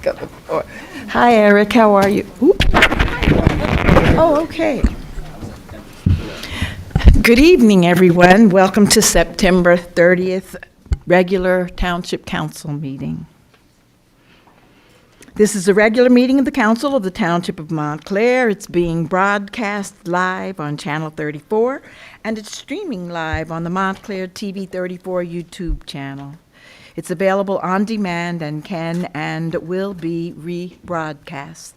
Hi, Eric. How are you? Oop. Oh, okay. Good evening, everyone. Welcome to September 30th regular Township Council meeting. This is a regular meeting of the Council of the Township of Montclair. It's being broadcast live on Channel 34, and it's streaming live on the Montclair TV 34 YouTube channel. It's available on demand and can and will be rebroadcast.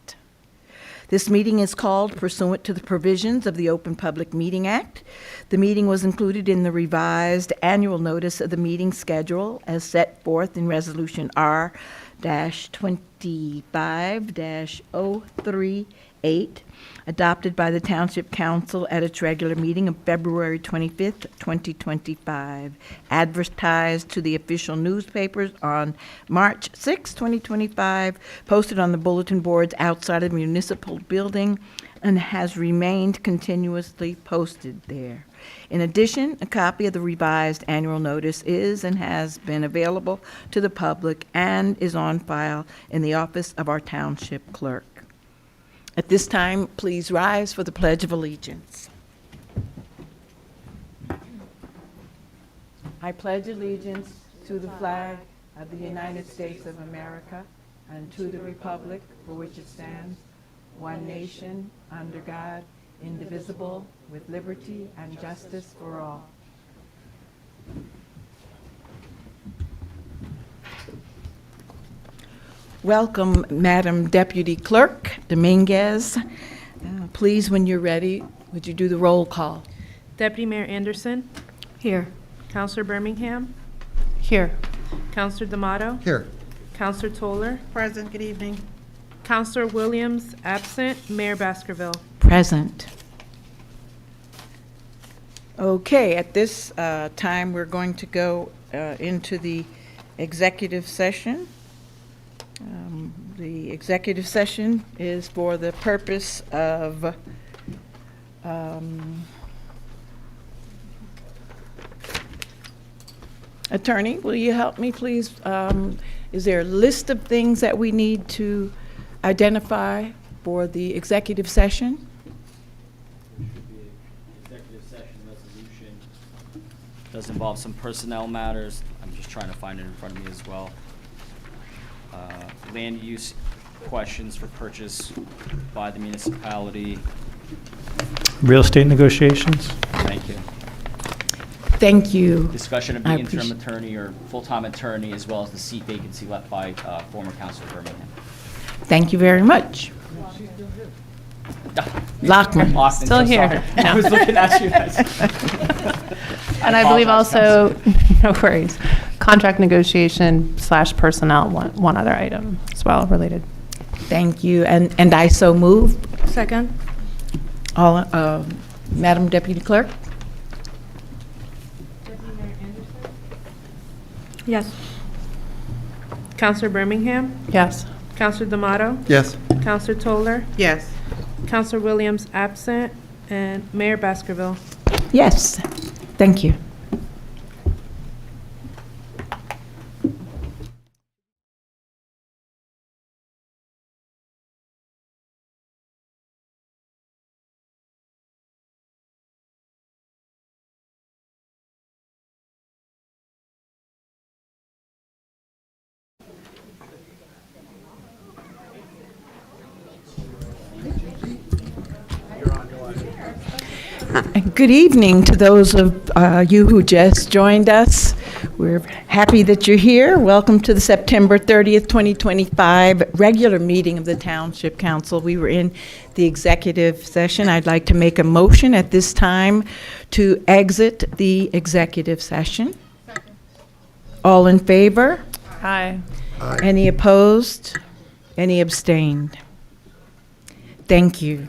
This meeting is called pursuant to the provisions of the Open Public Meeting Act. The meeting was included in the revised annual notice of the meeting schedule as set forth in Resolution R-25-038, adopted by the Township Council at its regular meeting of February 25th, 2025, advertised to the official newspapers on March 6, 2025, posted on the bulletin boards outside of the municipal building, and has remained continuously posted there. In addition, a copy of the revised annual notice is and has been available to the public and is on file in the office of our township clerk. At this time, please rise for the Pledge of Allegiance. I pledge allegiance to the flag of the United States of America and to the republic for which it stands, one nation, under God, indivisible, with liberty and justice for all. Welcome, Madam Deputy Clerk Dominguez. Please, when you're ready, would you do the roll call? Deputy Mayor Anderson. Here. Counselor Birmingham. Here. Counselor D'Amato. Here. Counselor Toller. Present. Good evening. Counselor Williams, absent. Mayor Baskerville. Present. Okay, at this time, we're going to go into the executive session. The executive session is for the purpose of Attorney, will you help me, please? Is there a list of things that we need to identify for the executive session? There should be an executive session resolution. Does involve some personnel matters. I'm just trying to find it in front of me as well. Land use questions for purchase by the municipality. Real estate negotiations. Thank you. Thank you. Discussion of the I interim appreciate- attorney or full-time attorney, as well as the seat vacancy left by former Councilor Birmingham. Thank you very much. Lockman. Austin, Still so here. sorry. No. I was looking at you guys. And I believe apologize, also, no worries, contract negotiation / personnel, one other item as well related. Thank you, and I so move. Second. All, Madam Deputy Clerk? Deputy Mayor Anderson. Yes. Counselor Birmingham. Yes. Counselor D'Amato. Yes. Counselor Toller. Yes. Counselor Williams, absent. And Mayor Baskerville. Yes, thank you. Good evening to those of you who just joined us. We're happy that you're here. Welcome to the September 30th, 2025 regular meeting of the Township Council. We were in the executive session. I'd like to make a motion at this time to exit the executive session. All in favor? Aye. Any opposed? Any abstained? Thank you.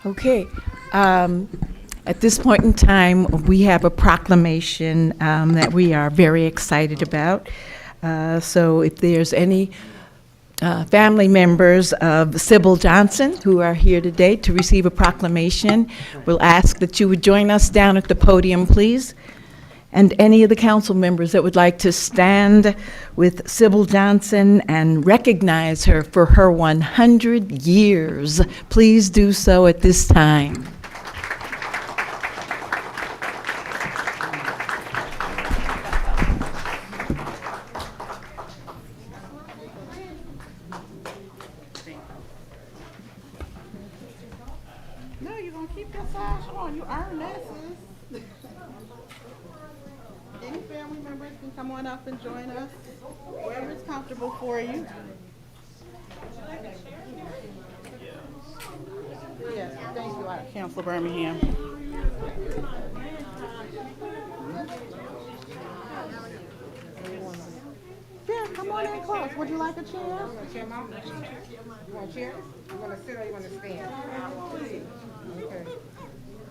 Okay. At this point in time, we have a proclamation that we are very excited about. So if there's any family members of Sybil Johnson who are here today to receive a proclamation, we'll ask that you would join us down at the podium, please. And any of the council members that would like to stand with Sybil Johnson and recognize her for her 100 years, please do so at this time. No, you're gonna keep your sash on. You earned this. Any family members can come on up and join us, wherever it's comfortable for you. Yes, thank you, Councilor Birmingham. Yeah, come on in close. Would you like a chair? You want a chair? You want to sit or you want to stand? Okay.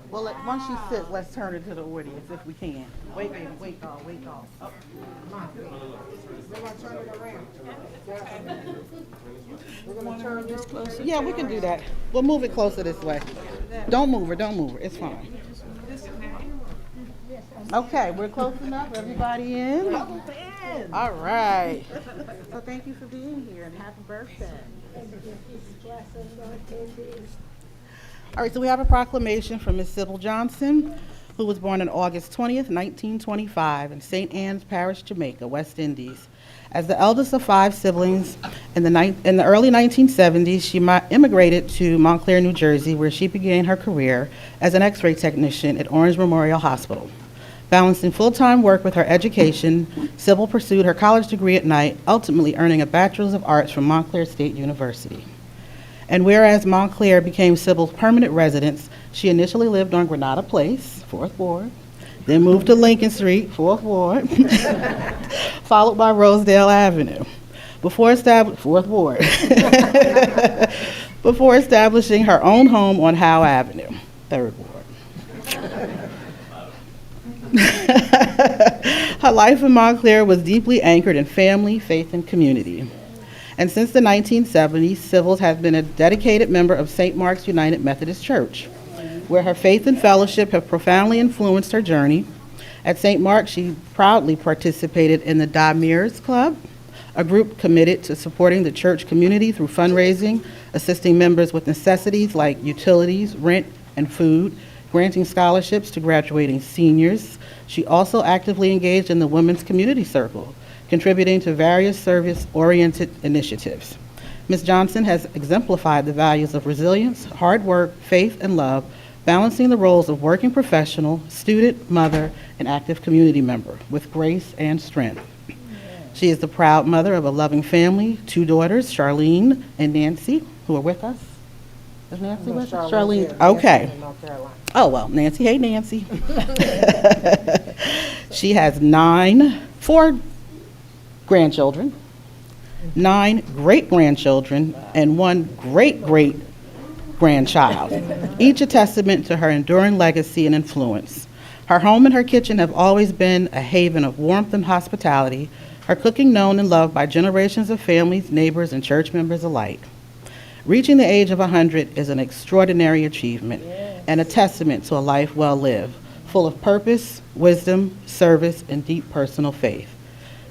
Well, once she sits, let's turn it to the audience if we can. Wait, baby, wait, dog, wait, dog. Come on, please. We're going to turn it around. We're going to turn this closer. Yeah, we can do that. We'll move it closer this way. Don't move her, don't move her. It's fine. Okay, we're close enough. Everybody in? All right. So thank you for being here and happy birthday. All right, so we have a proclamation from Ms. Sybil Johnson, who was born on August 20th, 1925 in St. Anne's Parish, Jamaica, West Indies. As the eldest of 5 siblings, in the early 1970s, she immigrated to Montclair, New Jersey, where she began her career as an X-ray technician at Orange Memorial Hospital. Balancing full-time work with her education, Sybil pursued her college degree at night, ultimately earning a Bachelor's of Arts from Montclair State University. And whereas Montclair became Sybil's permanent residence, she initially lived on Granada Place, 4th Ward, then moved to Lincoln Street, 4th Ward, followed by Rosedale Avenue, before establishing her own home on Howe Avenue, 3rd Ward. Her life in Montclair was deeply anchored in family, faith, and community. And since the 1970s, Sybil has been a dedicated member of St. Mark's United Methodist Church, where her faith and fellowship have profoundly influenced her journey. At St. Mark's, she proudly participated in the Deyanira Club, a group committed to supporting the church community through fundraising, assisting members with necessities like utilities, rent, and food, granting scholarships to graduating seniors. She also actively engaged in the Women's Community Circle, contributing to various service-oriented initiatives. Ms. Johnson has exemplified the values of resilience, hard work, faith, and love, balancing the roles of working professional, student, mother, and active community member with grace and strength. She is the proud mother of a loving family, 2 daughters, Charlene and Nancy, who are with us. Is Nancy with us? Charlene, okay. Oh, well, Nancy, hey, Nancy. She has 4 grandchildren, 9 great-grandchildren, and 1 great-great-grandchild, each a testament to her enduring legacy and influence. Her home and her kitchen have always been a haven of warmth and hospitality, her cooking known and loved by generations of families, neighbors, and church members alike. Reaching the age of 100 is an extraordinary achievement and a testament to a life well lived, full of purpose, wisdom, service, and deep personal faith.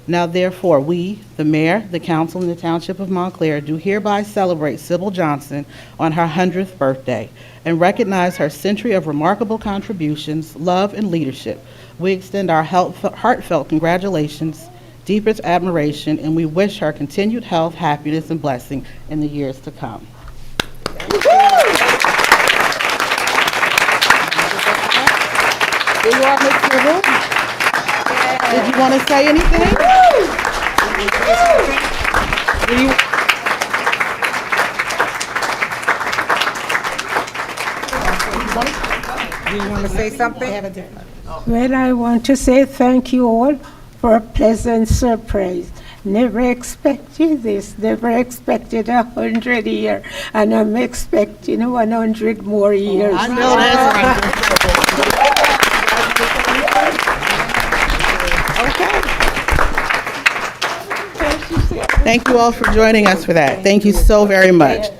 Now therefore, we, the mayor, the council, and the Township of Montclair do hereby celebrate Sybil Johnson on her 100th birthday and recognize her century of remarkable contributions, love, and leadership. We extend our heartfelt congratulations, deepest admiration, and we wish her continued health, happiness, and blessing in the years to come. There you are, Ms. Sybil. Did you want to say anything? Do you want to say something? Well, I want to say thank you all for a pleasant surprise. Never expected this, never expected 100 years, and I'm expecting 100 more years. I know that's right. Okay. Thank you all for joining us for that. Thank you so very much.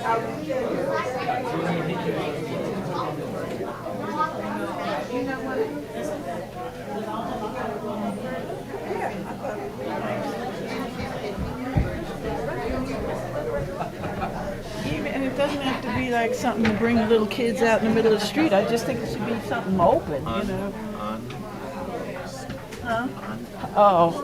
And it doesn't have to be like something to bring little kids out in the middle of the street. I just think it should be something open, you know? Huh? Oh.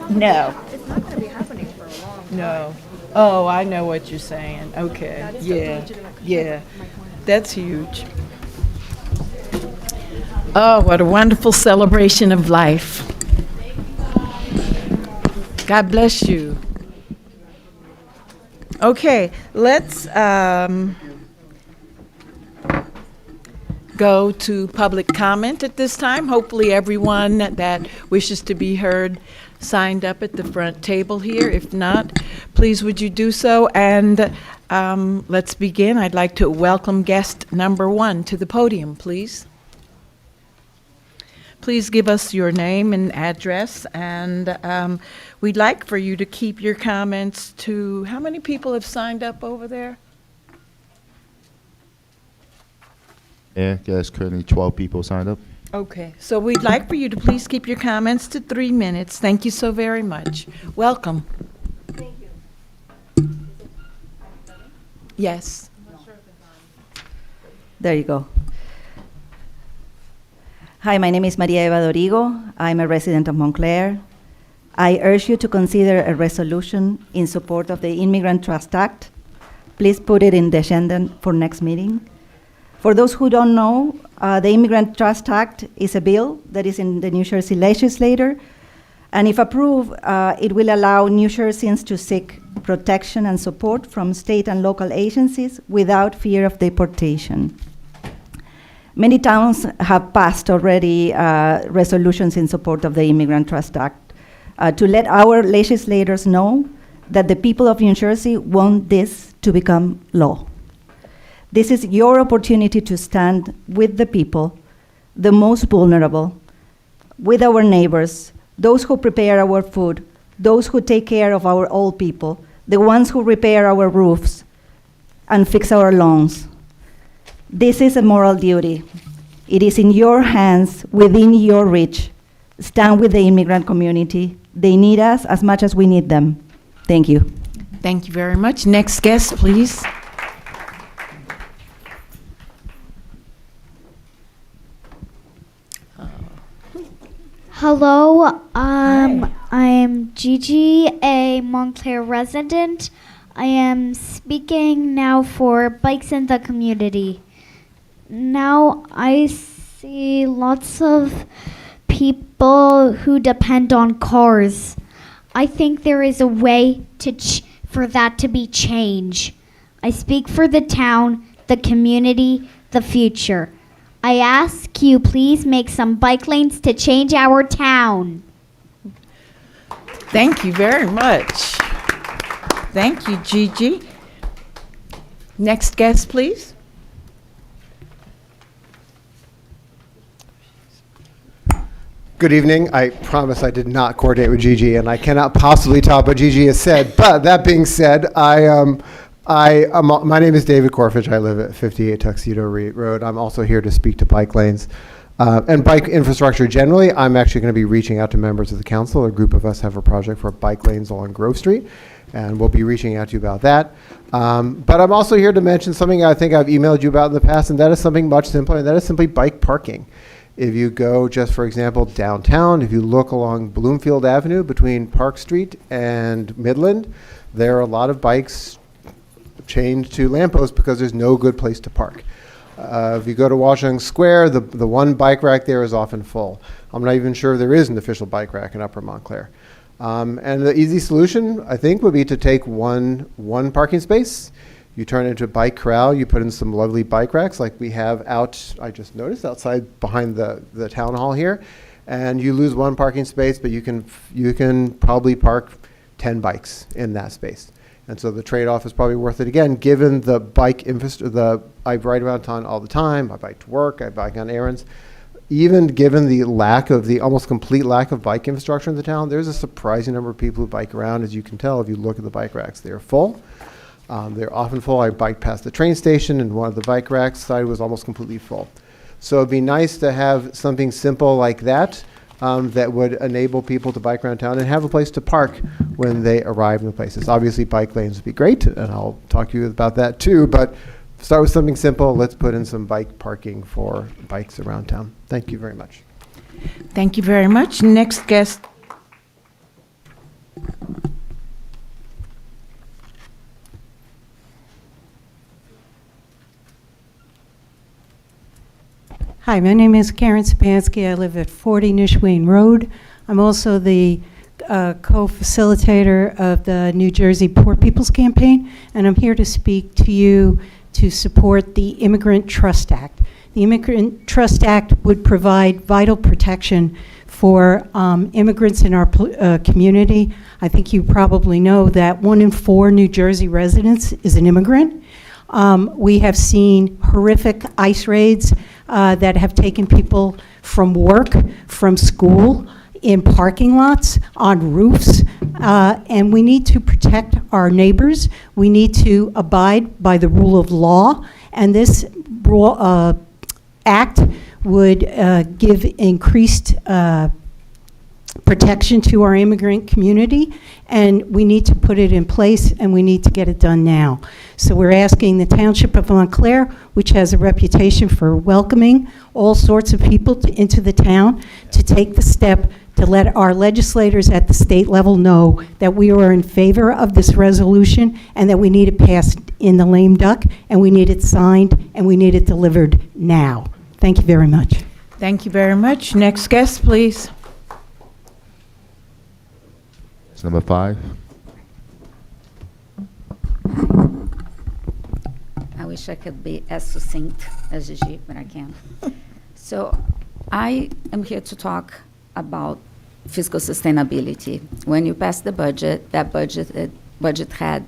No. It's not gonna be happening for a long time. No. Oh, I know what you're saying. Okay. Yeah. Yeah. That's huge. Oh, what a wonderful celebration of life. God bless you. Okay, let's go to public comment at this time. Hopefully everyone that wishes to be heard signed up at the front table here. If not, please would you do so? And let's begin. I'd like to welcome guest number 1 to the podium, please. Please give us your name and address, and we'd like for you to keep your comments to, how many people have signed up over there? Yeah, there's currently 12 people signed up. Okay, so we'd like for you to please keep your comments to 3 minutes. Thank you so very much. Welcome. Thank you. Yes. There you go. Hi, my name is Maria Eva Dorigo. I'm a resident of Montclair. I urge you to consider a resolution in support of the Immigrant Trust Act. Please put it in the agenda for next meeting. For those who don't know, the Immigrant Trust Act is a bill that is in the New Jersey legislature, and if approved, it will allow New Jerseyans to seek protection and support from state and local agencies without fear of deportation. Many towns have passed already resolutions in support of the Immigrant Trust Act to let our legislators know that the people of New Jersey want this to become law. This is your opportunity to stand with the people, the most vulnerable, with our neighbors, those who prepare our food, those who take care of our old people, the ones who repair our roofs and fix our lawns. This is a moral duty. It is in your hands, within your reach. Stand with the immigrant community. They need us as much as we need them. Thank you. Thank you very much. Next guest, please. Hello, I'm Gigi, a Montclair resident. I am speaking now for Bikes in the Community. Now I see lots of people who depend on cars. I think there is a way for that to be changed. I speak for the town, the community, the future. I ask you please make some bike lanes to change our town. Thank you very much. Thank you, Gigi. Next guest, please. Good evening. I promise I did not coordinate with Gigi, and I cannot possibly top what Gigi has said. But that being said, my name is David Corfich. I live at 58 Tuxedo Road. I'm also here to speak to bike lanes and bike infrastructure generally. I'm actually going to be reaching out to members of the council. A group of us have a project for bike lanes along Grove Street, and we'll be reaching out to you about that. But I'm also here to mention something I think I've emailed you about in the past, and that is something much simpler, and that is simply bike parking. If you go just, for example, downtown, if you look along Bloomfield Avenue between Park Street and Midland, there are a lot of bikes chained to lampposts because there's no good place to park. If you go to Washington Square, the one bike rack there is often full. I'm not even sure there is an official bike rack in Upper Montclair. And the easy solution, I think, would be to take one parking space. You turn it into a bike corral. You put in some lovely bike racks like we have out, I just noticed, outside behind the town hall here. And you lose one parking space, but you can probably park 10 bikes in that space. And so the trade-off is probably worth it again, given the bike infrastructure. I ride around town all the time. I bike to work. I bike on errands. Even given the almost complete lack of bike infrastructure in the town, there's a surprising number of people who bike around, as you can tell if you look at the bike racks. They're full. They're often full. I biked past the train station, and one of the bike racks side was almost completely full. So it'd be nice to have something simple like that that would enable people to bike around town and have a place to park when they arrive in the places. Obviously, bike lanes would be great, and I'll talk to you about that too, but start with something simple. Let's put in some bike parking for bikes around town. Thank you very much. Thank you very much. Next guest. Hi, my name is Karen Spansky. I live at 40 Nishwayne Road. I'm also the co-facilitator of the New Jersey Poor People's Campaign, and I'm here to speak to you to support the Immigrant Trust Act. The Immigrant Trust Act would provide vital protection for immigrants in our community. I think you probably know that 1 in 4 New Jersey residents is an immigrant. We have seen horrific ICE raids that have taken people from work, from school, in parking lots, on roofs, and we need to protect our neighbors. We need to abide by the rule of law, and this act would give increased protection to our immigrant community, and we need to put it in place, and we need to get it done now. So we're asking the Township of Montclair, which has a reputation for welcoming all sorts of people into the town, to take the step to let our legislators at the state level know that we are in favor of this resolution and that we need it passed in the lame duck, and we need it signed, and we need it delivered now. Thank you very much. Thank you very much. Next guest, please. It's number 5. I wish I could be as succinct as Gigi, but I can't. So I am here to talk about fiscal sustainability. When you pass the budget, that budget had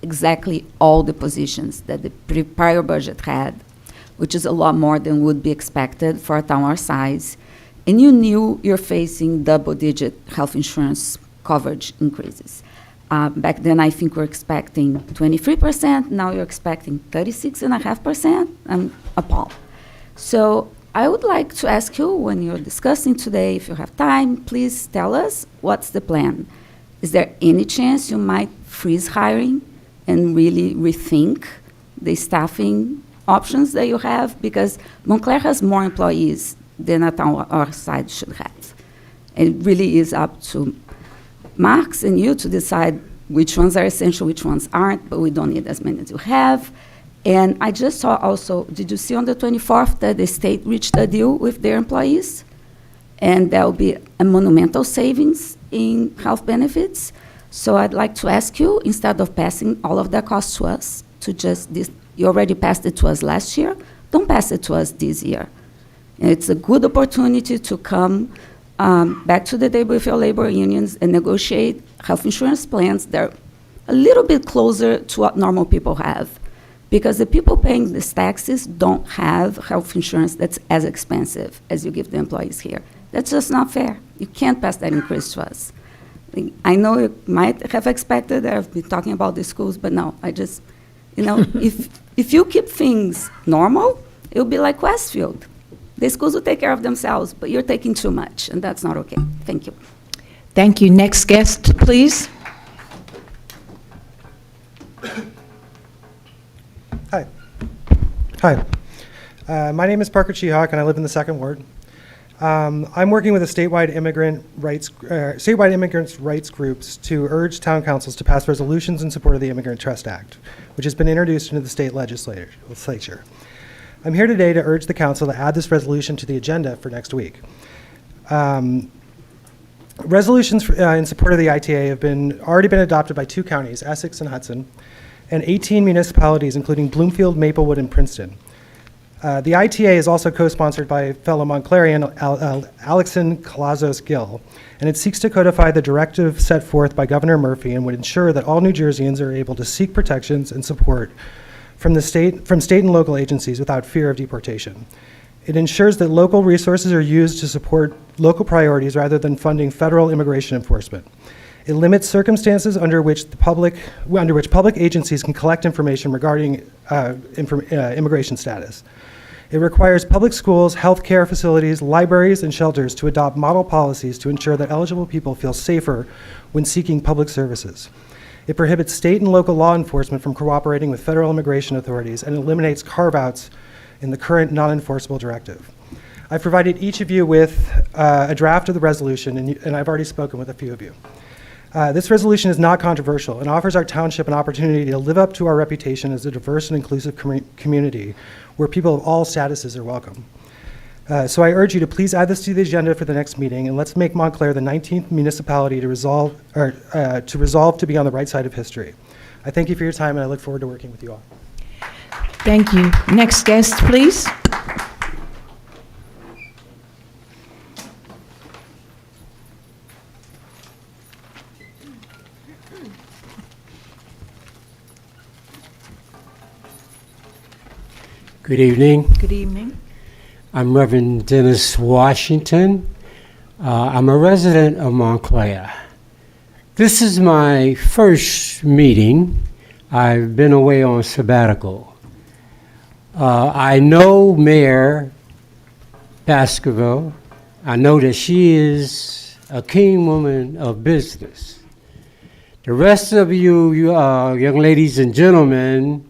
exactly all the positions that the prior budget had, which is a lot more than would be expected for a town our size. And you knew you're facing double-digit health insurance coverage increases. Back then, I think we're expecting 23%. Now you're expecting 36.5%. I'm appalled. So I would like to ask you, when you're discussing today, if you have time, please tell us what's the plan. Is there any chance you might freeze hiring and really rethink the staffing options that you have? Because Montclair has more employees than a town our size should have. It really is up to Marks and you to decide which ones are essential, which ones aren't, but we don't need as many as you have. And I just saw also, did you see on the 24th that the state reached a deal with their employees? And there will be a monumental savings in health benefits. So I'd like to ask you, instead of passing all of that cost to us, to just this, you already passed it to us last year, don't pass it to us this year. And it's a good opportunity to come back to the table with your labor unions and negotiate health insurance plans that are a little bit closer to what normal people have. Because the people paying these taxes don't have health insurance that's as expensive as you give the employees here. That's just not fair. You can't pass that increase to us. I know you might have expected that I've been talking about the schools, but no, I just, if you keep things normal, it'll be like Westfield. The schools will take care of themselves, but you're taking too much, and that's not okay. Thank you. Thank you. Next guest, please. Hi. My name is Parker Chihawk, and I live in the 2nd Ward. I'm working with a statewide immigrants' rights groups to urge town councils to pass resolutions in support of the Immigrant Trust Act, which has been introduced into the state legislature. I'm here today to urge the council to add this resolution to the agenda for next week. Resolutions in support of the ITA have already been adopted by 2 counties, Essex and Hudson, and 18 municipalities, including Bloomfield, Maplewood, and Princeton. The ITA is also co-sponsored by fellow Montclarian Alexon Calazos Gill, and it seeks to codify the directive set forth by Governor Murphy and would ensure that all New Jerseyans are able to seek protections and support from state and local agencies without fear of deportation. It ensures that local resources are used to support local priorities rather than funding federal immigration enforcement. It limits circumstances under which public agencies can collect information regarding immigration status. It requires public schools, healthcare facilities, libraries, and shelters to adopt model policies to ensure that eligible people feel safer when seeking public services. It prohibits state and local law enforcement from cooperating with federal immigration authorities and eliminates carve-outs in the current non-enforceable directive. I've provided each of you with a draft of the resolution, and I've already spoken with a few of you. This resolution is not controversial and offers our township an opportunity to live up to our reputation as a diverse and inclusive community where people of all statuses are welcome. So I urge you to please add this to the agenda for the next meeting, and let's make Montclair the 19th municipality to resolve to be on the right side of history. I thank you for your time, and I look forward to working with you all. Thank you. Next guest, please. Good evening. Good evening. I'm Reverend Dennis Washington. I'm a resident of Montclair. This is my first meeting. I've been away on sabbatical. I know Mayor Baskerville. I know that she is a keen woman of business. The rest of you young ladies and gentlemen,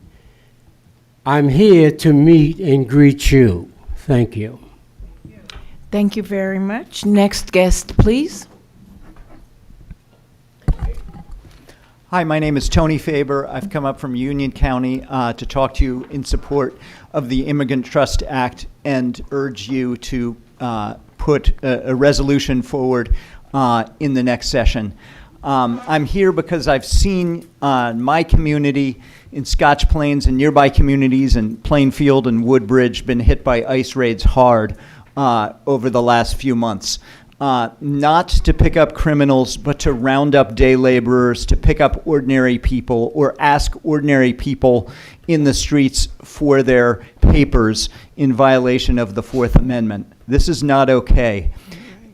I'm here to meet and greet you. Thank you. Thank you very much. Next guest, please. Hi, my name is Tony Faber. I've come up from Union County to talk to you in support of the Immigrant Trust Act and urge you to put a resolution forward in the next session. I'm here because I've seen my community in Scotch Plains and nearby communities in Plainfield and Woodbridge been hit by ice raids hard over the last few months. Not to pick up criminals, but to round up day laborers, to pick up ordinary people or ask ordinary people in the streets for their papers in violation of the Fourth Amendment. This is not okay.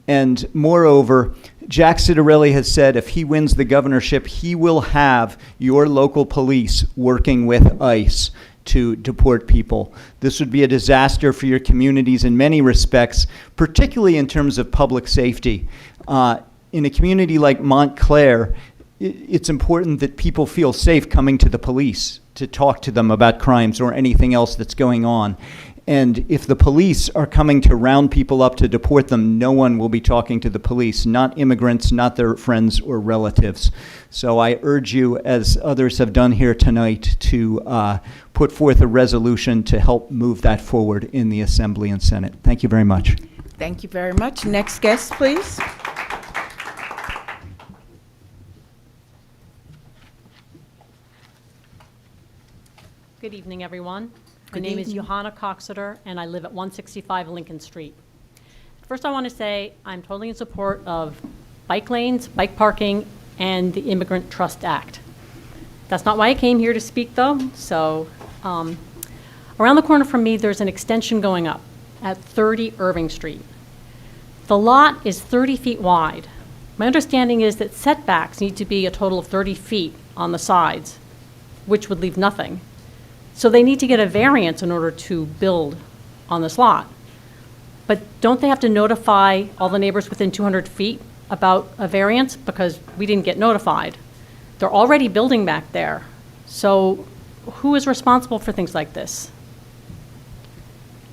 And moreover, Jack Citarelli has said if he wins the governorship, he will have your local police working with ICE to deport people. This would be a disaster for your communities in many respects, particularly in terms of public safety. In a community like Montclair, it's important that people feel safe coming to the police to talk to them about crimes or anything else that's going on. And if the police are coming to round people up to deport them, no one will be talking to the police, not immigrants, not their friends or relatives. So I urge you, as others have done here tonight, to put forth a resolution to help move that forward in the Assembly and Senate. Thank you very much. Thank you very much. Next guest, please. Good evening, everyone. My name is Johanna Coxeter, and I live at 165 Lincoln Street. First, I want to say I'm totally in support of bike lanes, bike parking, and the Immigrant Trust Act. That's not why I came here to speak, though. So around the corner from me, there's an extension going up at 30 Irving Street. The lot is 30 feet wide. My understanding is that setbacks need to be a total of 30 feet on the sides, which would leave nothing. So they need to get a variance in order to build on this lot. But don't they have to notify all the neighbors within 200 feet about a variance? Because we didn't get notified. They're already building back there. So who is responsible for things like this?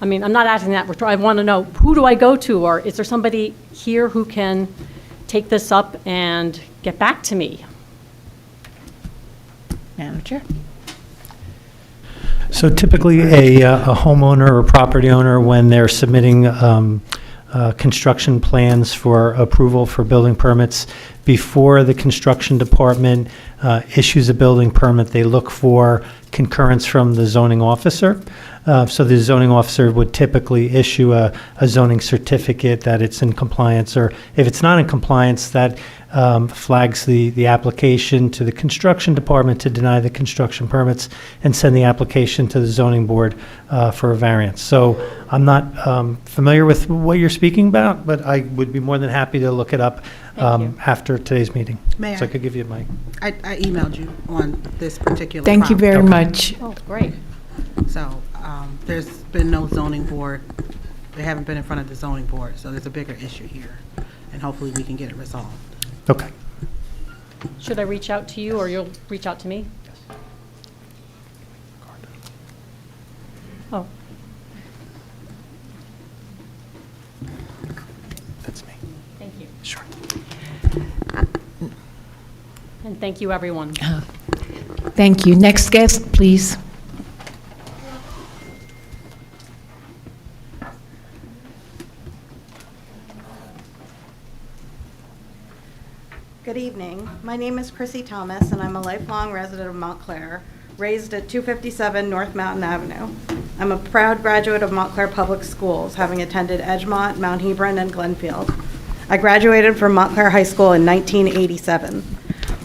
I mean, I'm not asking that. I want to know, who do I go to? Or is there somebody here who can take this up and get back to me? Manager? So typically, a homeowner or property owner, when they're submitting construction plans for approval for building permits, before the construction department issues a building permit, they look for concurrence from the zoning officer. So the zoning officer would typically issue a zoning certificate that it's in compliance, or if it's not in compliance, that flags the application to the construction department to deny the construction permits and send the application to the zoning board for a variance. So I'm not familiar with what you're speaking about, but I would be more than happy to look it up after today's meeting. May So I? I could give you my. I emailed you on this particular. Thank you very property. much. Oh, great. So there's been no zoning board. They haven't been in front of the zoning board, so there's a bigger issue here, and hopefully we can get it resolved. Okay. Should I reach out to you, or you'll reach out to me? Oh, That's me. thank you. Sure. And thank you, everyone. Thank you. Next guest, please. Good evening. My name is Chrissy Thomas, and I'm a lifelong resident of Montclair, raised at 257 North Mountain Avenue. I'm a proud graduate of Montclair Public Schools, having attended Edgemont, Mount Hebron, and Glenfield. I graduated from Montclair High School in 1987.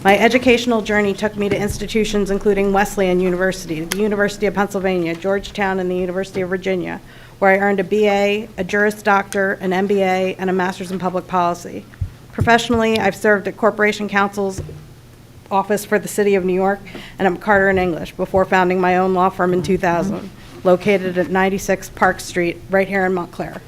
My educational journey took me to institutions including Wesleyan University, the University of Pennsylvania, Georgetown, and the University of Virginia, where I earned a BA, a Juris Doctor, an MBA, and a Master's in Public Policy. Professionally, I've served at Corporation Counsel's office for the City of New York and at Carter and English before founding my own law firm in 2000, located at 96 Park Street, right here in Montclair.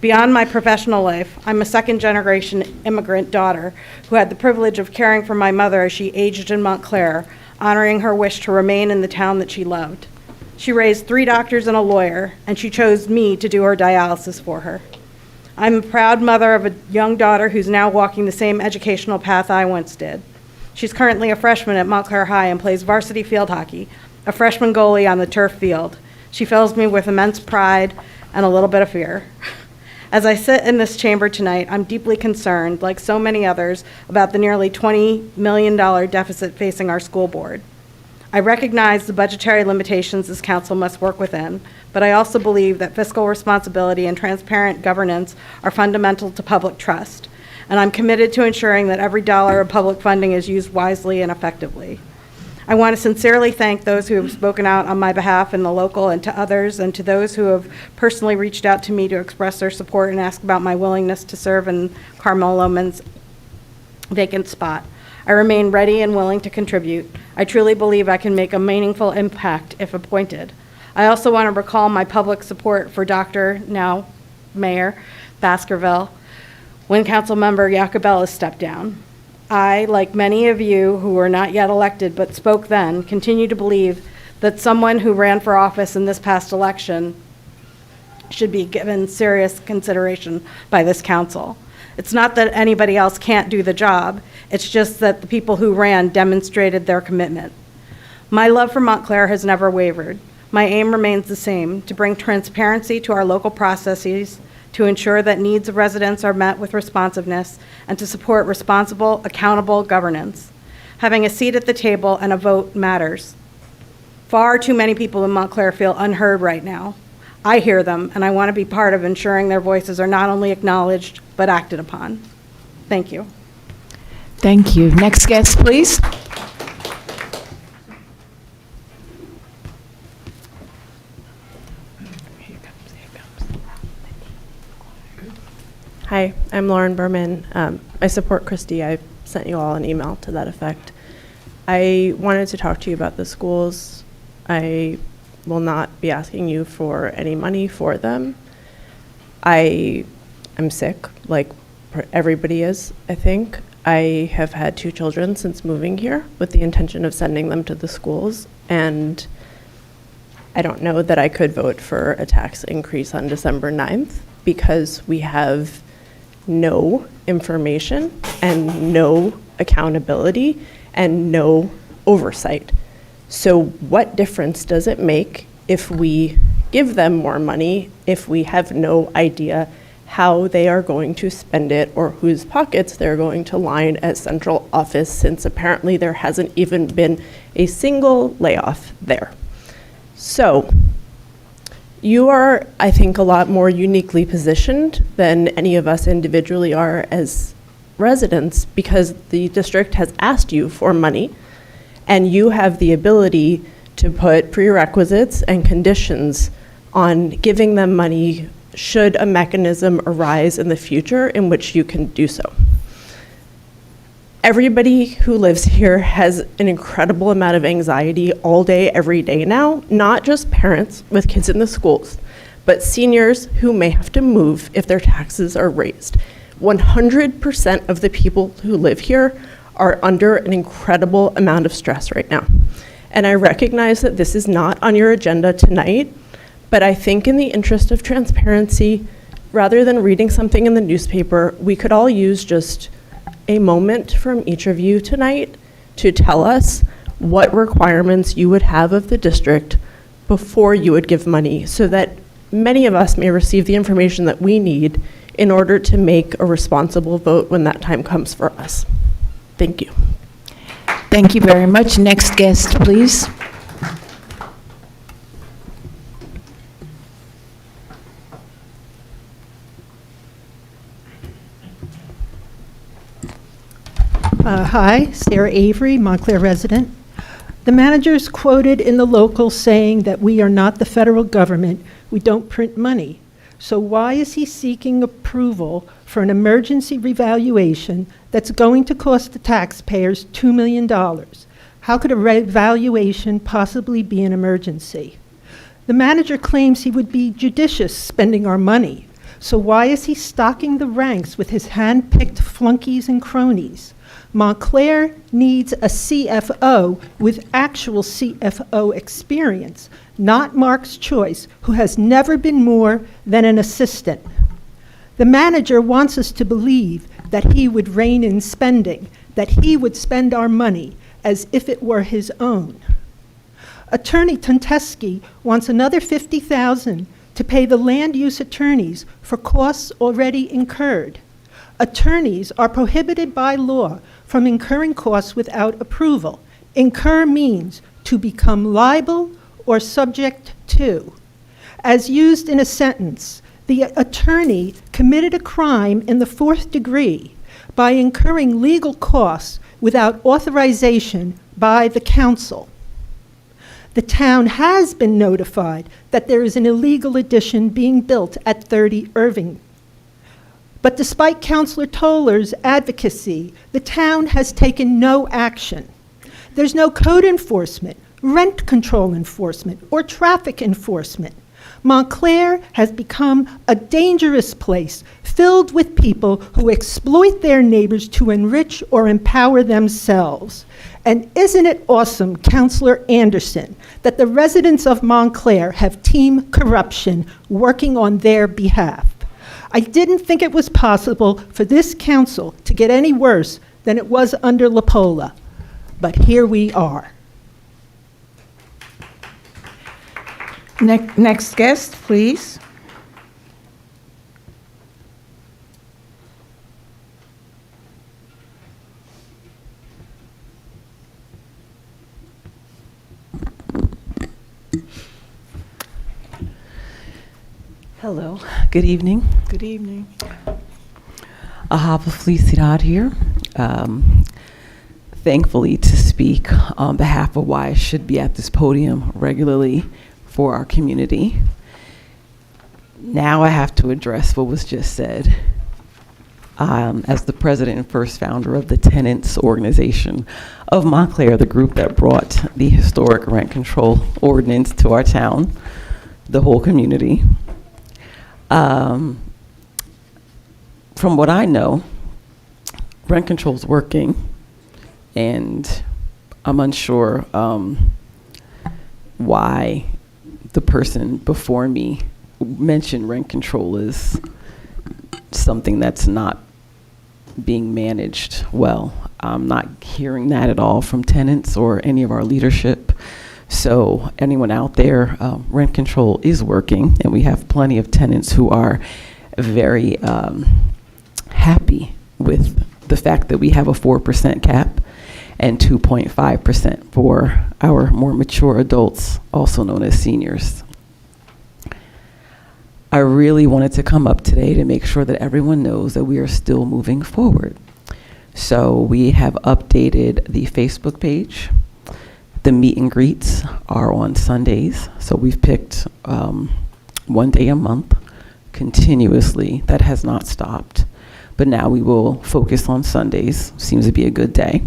Beyond my professional life, I'm a second-generation immigrant daughter who had the privilege of caring for my mother as she aged in Montclair, honoring her wish to remain in the town that she loved. She raised 3 doctors and a lawyer, and she chose me to do her dialysis for her. I'm a proud mother of a young daughter who's now walking the same educational path I once did. She's currently a freshman at Montclair High and plays varsity field hockey, a freshman goalie on the turf field. She fills me with immense pride and a little bit of fear. As I sit in this chamber tonight, I'm deeply concerned, like so many others, about the nearly $20 million deficit facing our school board. I recognize the budgetary limitations this council must work within, but I also believe that fiscal responsibility and transparent governance are fundamental to public trust, and I'm committed to ensuring that every dollar of public funding is used wisely and effectively. I want to sincerely thank those who have spoken out on my behalf in the local and to others, and to those who have personally reached out to me to express their support and ask about my willingness to serve in Carmel Loman's vacant spot. I remain ready and willing to contribute. I truly believe I can make a meaningful impact if appointed. I also want to recall my public support for Dr., now Mayor, Baskerville when Councilmember Iacobello stepped down. I, like many of you who were not yet elected but spoke then, continue to believe that someone who ran for office in this past election should be given serious consideration by this council. It's not that anybody else can't do the job, it's just that the people who ran demonstrated their commitment. My love for Montclair has never wavered. My aim remains the same, to bring transparency to our local processes, to ensure that needs of residents are met with responsiveness, and to support responsible, accountable governance. Having a seat at the table and a vote matters. Far too many people in Montclair feel unheard right now. I hear them, and I want to be part of ensuring their voices are not only acknowledged, but acted upon. Thank you. Thank you. Next guest, please. Hi, I'm Lauren Berman. I support Christy. I sent you all an email to that effect. I wanted to talk to you about the schools. I will not be asking you for any money for them. I am sick, like everybody is, I think. I have had 2 children since moving here with the intention of sending them to the schools, and I don't know that I could vote for a tax increase on December 9th because we have no information and no accountability and no oversight. So what difference does it make if we give them more money if we have no idea how they are going to spend it or whose pockets they're going to line at central office, since apparently there hasn't even been a single layoff there? So you are, I think, a lot more uniquely positioned than any of us individually are as residents because the district has asked you for money, and you have the ability to put prerequisites and conditions on giving them money should a mechanism arise in the future in which you can do so. Everybody who lives here has an incredible amount of anxiety all day, every day now, not just parents with kids in the schools, but seniors who may have to move if their taxes are raised. 100% of the people who live here are under an incredible amount of stress right now. And I recognize that this is not on your agenda tonight, but I think in the interest of transparency, rather than reading something in the newspaper, we could all use just a moment from each of you tonight to tell us what requirements you would have of the district before you would give money, so that many of us may receive the information that we need in order to make a responsible vote when that time comes for us. Thank you. Thank you very much. Next guest, please. Hi, Sarah Avery, Montclair resident. The manager's quoted in the local saying that we are not the federal government, we don't print money. So why is he seeking approval for an emergency revaluation that's going to cost the taxpayers $2 million? How could a revaluation possibly be an emergency? The manager claims he would be judicious spending our money. So why is he stocking the ranks with his hand-picked flunkies and cronies? Montclair needs a CFO with actual CFO experience, not Mark's choice, who has never been more than an assistant. The manager wants us to believe that he would rein in spending, that he would spend our money as if it were his own. Attorney Tonteski wants another $50,000 to pay the land use attorneys for costs already incurred. Attorneys are prohibited by law from incurring costs without approval. Incur means to become liable or subject to. As used in a sentence, the attorney committed a crime in the 4th degree by incurring legal costs without authorization by the council. The town has been notified that there is an illegal addition being built at 30 Irving. But despite Councilor Toller's advocacy, the town has taken no action. There's no code enforcement, rent control enforcement, or traffic enforcement. Montclair has become a dangerous place filled with people who exploit their neighbors to enrich or empower themselves. And isn't it awesome, Councilor Anderson, that the residents of Montclair have Team Corruption working on their behalf? I didn't think it was possible for this council to get any worse than it was under LaPola, but here we are. Next guest, please. Hello, good evening. Good evening. Ahava Felicidad here. Thankfully to speak on behalf of why I should be at this podium regularly for our community. Now I have to address what was just said. As the president and first founder of the tenants organization of Montclair, the group that brought the historic rent control ordinance to our town, the whole community. From what I know, rent control is working, and I'm unsure why the person before me mentioned rent control is something that's not being managed well. I'm not hearing that at all from tenants or any of our leadership. So anyone out there, rent control is working, and we have plenty of tenants who are very happy with the fact that we have a 4% cap and 2.5% for our more mature adults, also known as seniors. I really wanted to come up today to make sure that everyone knows that we are still moving forward. So we have updated the Facebook page. The meet and greets are on Sundays. So we've picked one day a month continuously. That has not stopped. But now we will focus on Sundays. Seems to be a good day.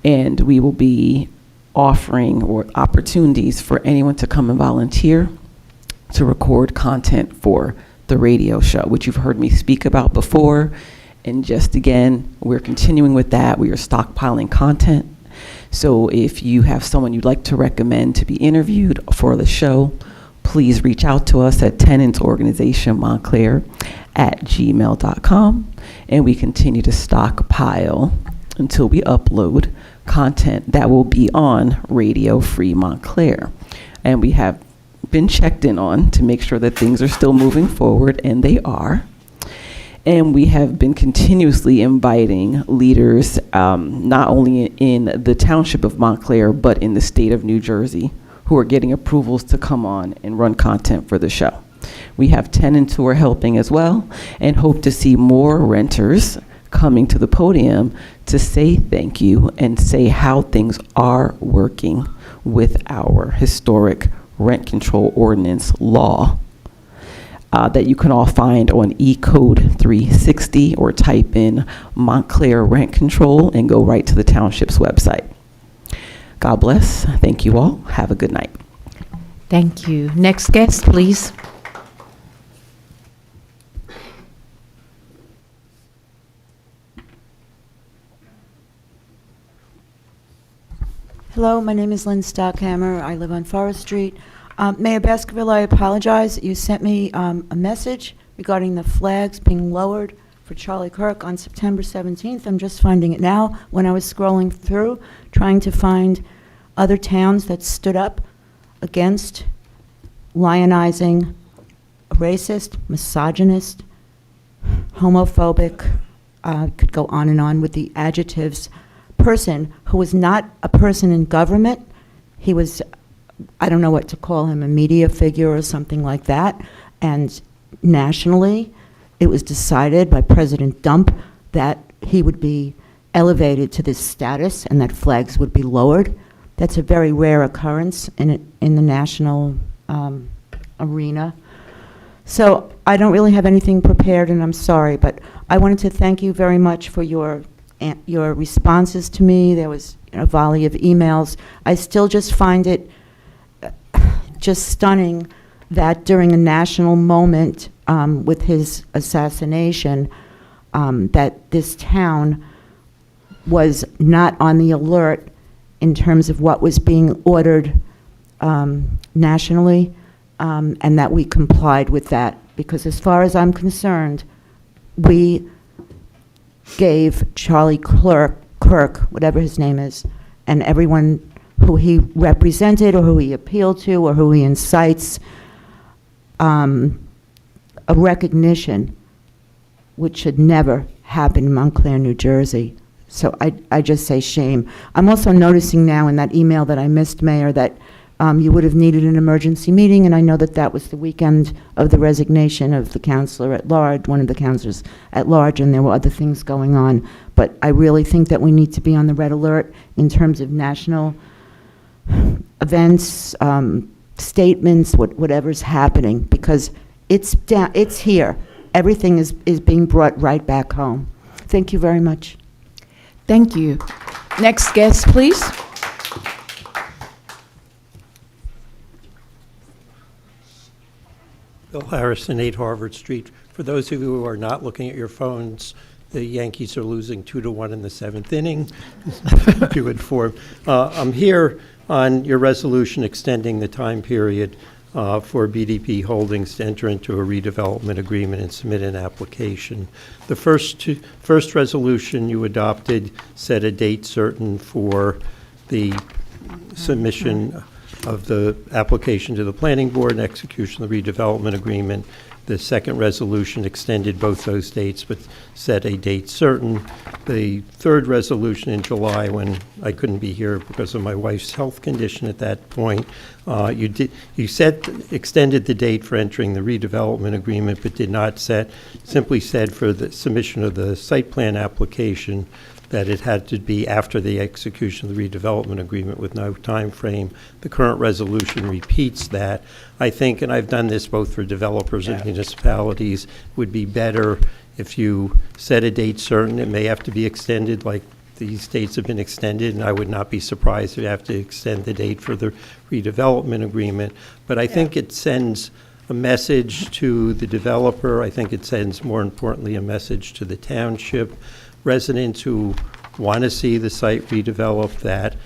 And we will be offering or opportunities for anyone to come and volunteer to record content for the radio show, which you've heard me speak about before. And just again, we're continuing with that. We are stockpiling content. So if you have someone you'd like to recommend to be interviewed for the show, please reach out to us at tenantsorganizationmontclair@gmail.com, and we continue to stockpile until we upload content that will be on Radio Free Montclair. And we have been checked in on to make sure that things are still moving forward, and they are. And we have been continuously inviting leaders, not only in the Township of Montclair, but in the state of New Jersey, who are getting approvals to come on and run content for the show. We have tenants who are helping as well, and hope to see more renters coming to the podium to say thank you and say how things are working with our historic rent control ordinance law that you can all find on eCode 360, or type in Montclair rent control and go right to the township's website. God bless. Thank you all. Have a good night. Thank you. Next guest, please. Hello, my name is Lynn Stockhammer. I live on Forest Street. Mayor Baskerville, I apologize. You sent me a message regarding the flags being lowered for Charlie Kirk on September 17th. I'm just finding it now when I was scrolling through, trying to find other towns that stood up against lionizing a racist, misogynist, homophobic, could go on and on with the adjectives, person who was not a person in government. He was, I don't know what to call him, a media figure or something like that. And nationally, it was decided by President Dump that he would be elevated to this status and that flags would be lowered. That's a very rare occurrence in the national arena. So I don't really have anything prepared, and I'm sorry, but I wanted to thank you very much for your responses to me. There was a volley of emails. I still just find it just stunning that during a national moment with his assassination, that this town was not on the alert in terms of what was being ordered nationally, and that we complied with that. Because as far as I'm concerned, we gave Charlie Kirk, whatever his name is, and everyone who he represented or who he appealed to or who he incites, a recognition which should never happen in Montclair, New Jersey. So I just say shame. I'm also noticing now in that email that I missed, Mayor, that you would have needed an emergency meeting, and I know that that was the weekend of the resignation of the counselor at large, one of the counselors at large, and there were other things going on. But I really think that we need to be on the red alert in terms of national events, statements, whatever's happening, because it's here. Everything is being brought right back home. Thank you very much. Thank you. Next guest, please. Bill Harrison, 8 Harvard Street. For those of you who are not looking at your phones, the Yankees are losing 2-1 in the 7th inning. Keep you informed. I'm here on your resolution extending the time period for BDP Holdings to enter into a redevelopment agreement and submit an application. The first resolution you adopted set a date certain for the submission of the application to the planning board and execution of the redevelopment agreement. The second resolution extended both those dates but set a date certain. The third resolution in July, when I couldn't be here because of my wife's health condition at that point, extended the date for entering the redevelopment agreement, but did not simply said for the submission of the site plan application that it had to be after the execution of the redevelopment agreement with no time frame. The current resolution repeats that. I think, and I've done this both for developers and municipalities, would be better if you set a date certain. It may have to be extended, like these dates have been extended, and I would not be surprised if you have to extend the date for the redevelopment agreement. But I think it sends a message to the developer. I think it sends, more importantly, a message to the township residents who want to see the site redeveloped, that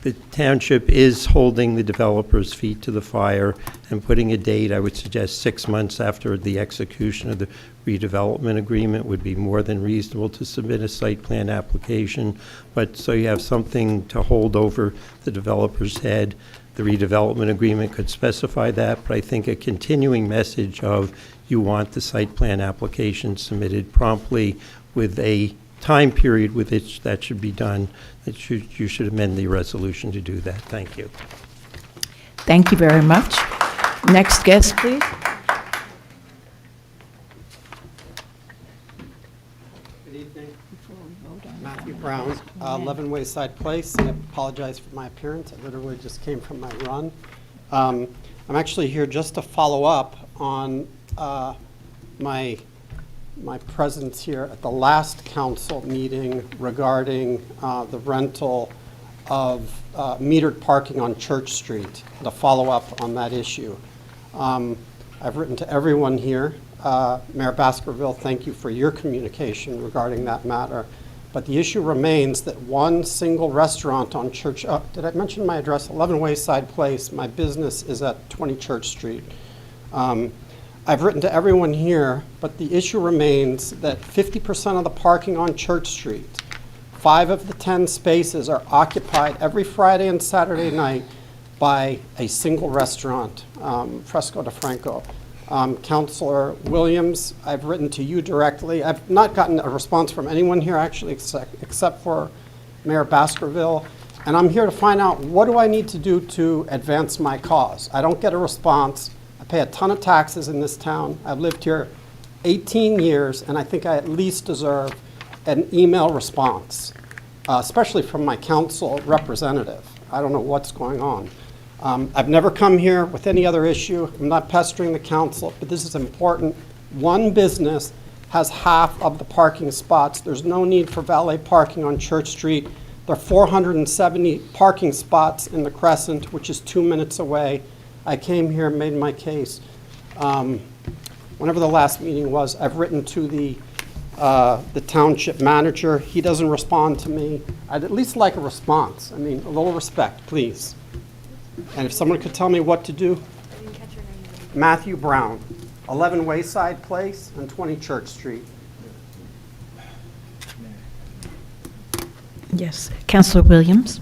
the township is holding the developer's feet to the fire and putting a date. I would suggest 6 months after the execution of the redevelopment agreement would be more than reasonable to submit a site plan application. But so you have something to hold over the developer's head. The redevelopment agreement could specify that, but I think a continuing message of you want the site plan application submitted promptly with a time period with which that should be done, that you should amend the resolution to do that. Thank you. Thank you very much. Next guest, please. Good evening. Matthew Brown, 11 Wayside Place. I apologize for my appearance. I literally just came from my run. I'm actually here just to follow up on my presence here at the last council meeting regarding the rental of metered parking on Church Street, to follow up on that issue. I've written to everyone here. Mayor Baskerville, thank you for your communication regarding that matter. But the issue remains that one single restaurant on Church, did I mention my address? 11 Wayside Place. My business is at 20 Church Street. I've written to everyone here, but the issue remains that 50% of the parking on Church Street, 5 of the 10 spaces are occupied every Friday and Saturday night by a single restaurant, Fresco de Franco. Councilor Williams, I've written to you directly. I've not gotten a response from anyone here actually except for Mayor Baskerville. And I'm here to find out, what do I need to do to advance my cause? I don't get a response. I pay a ton of taxes in this town. I've lived here 18 years, and I think I at least deserve an email response, especially from my council representative. I don't know what's going on. I've never come here with any other issue. I'm not pestering the council, but this is important. One business has half of the parking spots. There's no need for valet parking on Church Street. There are 470 parking spots in the Crescent, which is 2 minutes away. I came here and made my case. Whenever the last meeting was, I've written to the township manager. He doesn't respond to me. I'd at least like a response. I mean, a little respect, please. And if someone could tell me what to do. I didn't catch your name. Matthew Brown, 11 Wayside Place and 20 Church Street. Yes. Councilor Williams?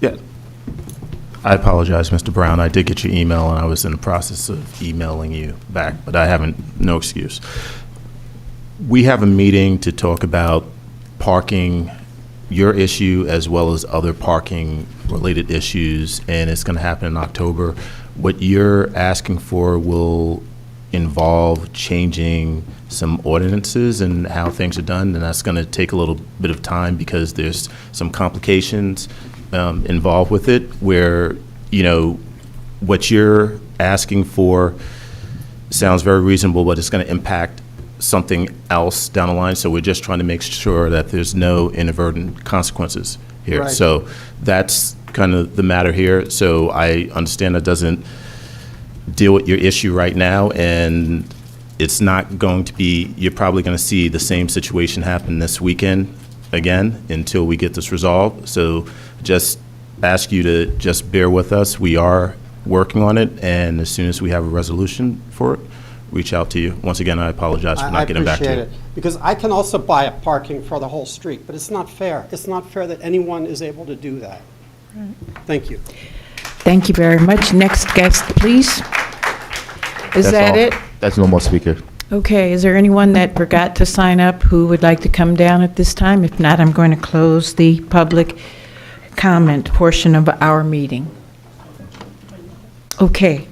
Yeah. I apologize, Mr. Brown. I did get your email, and I was in the process of emailing you back, but I haven't, no excuse. We have a meeting to talk about parking, your issue, as well as other parking-related issues, and it's going to happen in October. What you're asking for will involve changing some ordinances and how things are done, and that's going to take a little bit of time because there's some complications involved with it, where, you know, what you're asking for sounds very reasonable, but it's going to impact something else down the line. So we're just trying to make sure that there's no inadvertent consequences here. Right. So that's kind of the matter here. So I understand that doesn't deal with your issue right now, and it's not going to be, you're probably going to see the same situation happen this weekend again until we get this resolved. So just ask you to just bear with us. We are working on it, and as soon as we have a resolution for it, reach out to you. Once again, I apologize for not getting back to you. I appreciate it. Because I can also buy a parking for the whole street, but it's not fair. It's not fair that anyone is able to do that. Thank you. Thank you very much. Next guest, please. Is that it? That's no more speaker. Okay, is there anyone that forgot to sign up who would like to come down at this time? If not, I'm going to close the public comment portion of our meeting. Okay.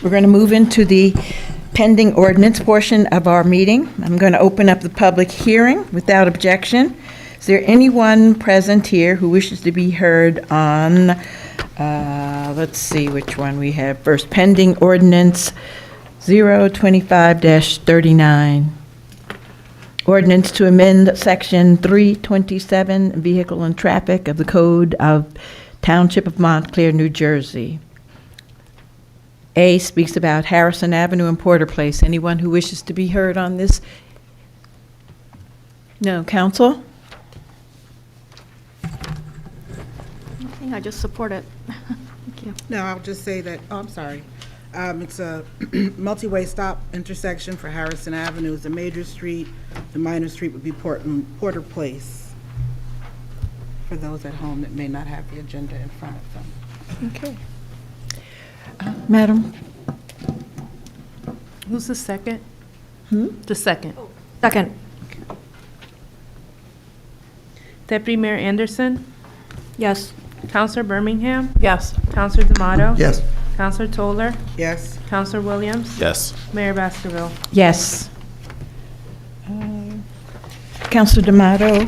We're going to move into the pending ordinance portion of our meeting. I'm going to open up the public hearing without objection. Is there anyone present here who wishes to be heard on, let's see which one we have first, pending ordinance 025-39. Ordinance to amend section 327, vehicle and traffic of the Code of Township of Montclair, New Jersey. A speaks about Harrison Avenue and Porter Place. Anyone who wishes to be heard on this? No, counsel? I just support it. Thank you. No, I'll just say that, I'm sorry. It's a multi-way stop intersection for Harrison Avenue. It's a major street. The minor street would be Porter Place, for those at home that may not have the agenda in front of them. Okay. Madam? Who's the second? The second. Second. Deputy Mayor Anderson? Yes. Counselor Birmingham? Yes. Counselor D'Amato? Yes. Counselor Toller? Yes. Counselor Williams? Yes. Mayor Baskerville? Yes. Councilor D'Amato?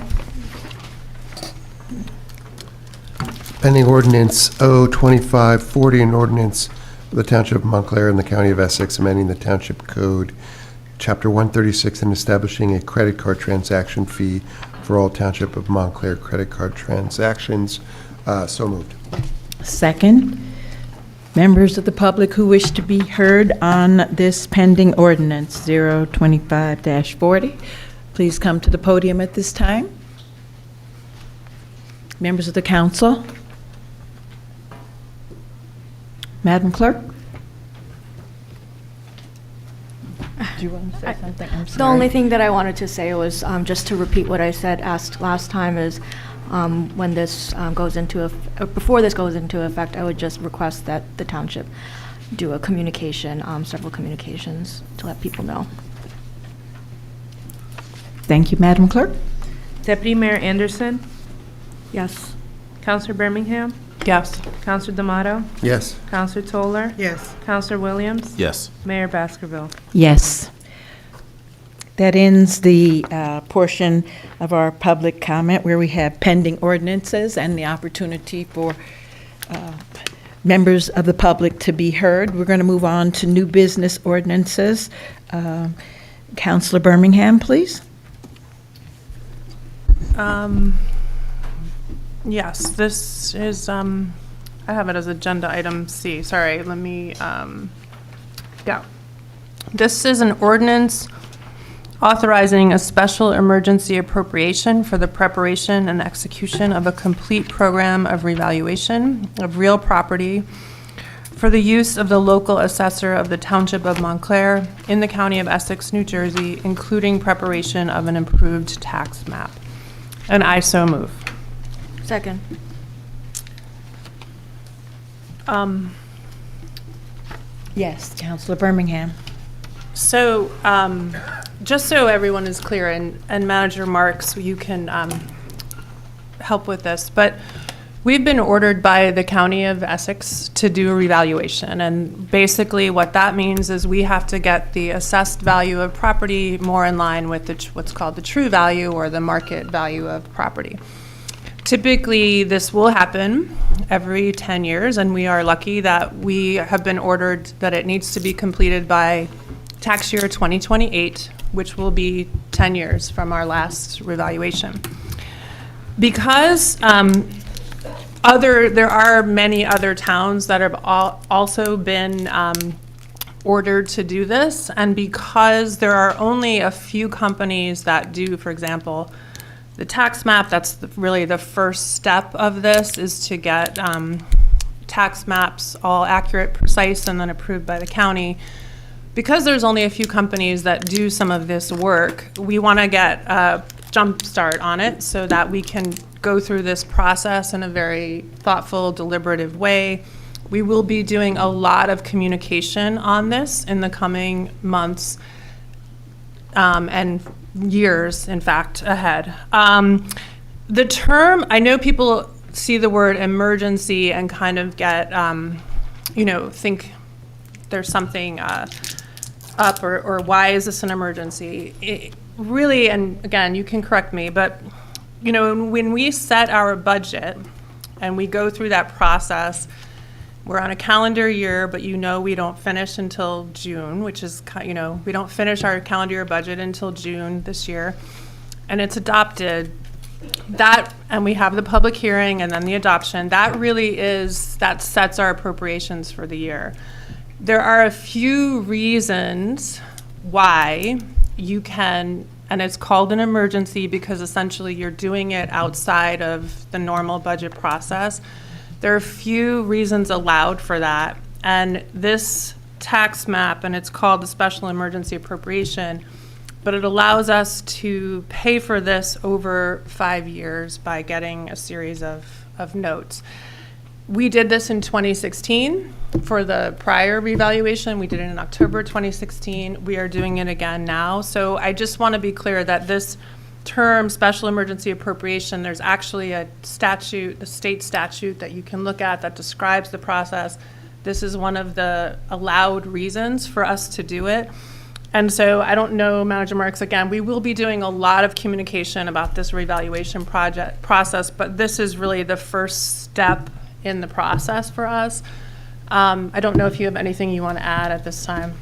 Pending ordinance O-25-40, an ordinance of the Township of Montclair in the County of Essex, amending the Township Code, Chapter 136, and establishing a credit card transaction fee for all Township of Montclair credit card transactions. So moved. Second. Members of the public who wish to be heard on this pending ordinance 025-40, please come to the podium at this time. Members of the council. Madam Clerk? Do you want to say something? I'm sorry. The only thing that I wanted to say was just to repeat what I asked last time is when this goes into, before this goes into effect, I would just request that the township do a communication, several communications to let people know. Thank you, Madam Clerk. Deputy Mayor Anderson? Yes. Counselor Birmingham? Yes. Counselor D'Amato? Yes. Counselor Toller? Yes. Counselor Williams? Yes. Mayor Baskerville? Yes. That ends the portion of our public comment where we have pending ordinances and the opportunity for members of the public to be heard. We're going to move on to new business ordinances. Councilor Birmingham, please. Yes, this is, I have it as agenda item C. Sorry, let me, yeah. This is an ordinance authorizing a special emergency appropriation for the preparation and execution of a complete program of revaluation of real property for the use of the local assessor of the Township of Montclair in the County of Essex, New Jersey, including preparation of an improved tax map. And I so move. Second. Yes, Councilor Birmingham. So, just so everyone is clear, and Manager Marks, you can help with this, but we've been ordered by the County of Essex to do a revaluation, and basically what that means is we have to get the assessed value of property more in line with what's called the true value or the market value of property. Typically, this will happen every 10 years, and we are lucky that we have been ordered that it needs to be completed by tax year 2028, which will be 10 years from our last revaluation. Because there are many other towns that have also been ordered to do this, and because there are only a few companies that do, for example, the tax map, that's really the first step of this, is to get tax maps all accurate, precise, and then approved by the county. Because there's only a few companies that do some of this work, we want to get a jump start on it so that we can go through this process in a very thoughtful, deliberative way. We will be doing a lot of communication on this in the coming months and years, in fact, ahead. The term, I know people see the word emergency and kind of get, think there's something up, or why is this an emergency? It really, and again, you can correct me, but when we set our budget and we go through that process, we're on a calendar year, but we don't finish until June, which is, we don't finish our calendar year budget until June this year, and it's adopted. That, and we have the public hearing and then the adoption, that sets our appropriations for the year. There are a few reasons why you can, and it's called an emergency because essentially you're doing it outside of the normal budget process. There are a few reasons allowed for that, and this tax map, and it's called the special emergency appropriation, but it allows us to pay for this over 5 years by getting a series of notes. We did this in 2016 for the prior revaluation. We did it in October 2016. We are doing it again now. So I just want to be clear that this term, special emergency appropriation, there's actually a statute, a state statute that you can look at that describes the process. This is one of the allowed reasons for us to do it. And so I don't know, Manager Marks, again, we will be doing a lot of communication about this revaluation process, but this is really the first step in the process for us. I don't know if you have anything you want to add at this time.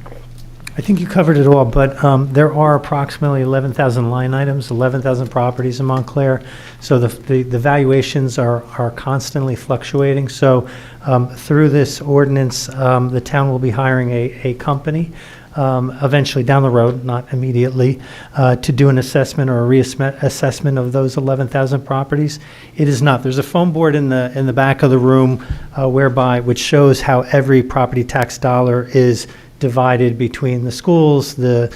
I think you covered it all, but there are approximately 11,000 line items, 11,000 properties in Montclair. So the valuations are constantly fluctuating. So through this ordinance, the town will be hiring a company eventually down the road, not immediately, to do an assessment or a reassessment of those 11,000 properties. It is not. There's a phone board in the back of the room which shows how every property tax dollar is divided between the schools, the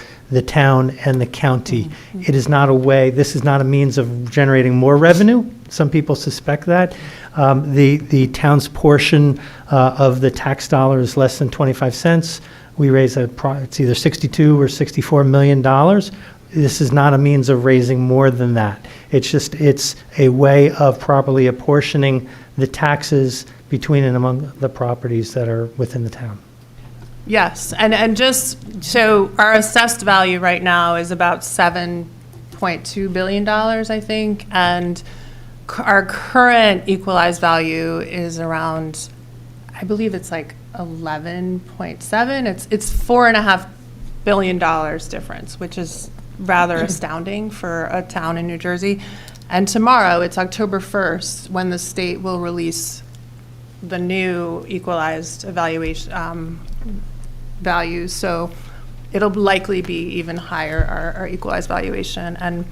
town, and the county. It is not this is not a means of generating more revenue. Some people suspect that. The town's portion of the tax dollar is less than 25 cents. We raise it's either $62 or $64 million. This is not a means of raising more than that. It's a way of properly apportioning the taxes between and among the properties that are within the town. Yes, and just so our assessed value right now is about $7.2 billion, I think, and our current equalized value is around, I believe it's like 11.7. It's $4.5 billion difference, which is rather astounding for a town in New Jersey. And tomorrow, it's October 1st, when the state will release the new equalized evaluation values. So it'll likely be even higher, our equalized valuation. And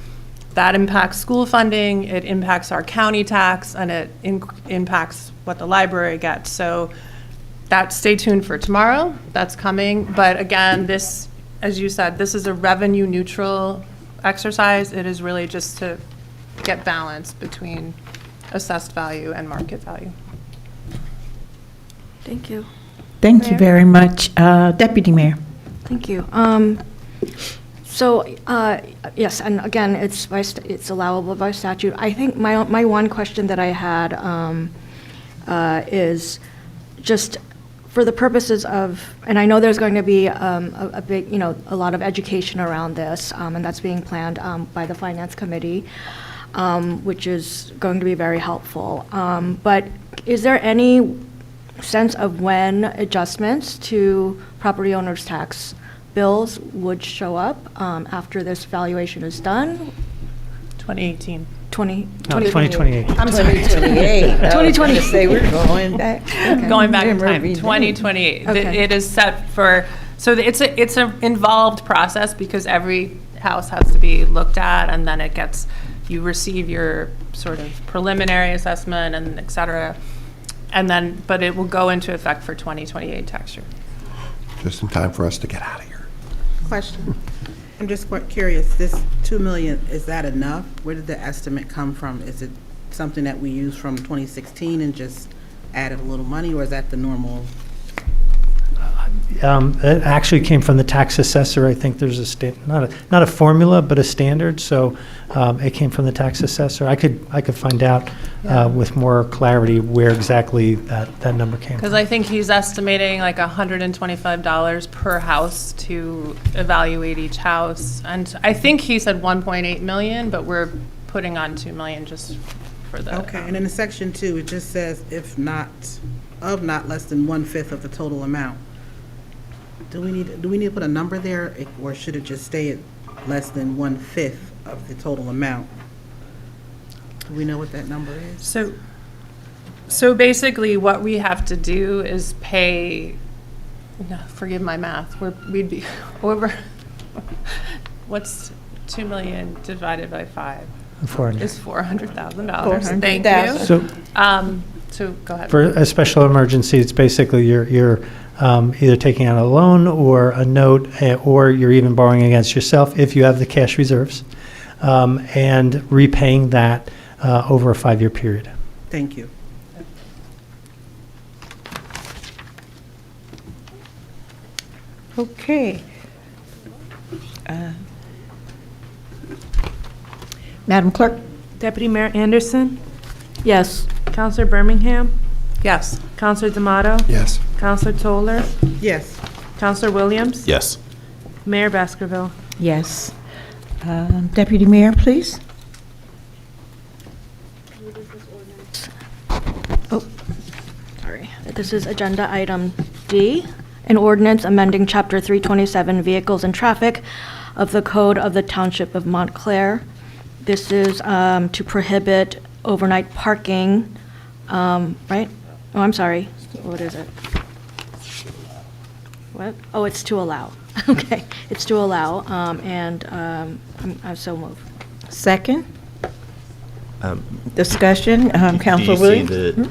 that impacts school funding, it impacts our county tax, and it impacts what the library gets. So stay tuned for tomorrow. That's coming. But again, this, as you said, this is a revenue neutral exercise. It is really just to get balance between assessed value and market value. Thank you. Thank you very much. Deputy Mayor. Thank you. So, yes, and again, it's allowable by statute. I think my one question that I had is just for the purposes of, and I know there's going to be a big, a lot of education around this, and that's being planned by the Finance Committee, which is going to be very helpful. But is there any sense of when adjustments to property owners' tax bills would show up after this valuation is done? 2018. 2028. I'm sorry. 2028. 2020. Say we're going back. Okay. Going back in time, 2028. Okay. It is set for, so it's an involved process because every house has to be looked at, and then you receive your sort of preliminary assessment and et cetera. And then, but it will go into effect for 2028 tax year. Just in time for us to get out of here. Question. I'm just quite curious, this $2 million, is that enough? Where did the estimate come from? Is it something that we used from 2016 and just added a little money, or is that the normal? It actually came from the tax assessor. I think there's not a formula, but a standard. So it came from the tax assessor. I could find out with more clarity where exactly that number came Because from. I think he's estimating like $125 per house to evaluate each house. And I think he said 1.8 million, but we're putting on 2 million just for the. Okay, and in the section 2, it just says if not, of not less than 1/5 of the total amount. Do we need to put a number there, or should it just stay at less than 1/5 of the total amount? Do we know what that number is? So basically what we have to do is pay, no, forgive my math, we'd be over, what's 2 million divided by 5? 400. Is $400,000. Thank you. So go ahead. For a special emergency, it's basically you're either taking out a loan or a note, or you're even borrowing against yourself if you have the cash reserves, and repaying that over a 5-year period. Thank you. Okay. Madam Clerk? Deputy Mayor Anderson, Yes. Counselor Birmingham, Yes. Counselor D'Amato, Yes. Counselor Toller, Yes. Counselor Williams, Yes. Mayor Baskerville. Yes. Deputy Mayor, please. Oh, sorry. This is agenda item D, an ordinance amending Chapter 327 Vehicles and Traffic of the Code of the Township of Montclair. This is to prohibit overnight parking, right? Oh, I'm sorry. What is it? What? Oh, it's to allow. Okay, it's to allow, and I so move. Second. Discussion. Councilor Do Williams? you see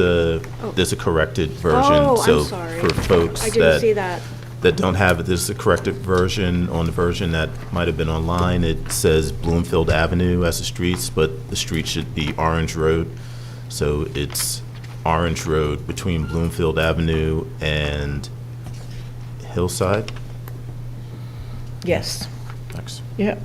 that there's a corrected version? Oh, I'm So sorry. for folks I didn't see that. that don't have it, there's a corrected version on the version that might have been online. It says Bloomfield Avenue as the streets, but the street should be Orange Road. So it's Orange Road between Bloomfield Avenue and Hillside. Yes. Thanks. Yep.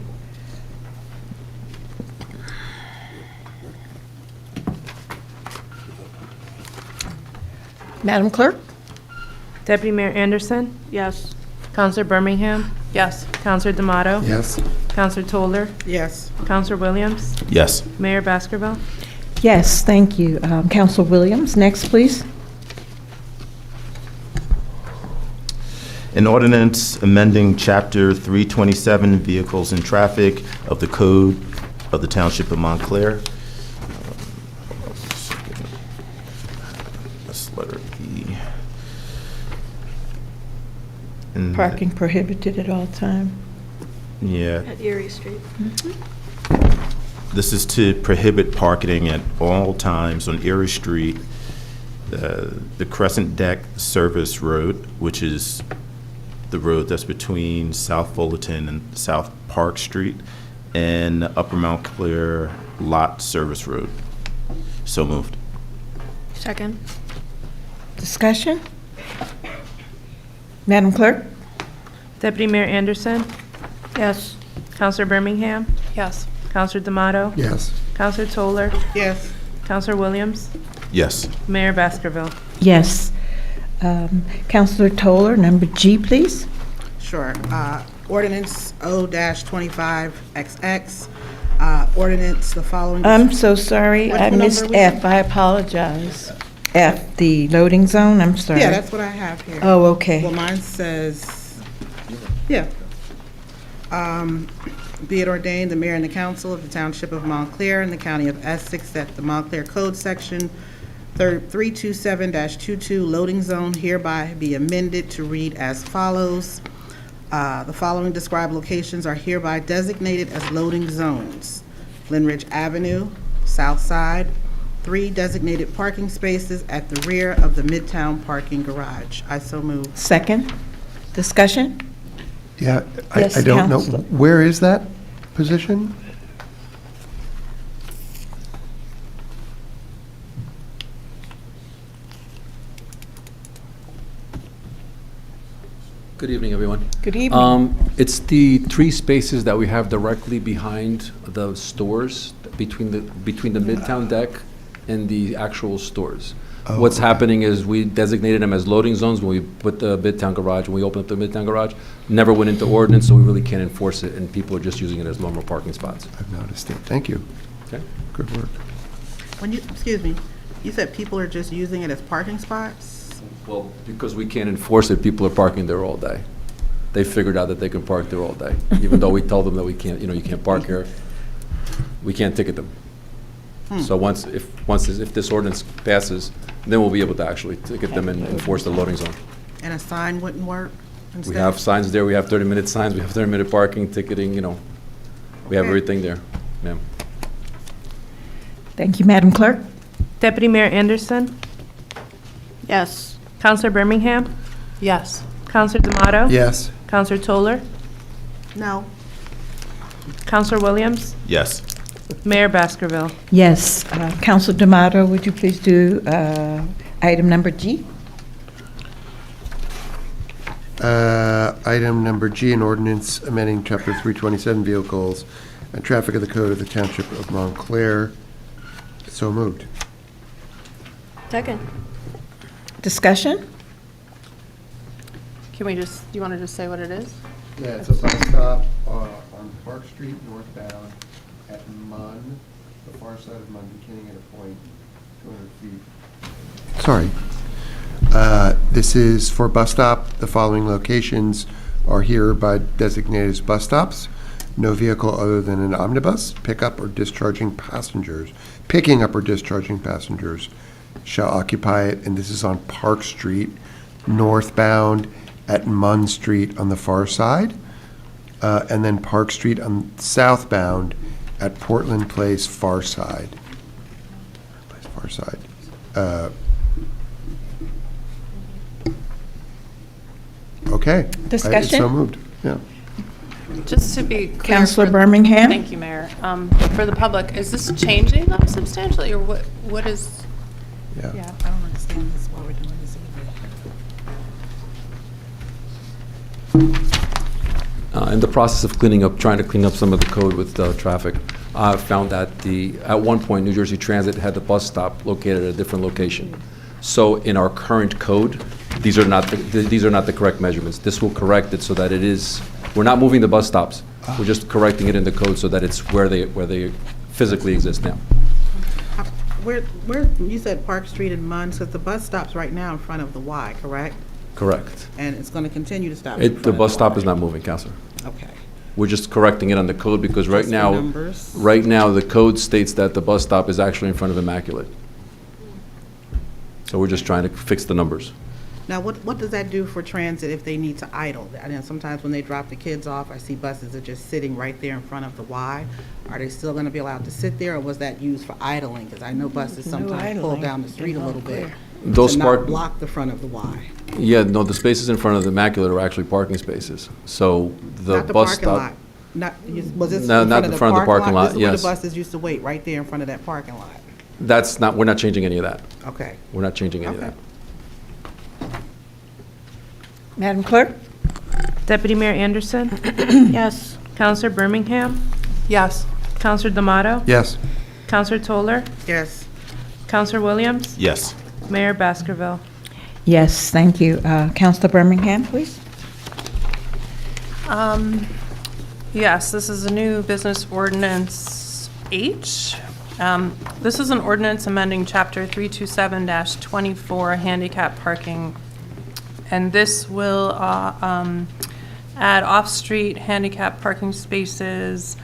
Madam Clerk? Deputy Mayor Anderson, Yes. Counselor Birmingham, Yes. Counselor D'Amato, Yes. Counselor Toller, Yes. Counselor Williams, Yes. Mayor Baskerville. Yes, thank you. Councilor Williams, next, please. An ordinance amending Chapter 327 Vehicles and Traffic of the Code of the Township of Montclair. That's letter E. And Parking prohibited at all time. Yeah, At Erie Street. this is to prohibit parking at all times on Erie Street, the Crescent Deck Service Road, which is the road that's between South Fullerton and South Park Street, and Upper Montclair Lot Service Road. So moved. Second. Discussion? Madam Clerk? Deputy Mayor Anderson, Yes. Counselor Birmingham, Yes. Counselor D'Amato, Yes. Counselor Toller, Yes. Counselor Williams, Yes. Mayor Baskerville. Yes. Councilor Toller, number G, please. Sure. Ordinance O-25XX, ordinance, the following. I'm so sorry, Which I number missed was F, it? I apologize. F, the loading zone, I'm sorry. Yeah, that's what I have here. Oh, okay. Well, mine says, yeah. Be it ordained, the mayor and the council of the Township of Montclair and the county of Essex, that the Montclair Code Section 327-22 loading zone hereby be amended to read as follows. The following described locations are hereby designated as loading zones. Glen Ridge Avenue, South Side, 3 designated parking spaces at the rear of the Midtown parking garage. I so move. Second. Discussion? Yeah, Yes, I don't know. Counselor. Where is that position? Good evening, everyone. Good evening. It's the 3 spaces that we have directly behind the stores, between the Midtown deck and the actual stores. Oh, What's okay. happening is we designated them as loading zones when we put the Midtown garage, when we opened up the Midtown garage. Never went into ordinance, so we really can't enforce it, and people are just using it as normal parking spots. I've noticed it. Thank you. Okay? Good work. Excuse me, you said people are just using it as parking spots? Well, because we can't enforce it, people are parking there all day. They figured out that they can park there all day, even though we told them that we can't, you can't park here. We can't ticket them. So if this ordinance passes, then we'll be able to actually ticket them and enforce the loading zone. And a sign wouldn't work? We have signs there, we have 30-minute signs, we have 30-minute parking, ticketing, we have everything there, ma'am. Thank you, Madam Clerk. Deputy Mayor Anderson, Yes. Counselor Birmingham, Yes. Counselor D'Amato. Yes. Counselor Toller, No. Counselor Williams, Yes. Mayor Baskerville. Yes. Council D'Amato, would you please do item number G? Item number G, an ordinance amending Chapter 327 vehicles and traffic of the Code of the Township of Montclair. So moved. Second. Discussion? Can we just, do you want to just say what it is? Yeah, it's a bus stop on Park Street northbound at Munn, the far side of Munn, beginning at a point 200 feet. Sorry. This is for bus stop. The following locations are hereby designated as bus stops. No vehicle other than an omnibus, picking up or discharging passengers shall occupy it, and this is on Park Street, northbound at Munn Street on the far side, and then Park Street on southbound at Portland Place, far side. Okay. Discussion? So moved, yeah. Just to be clear. Counselor Birmingham? Thank you, Mayor. For the public, is this changing them substantially, or what is? Yeah. I don't understand this, why we're doing this either. In the process of trying to clean up some of the code with traffic, I found that at one point, New Jersey Transit had the bus stop located at a different location. So in our current code, these are not the correct measurements. This will correct it so that it is, we're not moving the bus stops. We're just correcting it in the code so that it's where they physically exist now. Where, you said Park Street and Munn, so the bus stop's right now in front of the Y, correct? Correct. And it's going to continue to stop in front of The bus stop Y. is not moving, Counselor. Okay. We're just correcting it on the code because right Just the now, numbers? the code states that the bus stop is actually in front of Immaculate. So we're just trying to fix the numbers. Now, what does that do for transit if they need to idle? I know sometimes when they drop the kids off, I see buses are just sitting right there in front of the Y. Are they still going to be allowed to sit there, or was that used for idling? Because I know buses sometimes pull down the street a little bit Those to park- not block the front of the Y. Yeah, no, the spaces in front of the Immaculate are actually parking spaces. So the Not the bus parking stop. lot. Was this No, in not front of in the front of the parking lot, This is where yes. the buses used to wait, right there in front of that parking lot. We're not changing any of that. Okay. We're not changing any of Okay. that. Madam Clerk? Deputy Mayor Anderson, Yes. Counselor Birmingham, Yes. Counselor D'Amato. Yes. Counselor Toller, Yes. Counselor Williams, Yes. Mayor Baskerville. Yes, thank you. Counselor Birmingham, please. Yes, this is a new business ordinance H. This is an ordinance amending Chapter 327-24 handicap parking. And this will add off-street handicap parking spaces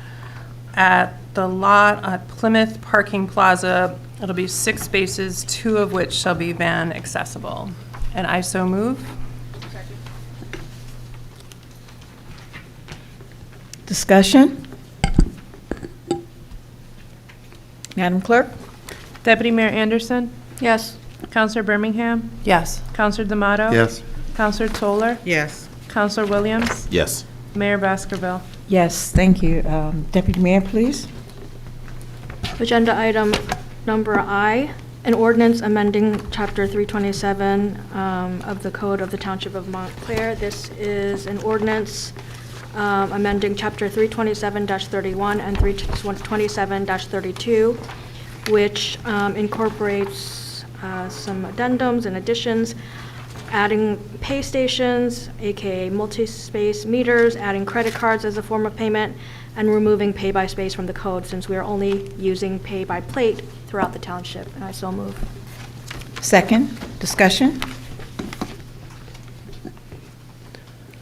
at the lot at Plymouth Parking Plaza. It'll be 6 spaces, 2 of which shall be van accessible. And I so move. Discussion? Madam Clerk? Deputy Mayor Anderson, Yes. Counselor Birmingham, Yes. Counselor D'Amato. Yes. Counselor Toller, Yes. Counselor Williams, Yes. Mayor Baskerville. Yes, thank you. Deputy Mayor, please. Agenda item number I, An ordinance amending Chapter 327 of the Code of the Township of Montclair. This is an ordinance amending Chapter 327-31 and 327-32, which incorporates some addendums and additions, adding pay stations, aka multi-space meters, adding credit cards as a form of payment, and removing pay by space from the code, since we are only using pay by plate throughout the township, and I so move. Second, discussion?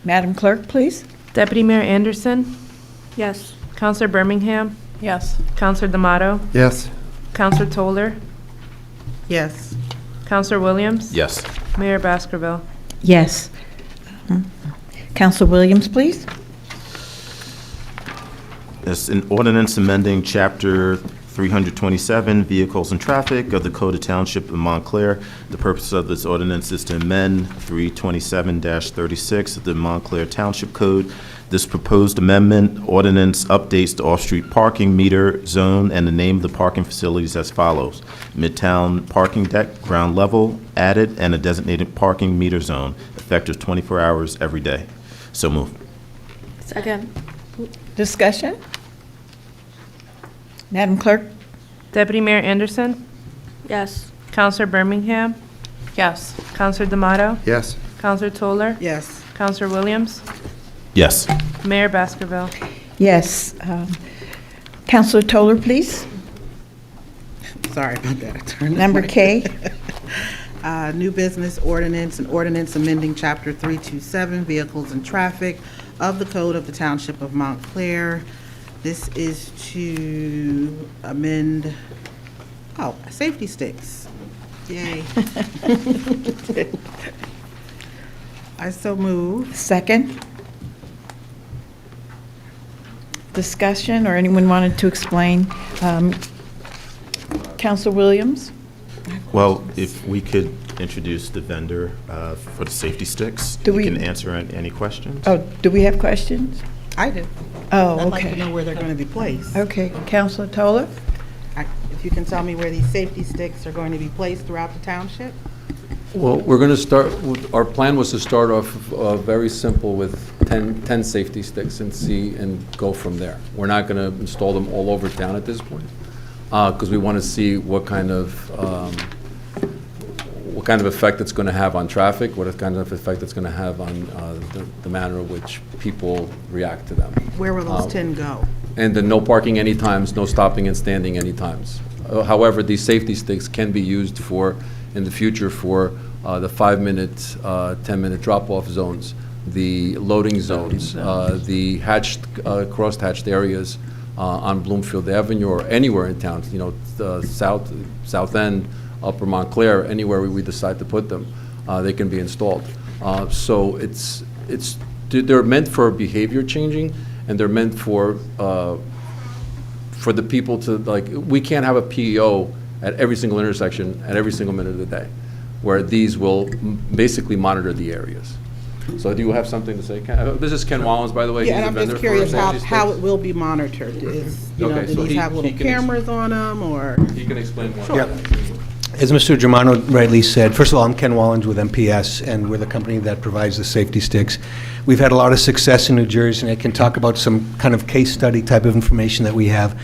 Madam Clerk, please. Deputy Mayor Anderson, Yes. Counselor Birmingham, Yes. Counselor D'Amato, Yes. Counselor Toller, Yes. Counselor Williams, Yes. Mayor Baskerville. Yes. Counselor Williams, please. It's an ordinance amending Chapter 327, Vehicles and Traffic of the Code of Township of Montclair. The purpose of this ordinance is to amend 327-36 of the Montclair Township Code. This proposed amendment ordinance updates the off-street parking meter zone and the name of the parking facilities as follows: Midtown Parking Deck, ground level, added, and a designated parking meter zone, effective 24 hours every day. So moved. Second. Discussion? Madam Clerk? Deputy Mayor Anderson, Yes. Counselor Birmingham, Yes. Counselor D'Amato, Yes. Counselor Toller, Yes. Counselor Williams, Yes. Mayor Baskerville. Yes. Counselor Toller, please. Sorry about that. I turned the Number mic. K. New business ordinance, an ordinance amending Chapter 327, Vehicles and Traffic of the Code of the Township of Montclair. This is to amend, safety sticks. Yay. I so move. Second. Discussion, or anyone wanted to explain? Counselor Williams? Well, if we could introduce the vendor for the safety sticks, Do he we- can answer any questions. Oh, do we have questions? I do. Oh, I'd like to okay. know where they're going to be placed. Okay, Counselor Toller? If you can tell me where these safety sticks are going to be placed throughout the township? Well, we're going to start, our plan was to start off very simple with 10 safety sticks and go from there. We're not going to install them all over town at this point, because we want to see what kind of effect it's going to have on traffic, what kind of effect it's going to have on the manner in which people react to them. Where will those 10 go? And then no parking any times, no stopping and standing any times. However, these safety sticks can be used in the future for the 5-minute, 10-minute drop-off zones, the loading zones, the cross-hatched areas on Bloomfield Avenue or anywhere in town, the south end, Upper Montclair, anywhere we decide to put them, they can be installed. So they're meant for behavior changing, and they're meant for the people to, we can't have a PEO at every single intersection at every single minute of the day, where these will basically monitor the areas. So do you have something to say? This is Ken Wallens, by the way. Yeah, He's and the I'm vendor just curious for safety how sticks. it will be monitored. Do so these have little he can cameras on them, or? He can explain more. Yep. As Mr. Germano rightly said, first of all, I'm Ken Wallens with MPS, and we're the company that provides the safety sticks. We've had a lot of success in New Jersey, and I can talk about some kind of case study type of information that we have.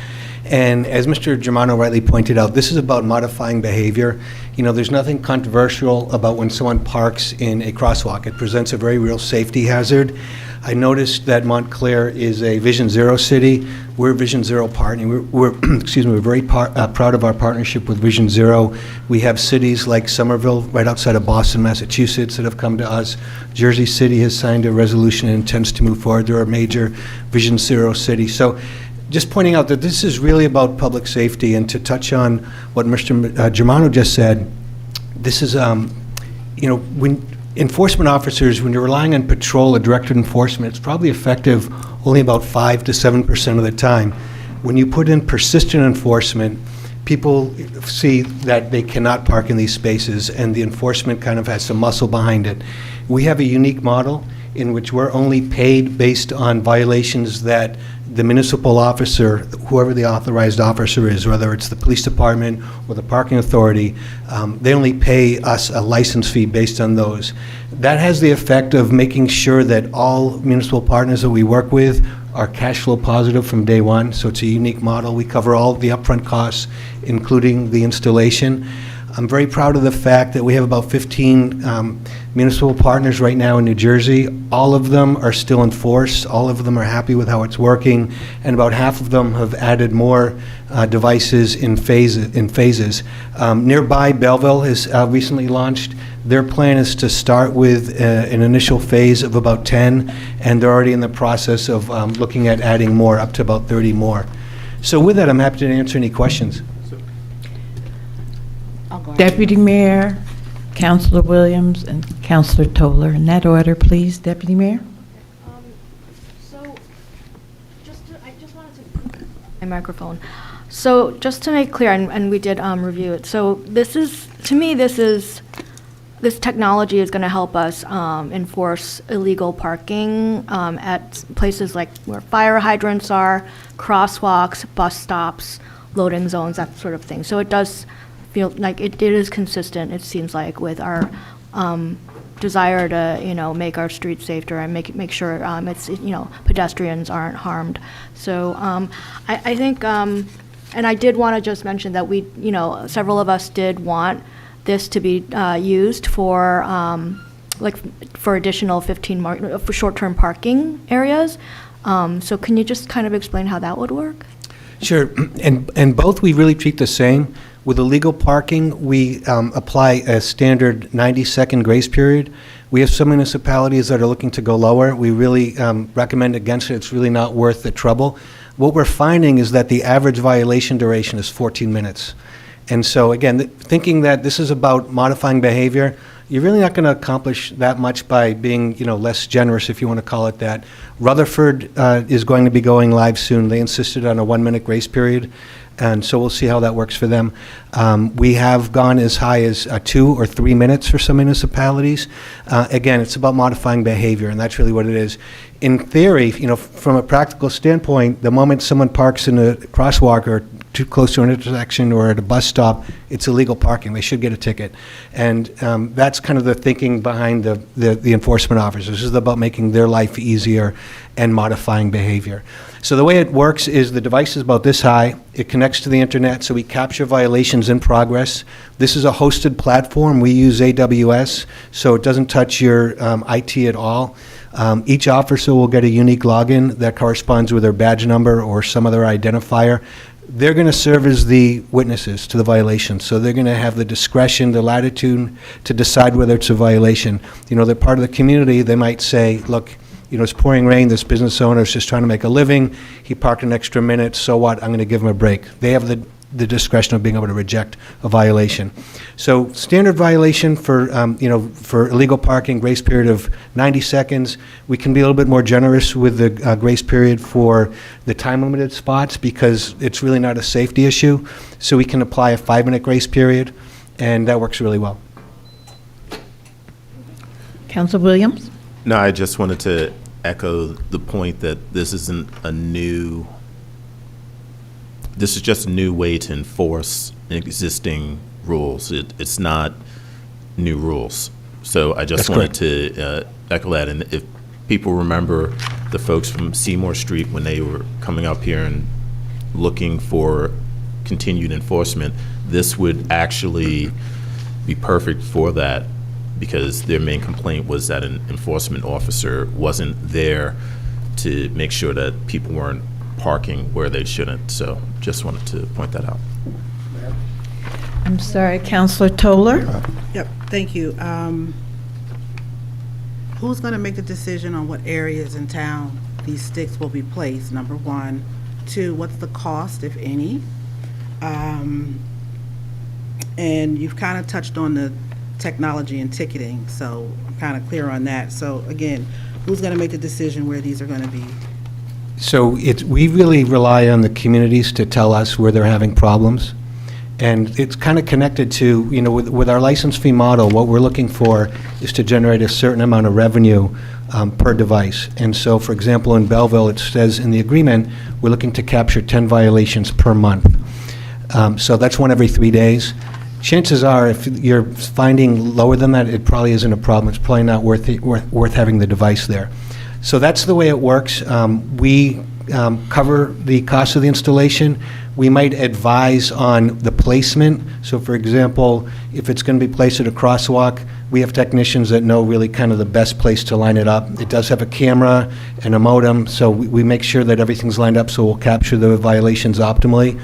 And as Mr. Germano rightly pointed out, this is about modifying behavior. There's nothing controversial about when someone parks in a crosswalk. It presents a very real safety hazard. I noticed that Montclair is a Vision Zero city. We're a Vision Zero partner. We're very proud of our partnership with Vision Zero. We have cities like Somerville, right outside of Boston, Massachusetts, that have come to us. Jersey City has signed a resolution and intends to move forward. They're a major Vision Zero city. So just pointing out that this is really about public safety, and to touch on what Mr. Germano just said, this is, when enforcement officers, when you're relying on patrol or directed enforcement, it's probably effective only about 5 to 7% of the time. When you put in persistent enforcement, people see that they cannot park in these spaces, and the enforcement kind of has some muscle behind it. We have a unique model in which we're only paid based on violations that the municipal officer, whoever the authorized officer is, whether it's the police department or the parking authority, they only pay us a license fee based on those. That has the effect of making sure that all municipal partners that we work with are cash flow positive from day one, so it's a unique model. We cover all the upfront costs, including the installation. I'm very proud of the fact that we have about 15 municipal partners right now in New Jersey. All of them are still in force. All of them are happy with how it's working, and about half of them have added more devices in phases. Nearby, Belleville has recently launched. Their plan is to start with an initial phase of about 10, and they're already in the process of looking at adding more, up to about 30 more. So with that, I'm happy to answer any questions. Deputy Mayor, Councilor Williams, and Councilor Toller. In that order, please, Deputy Mayor. So, I just wanted to... My microphone. So, just to make clear, and we did review it, so this technology is going to help us enforce illegal parking at places like where fire hydrants are, crosswalks, bus stops, loading zones, that sort of thing. So it does feel like it is consistent, it seems like, with our desire to, make our streets safer and make sure it's, pedestrians aren't harmed. So I think, and I did want to just mention that we, several of us did want this to be used for for additional 15 for short-term parking areas. So can you just kind of explain how that would work? Sure, and both we really treat the same. With illegal parking, we apply a standard 90-second grace period. We have some municipalities that are looking to go lower. We really recommend against it. It's really not worth the trouble. What we're finding is that the average violation duration is 14 minutes. And so, again, thinking that this is about modifying behavior, you're really not going to accomplish that much by being, less generous, if you want to call it that. Rutherford is going to be going live soon. They insisted on a 1-minute grace period, and so we'll see how that works for them. We have gone as high as 2 or 3 minutes for some municipalities. Again, it's about modifying behavior, and that's really what it is. In theory, from a practical standpoint, the moment someone parks in a crosswalk or too close to an intersection or at a bus stop, it's illegal parking. They should get a ticket. And that's kind of the thinking behind the enforcement officers. This is about making their life easier and modifying behavior. So the way it works is the device is about this high. It connects to the internet, so we capture violations in progress. This is a hosted platform. We use AWS, so it doesn't touch your IT at all. Each officer will get a unique login that corresponds with their badge number or some other identifier. They're going to serve as the witnesses to the violation, so they're going to have the discretion, the latitude to decide whether it's a violation. They're part of the community. They might say, look, it's pouring rain, this business owner is just trying to make a living, he parked an extra minute, so what, I'm going to give him a break. They have the discretion of being able to reject a violation. So standard violation for, for illegal parking, grace period of 90 seconds. We can be a little bit more generous with the grace period for the time-limited spots because it's really not a safety issue. So we can apply a 5-minute grace period, and that works really well. Councilor Williams? No, I just wanted to echo the point that this isn't this is just a new way to enforce existing rules. It's not new rules. So I just wanted to echo that. And if people remember the folks from Seymour Street when they were coming up here and looking for continued enforcement, this would actually be perfect for that, because their main complaint was that an enforcement officer wasn't there to make sure that people weren't parking where they shouldn't. So just wanted to point that out. I'm sorry, Councilor Toller? Yep, thank you. Who's going to make the decision on what areas in town these sticks will be placed, number one? 2, what's the cost, if any? And you've kind of touched on the technology and ticketing, so I'm kind of clear on that. So again, who's going to make the decision where these are going to be? So we really rely on the communities to tell us where they're having problems. And it's kind of connected to, with our license fee model, what we're looking for is to generate a certain amount of revenue per device. And so, for example, in Belleville, it says in the agreement, we're looking to capture 10 violations per month. So that's one every 3 days. Chances are, if you're finding lower than that, it probably isn't a problem. It's probably not worth having the device there. So that's the way it works. We cover the cost of the installation. We might advise on the placement. So, for example, if it's going to be placed at a crosswalk, we have technicians that know really kind of the best place to line it up. It does have a camera and a modem, so we make sure that everything's lined up so we'll capture the violations optimally.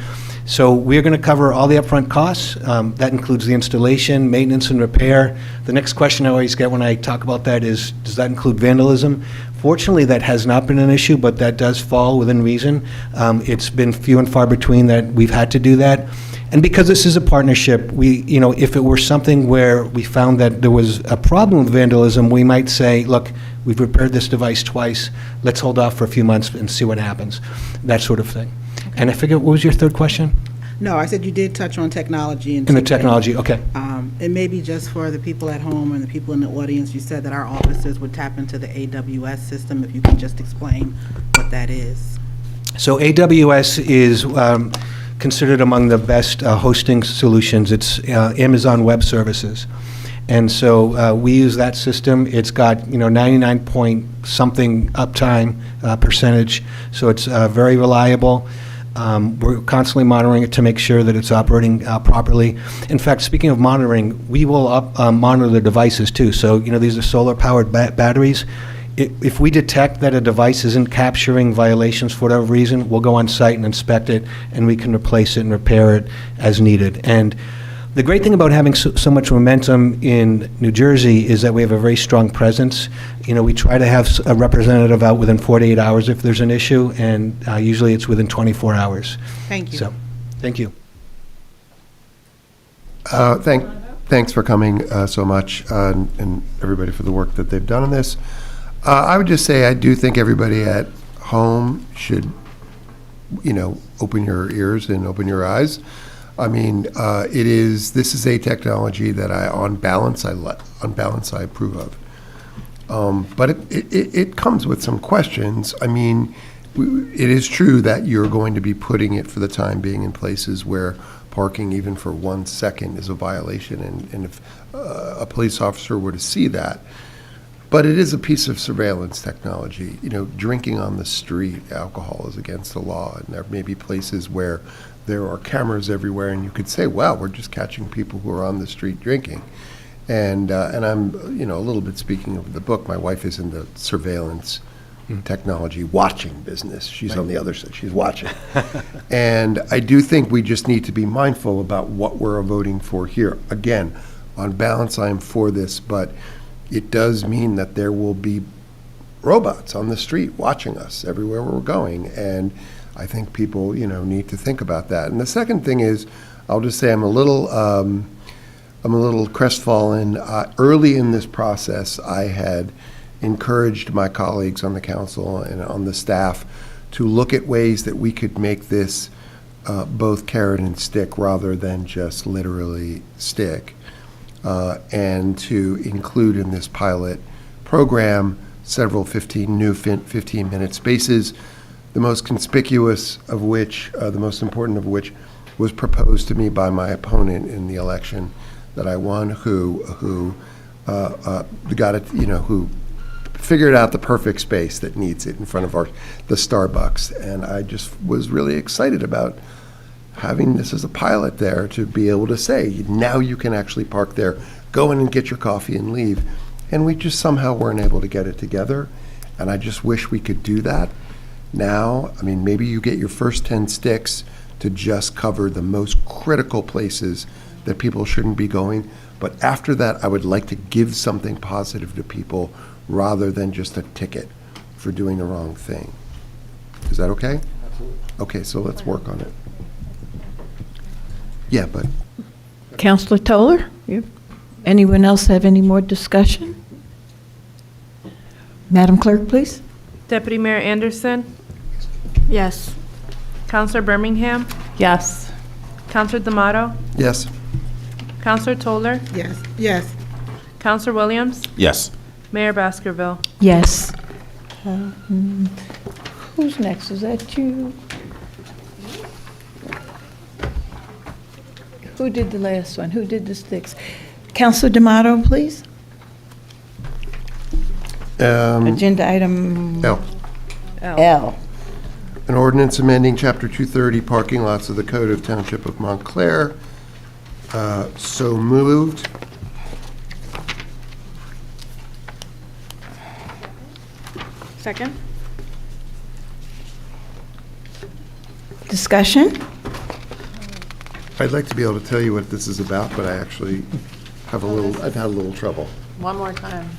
So we're going to cover all the upfront costs. That includes the installation, maintenance, and repair. The next question I always get when I talk about that is, does that include vandalism? Fortunately, that has not been an issue, but that does fall within reason. It's been few and far between that we've had to do that. And because this is a partnership, if it were something where we found that there was a problem with vandalism, we might say, look, we've repaired this device twice. Let's hold off for a few months and see what happens. That sort of thing. And I forget, what was your third question? No, I said you did touch on technology. In the technology, okay. And maybe just for the people at home and the people in the audience, you said that our officers would tap into the AWS system. If you can just explain what that is. So AWS is considered among the best hosting solutions. It's Amazon Web Services. And so we use that system. It's got 99 point something uptime percentage, so it's very reliable. We're constantly monitoring it to make sure that it's operating properly. In fact, speaking of monitoring, we will monitor the devices too. So, these are solar-powered batteries. If we detect that a device isn't capturing violations for whatever reason, we'll go on site and inspect it, and we can replace it and repair it as needed. And the great thing about having so much momentum in New Jersey is that we have a very strong presence. We try to have a representative out within 48 hours if there's an issue, and usually it's within 24 hours. Thank you. So, thank you. Thanks for coming so much, and everybody for the work that they've done on this. I would just say I do think everybody at home should, open your ears and open your eyes. I mean, this is a technology that on balance I approve of. But it comes with some questions. I mean, it is true that you're going to be putting it for the time being in places where parking even for 1 second is a violation, and if a police officer were to see that. But it is a piece of surveillance technology. Drinking on the street, alcohol is against the law, and there may be places where there are cameras everywhere, and you could say, well, we're just catching people who are on the street drinking. And I'm, a little bit speaking of the book, my wife is in the surveillance technology watching business. She's on the other side, she's watching. And I do think we just need to be mindful about what we're voting for here. Again, on balance, I am for this, but it does mean that there will be robots on the street watching us everywhere we're going, and I think people, need to think about that. And the second thing is, I'll just say I'm a little crestfallen. Early in this process, I had encouraged my colleagues on the council and on the staff to look at ways that we could make this both carrot and stick rather than just literally stick. And to include in this pilot program several 15-minute spaces, the most conspicuous of which, the most important of which, was proposed to me by my opponent in the election that I won, who got it, who figured out the perfect space that needs it in front of the Starbucks. And I just was really excited about having this as a pilot there to be able to say, now you can actually park there, go in and get your coffee and leave. And we just somehow weren't able to get it together. And I just wish we could do that now. I mean, maybe you get your first 10 sticks to just cover the most critical places that people shouldn't be going. But after that, I would like to give something positive to people rather than just a ticket for doing the wrong thing. Is that okay? Absolutely. Okay, so let's work on it. Yeah, but. Councilor Toller? Anyone else have any more discussion? Madam Clerk, please. Deputy Mayor Anderson, Yes. Councilor Birmingham, Yes. Counselor D'Amato? Yes. Counselor Toller? Yes. Yes. Counselor Williams? Yes. Mayor Baskerville? Yes. Who's next? Is that you? Who did the last one? Who did the sticks? Counselor D'Amato, please. Agenda item L. L. An ordinance amending Chapter 230 parking lots of the Code of Township of Montclair. So moved. Second. Discussion? I'd like to be able to tell you what this is about, but I actually have I've had a little trouble. One more time.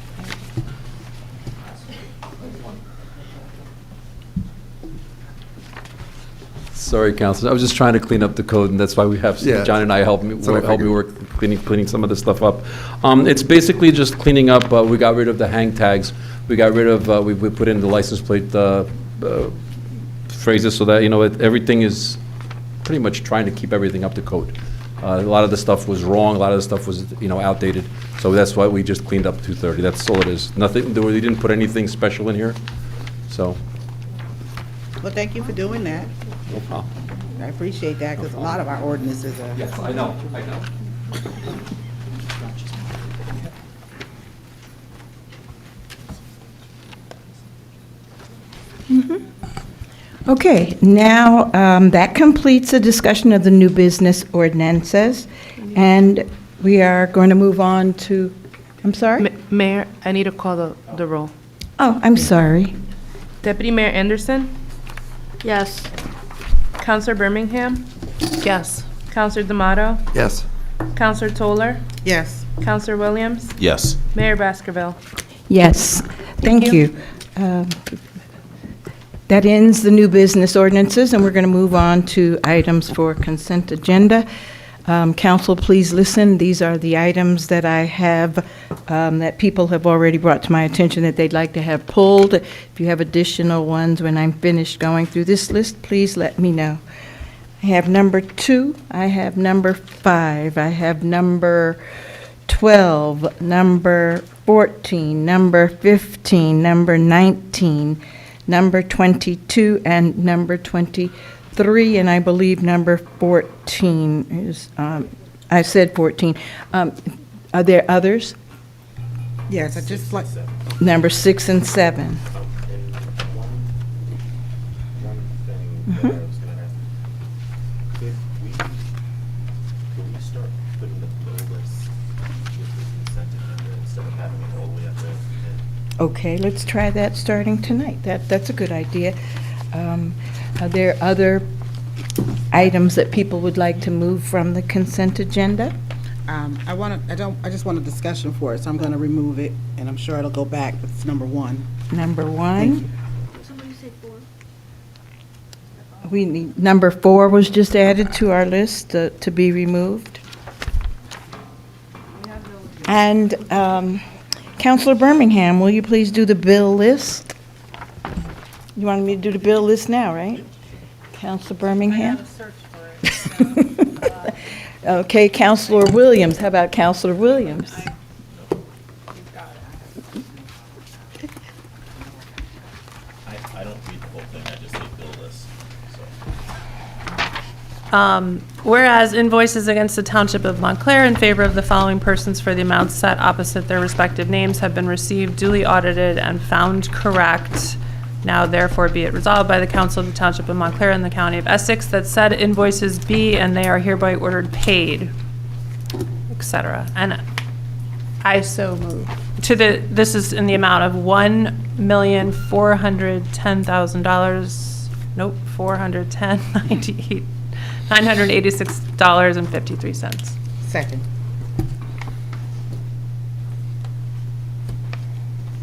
Sorry, Counselor. I was just trying to clean up the code, and that's why we have Yeah. John and I help me That's what I figured. work cleaning some of this stuff up. It's basically just cleaning up. We got rid of the hang tags. We got rid of. We put in the license plate phrases so that everything is pretty much trying to keep everything up to code. A lot of the stuff was wrong. A lot of the stuff was outdated. So that's why we just cleaned up 230. That's all it is. Nothing. We didn't put anything special in here. So Well, thank you for doing that. no problem. I appreciate that, because a lot of our ordinances are. Yes, I know. I know. Okay, now that completes the discussion of the new business ordinances, and we are going to move on to, I'm sorry? Mayor, I need to call the roll. Oh, I'm sorry. Deputy Mayor Anderson? Yes. Counselor Birmingham? Yes. Counselor D'Amato? Yes. Counselor Toller? Yes. Counselor Williams? Yes. Mayor Baskerville? Yes, thank you. That ends the new business ordinances, and we're going to move on to items for consent agenda. Council, please listen. These are the items that I have, that people have already brought to my attention that they'd like to have pulled. If you have additional ones when I'm finished going through this list, please let me know. I have number 2, I have number 5, I have number 12, number 14, number 15, number 19, number 22, and number 23, and I believe number 14 is, I said 14. Are there others? Yes, I just like. Number 6 and 7. Mhm. Okay, let's try that starting tonight. That's a good idea. Are there other items that people would like to move from the consent agenda? I just want a discussion for it, so I'm going to remove it, and I'm sure it'll go back. It's number 1. Number Thank 1? you. We need, number 4 was just added to our list to be removed. And Counselor Birmingham, will you please do the bill list? You wanted me to do the bill list now, right? Counselor Birmingham? Okay, Counselor Williams. How about Counselor Williams? I don't read the whole thing, I just say bill list, Whereas invoices against the Township of Montclair in favor of the following persons for the amounts set opposite their respective names have been received, duly audited, and found correct. Now therefore be it resolved by the Council of the Township of Montclair and the County of Essex that said invoices be and they are hereby ordered paid, etc. And I so move. This is in the amount of $1,410,000, nope, $986.53. Second.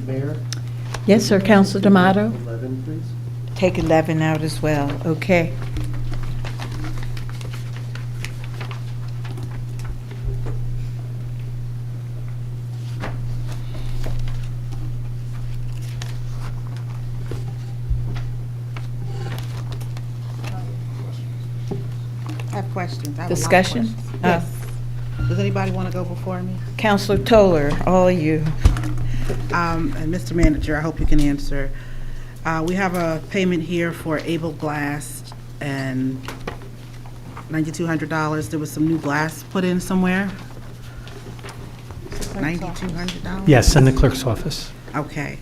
Mayor? Yes, sir, Counselor D'Amato? 11, please. Take 11 out as well, okay. have questions. I have a lot of Discussion? questions. Yes. Does anybody want to go before me? Counselor Toller, all of you. And Mr. Manager, I hope you can answer. We have a payment here for Able Glass and $9,200. There was some new glass put in somewhere. $9,200? Yes, in the clerk's office. Okay.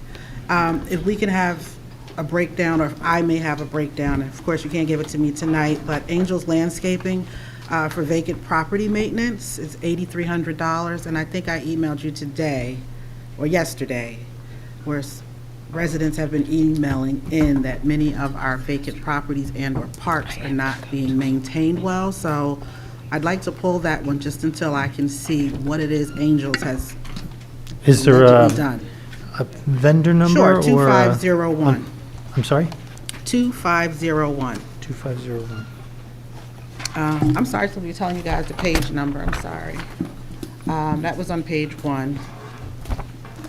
If we can have a breakdown, or if I may have a breakdown, and of course you can't give it to me tonight, but Angels Landscaping for vacant property maintenance is $8,300, and I think I emailed you today, or yesterday, where residents have been emailing in that many of our vacant properties and/or parks are not being maintained well, so I'd like to pull that one just until I can see what it is Angels has Is there allegedly done. a vendor number? Sure, or 2501. I'm sorry? 2501. 2501. I'm sorry to be telling you guys the page number, I'm sorry. That was on page 1.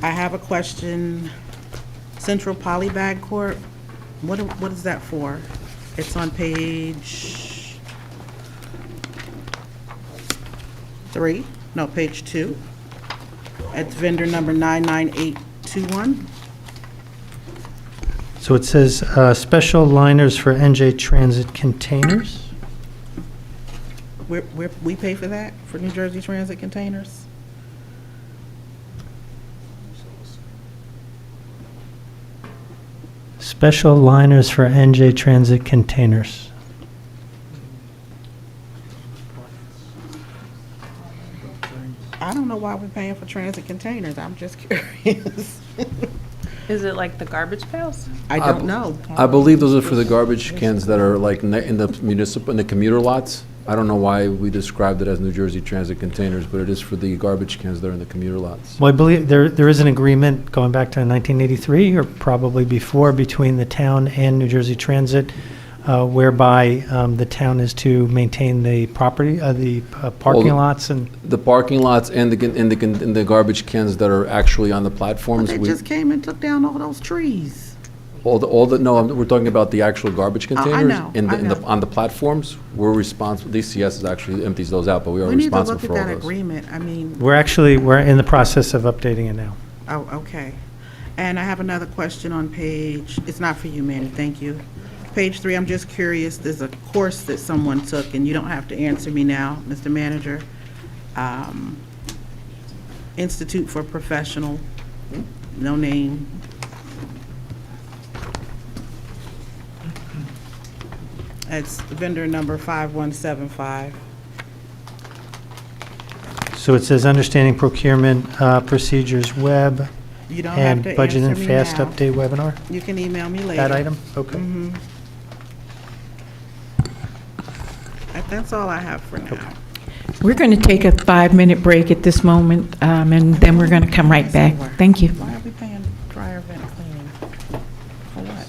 I have a question, Central Polybag Corp., what is that for? It's on page 3, no, page 2. It's vendor number 99821. So it says special liners for NJ Transit containers. We pay for that, for New Jersey Transit containers? Special liners for NJ Transit containers. I don't know why we're paying for transit containers, I'm just curious. Is it like the garbage pails? I don't know. I believe those are for the garbage cans that are like in the municipal, in the commuter lots. I don't know why we described it as New Jersey Transit containers, but it is for the garbage cans that are in the commuter lots. Well, I believe there is an agreement going back to 1983 or probably before between the town and New Jersey Transit whereby the town is to maintain the property, the parking lots and. The parking lots and the garbage cans that are actually on the platforms. They just came and took down all those trees. No, we're talking about the actual garbage containers. know, On the platforms, we're responsible, DCS actually empties those out, but we are We need to responsible look at for all that those. agreement, I mean, We're in the process of updating it now. oh, okay. And I have another question on page, it's not for you, Manny, thank you. Page 3, I'm just curious, there's a course that someone took, and you don't have to answer me now, Mr. Manager. Institute for Professional, no name. It's vendor number 5175. So it says understanding procurement procedures web You don't have and to budget answer and me fast now. update webinar. You can email me later. That item? Okay. That's all I have for now. We're going to take a 5-minute break at this moment, and then we're going to come right back. Thank you. Why are we paying dryer vent cleaning? For what?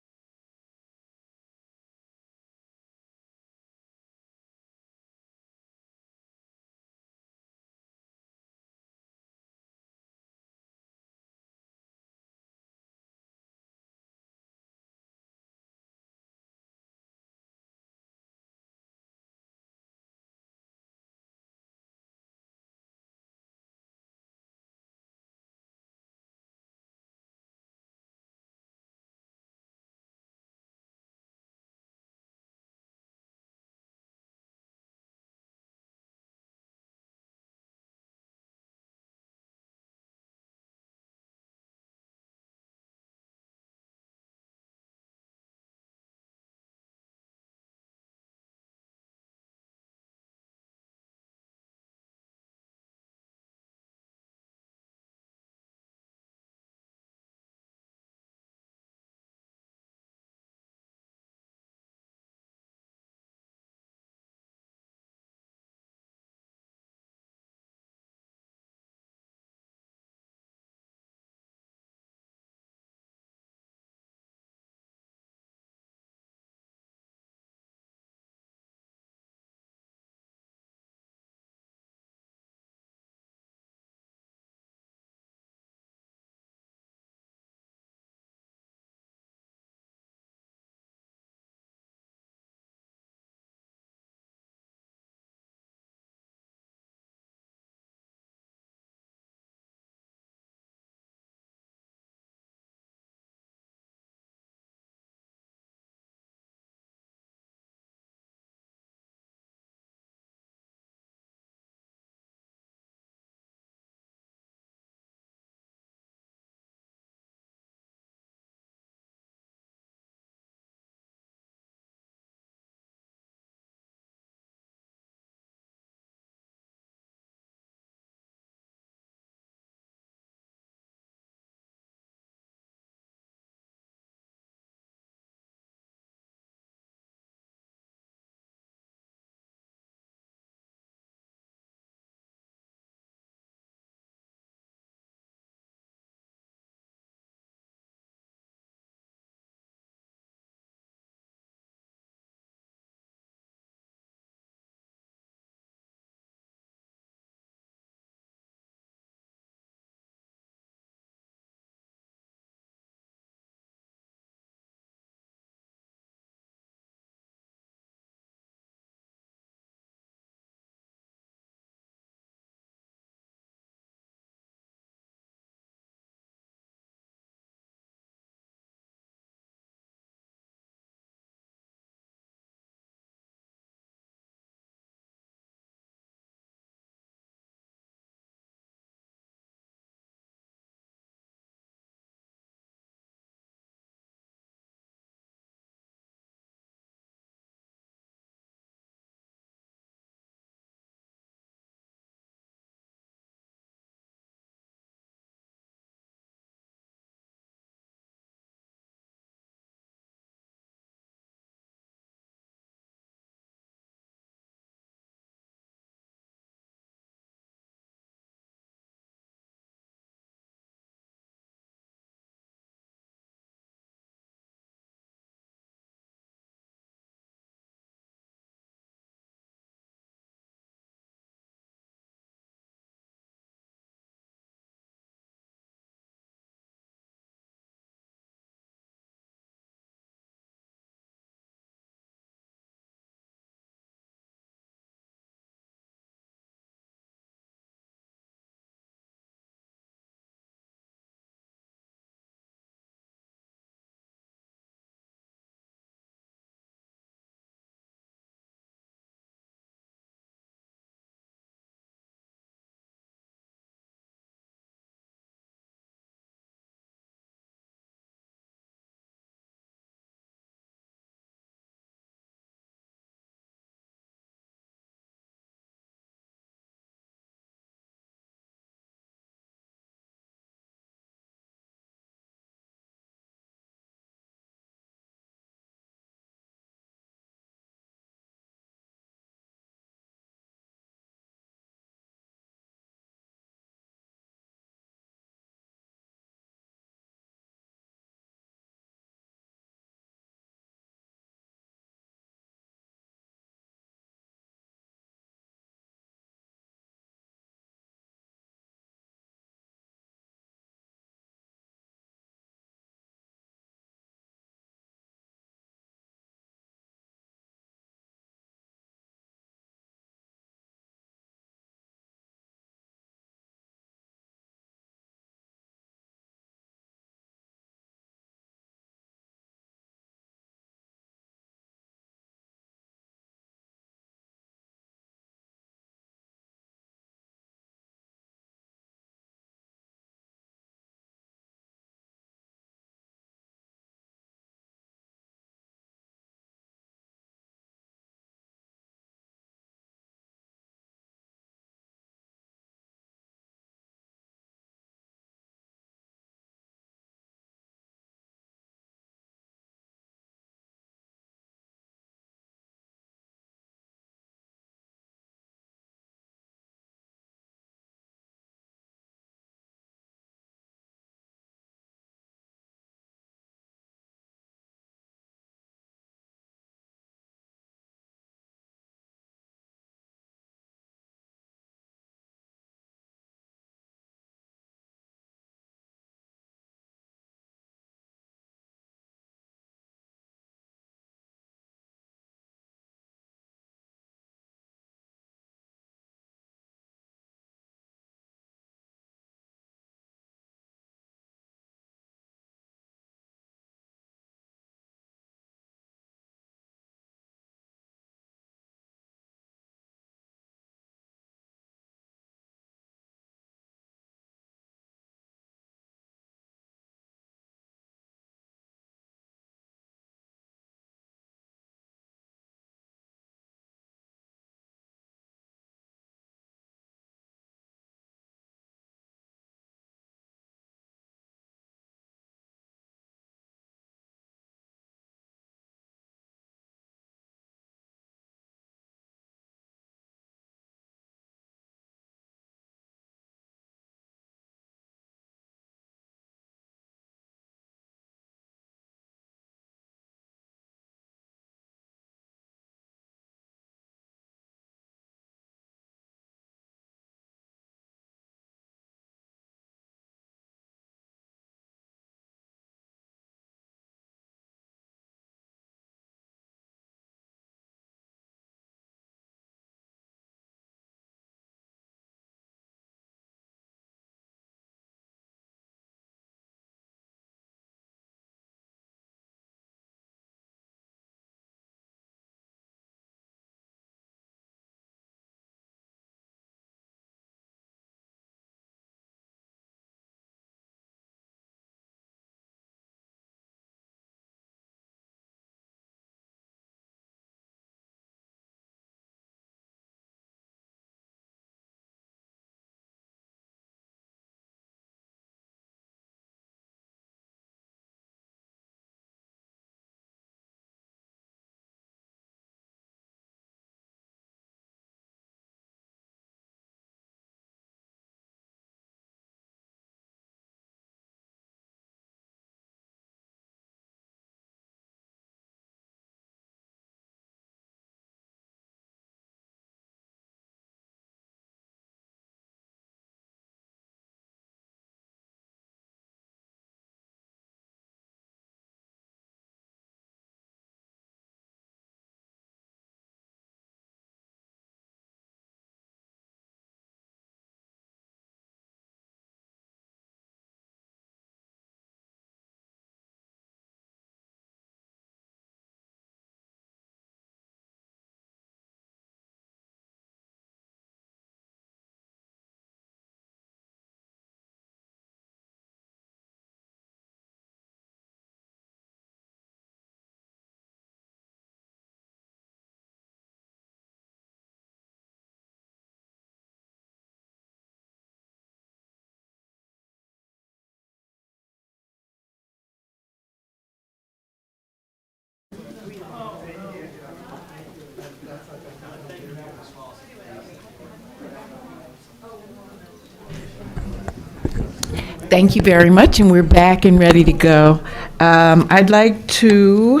Thank you very much, and we're back and ready to go. I'd like to,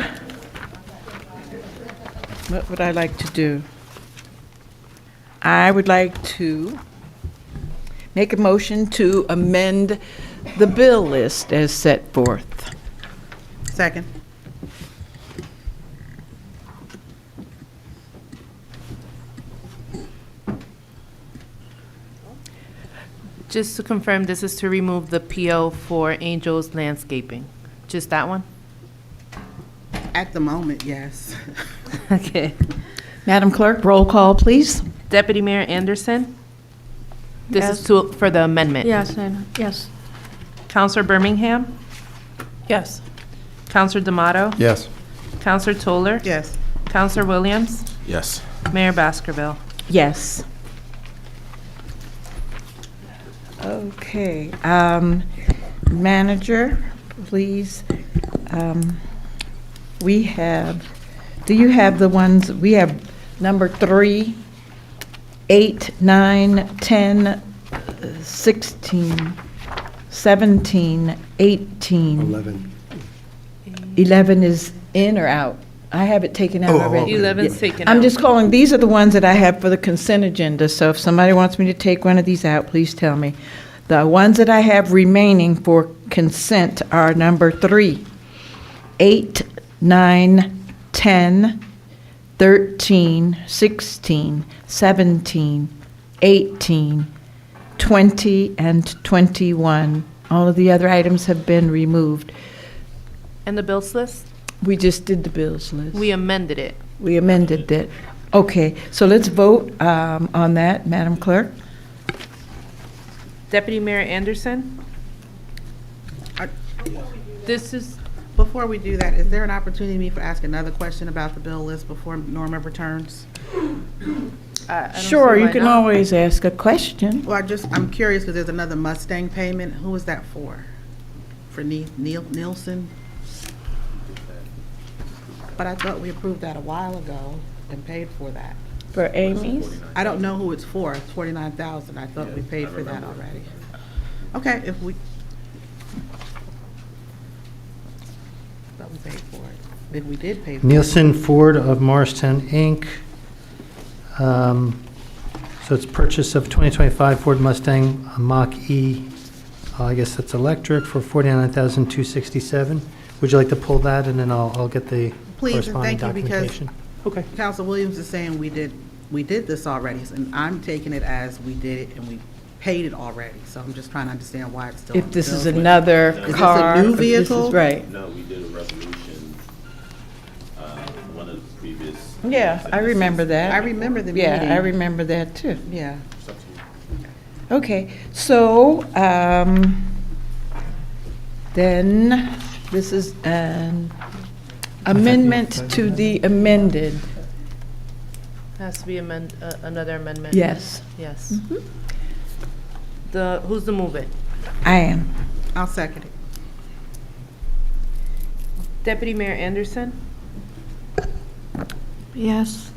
what would I like to do? I would like to make a motion to amend the bill list as set forth. Second. Just to confirm, this is to remove the PO for Angels Landscaping. Just that one? At the moment, yes. Okay. Madam Clerk, roll call, please. Deputy Mayor Anderson? This Yes. is for the amendment. Yes, yes. Counselor Birmingham? Yes. Counselor D'Amato? Yes. Counselor Toller? Yes. Counselor Williams? Yes. Mayor Baskerville? Yes. Okay, manager, please, we have, do you have the ones, we have number 3, 8, 9, 10, 16, 17, 18. 11. 11 is in or out? I have it taken out Oh, already. okay. 11's taken I'm out. just calling, these are the ones that I have for the consent agenda, so if somebody wants me to take one of these out, please tell me. The ones that I have remaining for consent are number 3, 8, 9, 10, 13, 16, 17, 18, 20, and 21. All of the other items have been removed. And the bills list? We just did the bills list. We amended it. We amended it. Okay, so let's vote on that, Madam Clerk. Deputy Mayor Anderson? This is, Before we do that, is there an opportunity for ask another question about the bill list before Norma returns? I don't see Sure, you why can not. always ask a question. Well, I'm curious because there's another Mustang payment. Who is that for? For Nielsen? But I thought we approved that a while ago and paid for that. For Amy's? I don't know who it's for. It's 49,000. I thought we paid for that already. Okay, if we. Thought we paid for it. If we did pay for it. Nielsen Ford of Morristown, Inc. So it's purchase of 2025 Ford Mustang Mach-E, I guess that's electric, for $49,267. Would you like to pull that, and then I'll get the Please, and corresponding thank you, because documentation? Okay. Council Williams is saying we did this already, and I'm taking it as we did it and we paid it already. So I'm just trying to understand why it's still on If the this is bill. another Is this a car. new if this is- vehicle? Right. No, we did a resolution, one of the previous. Yeah, I remember that. I remember the meeting. Yeah, I remember that too. Yeah. It's up to you. Okay, so, then, this is an amendment to the amended. has to be another amendment. Yes. Yes. Who's the move it? I am. I'll second it. Deputy Mayor Anderson? Yes.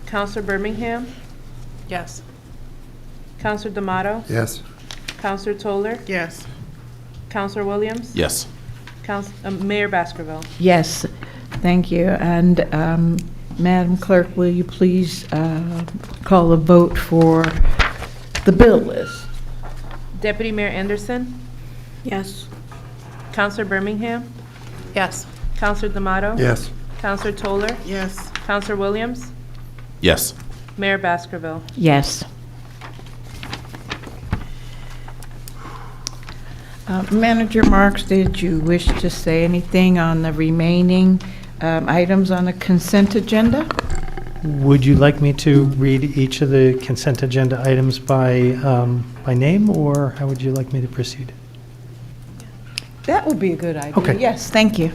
Counselor Birmingham? Yes. Counselor D'Amato? Yes. Counselor Toller? Yes. Counselor Williams? Yes. Mayor Baskerville? Yes, thank you. And Madam Clerk, will you please call a vote for the bill list? Deputy Mayor Anderson? Yes. Counselor Birmingham? Yes. Counselor D'Amato? Yes. Counselor Toller? Yes. Counselor Williams? Yes. Mayor Baskerville? Yes. Manager Marks, did you wish to say anything on the remaining items on the consent agenda? Would you like me to read each of the consent agenda items by name, or how would you like me to proceed? That would be a good idea. Okay. Yes, thank you.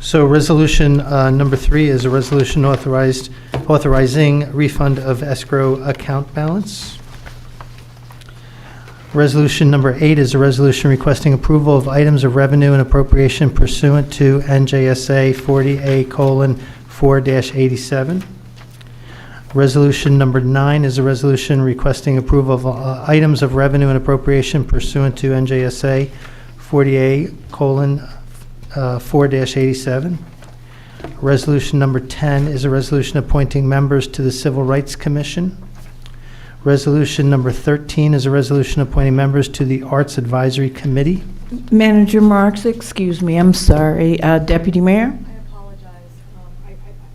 So resolution number 3 is a resolution authorizing refund of escrow account balance. Resolution number 8 is a resolution requesting approval of items of revenue and appropriation pursuant to NJSA 40A:4-87. Resolution number 9 is a resolution requesting approval of items of revenue and appropriation pursuant to NJSA 48:4-87. Resolution number 10 is a resolution appointing members to the Civil Rights Commission. Resolution number 13 is a resolution appointing members to the Arts Advisory Committee. Manager Marks, excuse me, I'm sorry. Deputy Mayor? I apologize.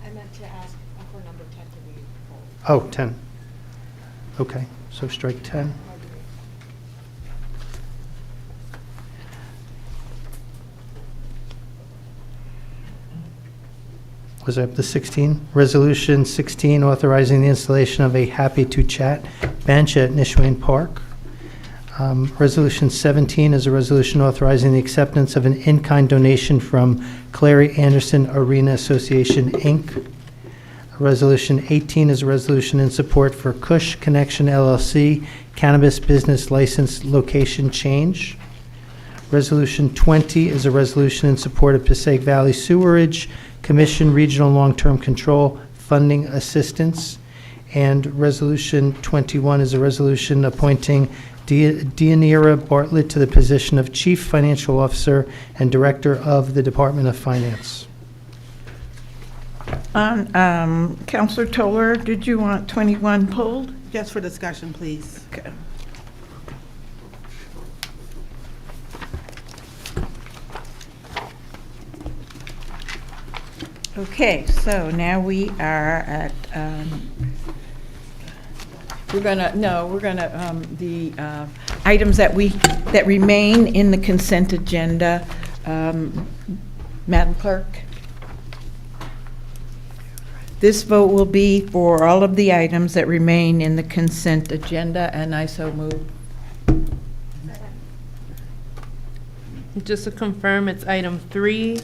I meant to ask for number 10 to be pulled. Oh, 10. Okay, so strike 10. Was that the 16? Resolution 16, authorizing the installation of a Happy to Chat bench at Nishwayne Park. Resolution 17 is a resolution authorizing the acceptance of an in-kind donation from Clary Anderson Arena Association, Inc. Resolution 18 is a resolution in support for Cush Connection LLC cannabis business license location change. Resolution 20 is a resolution in support of Passaic Valley Sewerage Commission Regional Long-Term Control Funding Assistance. And Resolution 21 is a resolution appointing Deyanira Bartlett to the position of Chief Financial Officer and Director of the Department of Finance. Counselor Toller, did you want 21 pulled? Just for discussion, please. Okay. Okay, so now we are at, the items that remain in the consent agenda. Madam Clerk? This vote will be for all of the items that remain in the consent agenda, and I so move. Just to confirm, it's item 3,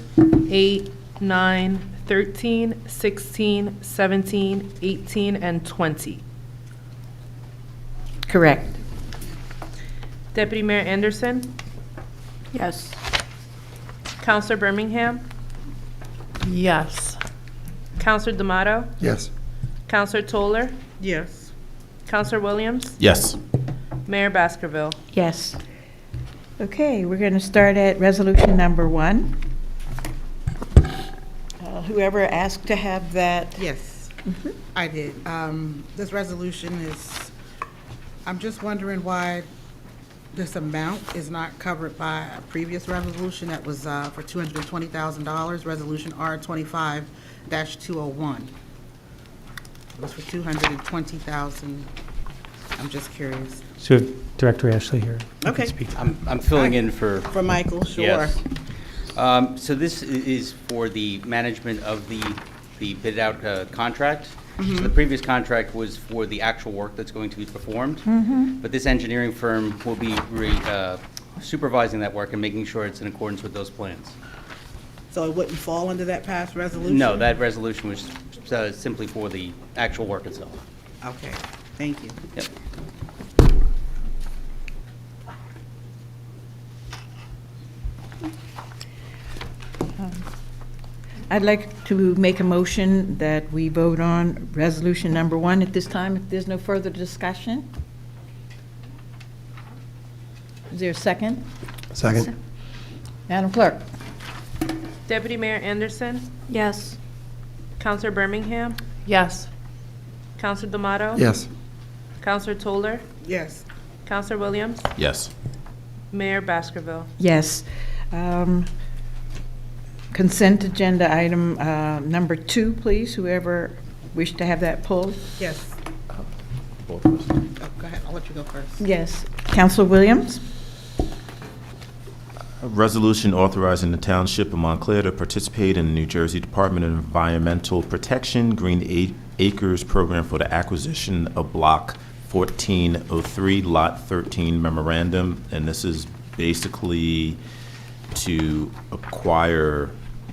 8, 9, 13, 16, 17, 18, and 20. Correct. Deputy Mayor Anderson? Yes. Counselor Birmingham? Yes. Counselor D'Amato? Yes. Counselor Toller? Yes. Counselor Williams? Yes. Mayor Baskerville? Yes. Okay, we're going to start at resolution number 1. Whoever asked to have that. Yes, I did. This resolution is, I'm just wondering why this amount is not covered by a previous resolution that was for $220,000, Resolution R25-201. It was for $220,000. I'm just curious. So Director Ashley here. You can Okay. speak. I'm filling in for Michael, sure. Yes. So this is for the management of the bid out contract. So the previous contract was for the actual work that's going to be performed. But this engineering firm will be supervising that work and making sure it's in accordance with those plans. So it wouldn't fall under that past resolution? No, that resolution was simply for the actual work itself. Okay, thank you. Yep. I'd like to make a motion that we vote on resolution number 1 at this time, if there's no further discussion. Is there a second? Second. Madam Clerk? Deputy Mayor Anderson? Yes. Counselor Birmingham? Yes. Counselor D'Amato? Yes. Counselor Toller? Yes. Counselor Williams? Yes. Mayor Baskerville? Yes. Consent agenda item number 2, please, whoever wished to have that pulled. Yes. Both of us. Oh, go ahead, I'll let you go first. Yes. Counselor Williams? A resolution authorizing the Township of Montclair to participate in the New Jersey Department of Environmental Protection Green Acres Program for the acquisition of Block 1403, Lot 13 memorandum. And this is basically to acquire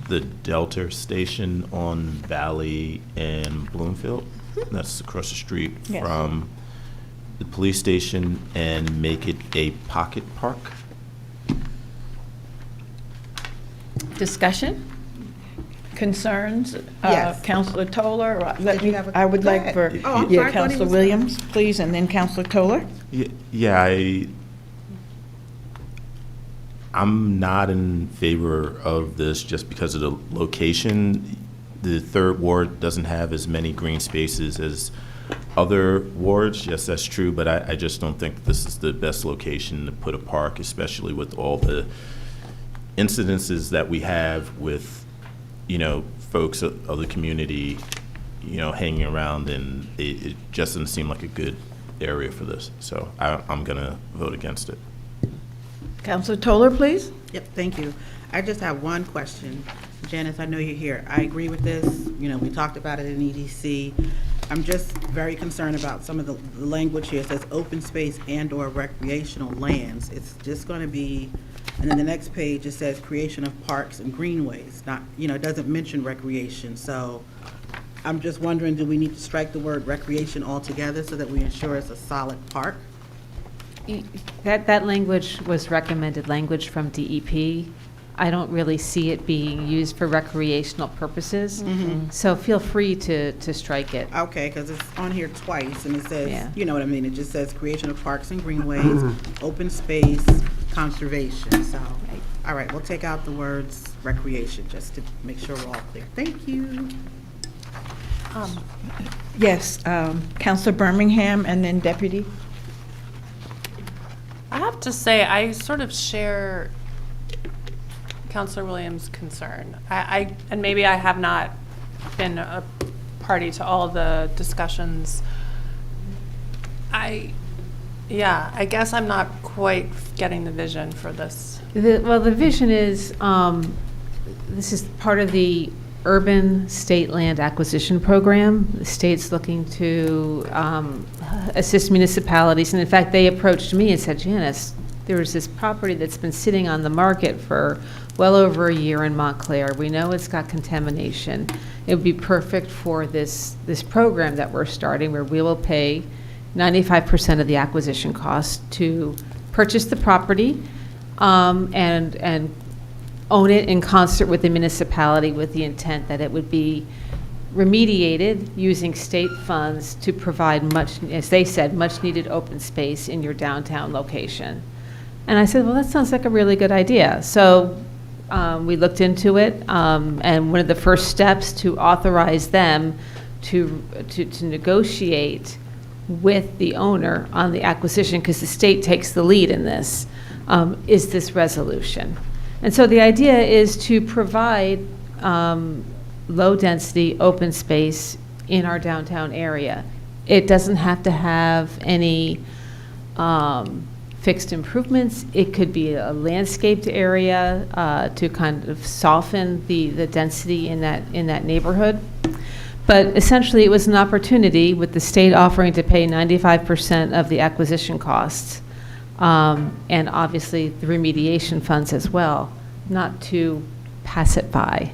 the Delta station on Valley and Bloomfield. That's across the street Yes. from the police station, and make it a pocket park. Discussion? concerns? Yes. Counselor Toller, Did you have a- I would Go like ahead. for, Oh, I'm yeah, sorry, I thought he Counselor was Williams, please, and then Counselor Toller. Yeah, I'm not in favor of this just because of the location. The third ward doesn't have as many green spaces as other wards. Yes, that's true, but I just don't think this is the best location to put a park, especially with all the incidences that we have with, folks of the community, hanging around, and it just doesn't seem like a good area for this. So I'm going to vote against it. Counselor Toller, please. Yep, thank you. I just have one question. Janice, I know you're here. I agree with this. We talked about it in EDC. I'm just very concerned about some of the language here. It says open space and/or recreational lands. It's just going to be, and then the next page, it says creation of parks and greenways. Not, it doesn't mention recreation. So I'm just wondering, do we need to strike the word recreation altogether so that we ensure it's a solid park? That language was recommended language from DEP. I don't really see it being used for recreational purposes, so feel free to strike it. Okay, because it's on here twice, and it says, Yeah. you know what I mean, it just says creation of parks and greenways, open space, conservation, so, all right, we'll take out the words recreation, just to make sure we're all clear. Thank you. Yes, Counselor Birmingham, and then Deputy. I have to say, I sort of share Counselor Williams' concern. And maybe I have not been a party to all the discussions. I guess I'm not quite getting the vision for this. The vision is, this is part of the urban state land acquisition program. The state's looking to assist municipalities, and in fact, they approached me and said, Janice, there's this property that's been sitting on the market for well over a year in Montclair. We know it's got contamination. It would be perfect for this program that we're starting, where we will pay 95% of the acquisition cost to purchase the property and own it in concert with the municipality, with the intent that it would be remediated using state funds to provide much, as they said, much needed open space in your downtown location. And I said, well, that sounds like a really good idea. So we looked into it, and one of the first steps to authorize them to negotiate with the owner on the acquisition, because the state takes the lead in this, is this resolution. And so the idea is to provide low-density open space in our downtown area. It doesn't have to have any fixed improvements. It could be a landscaped area to kind of soften the density in that neighborhood. But essentially, it was an opportunity with the state offering to pay 95% of the acquisition costs, and obviously the remediation funds as well, not to pass it by.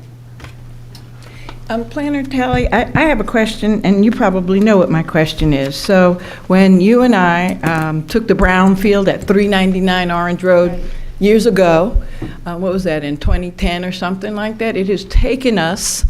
Planner Tally, I have a question, and you probably know what my question is. So when you and I took the brownfield at 399 Orange Road years ago, what was that, in 2010 or something like that, it has taken us,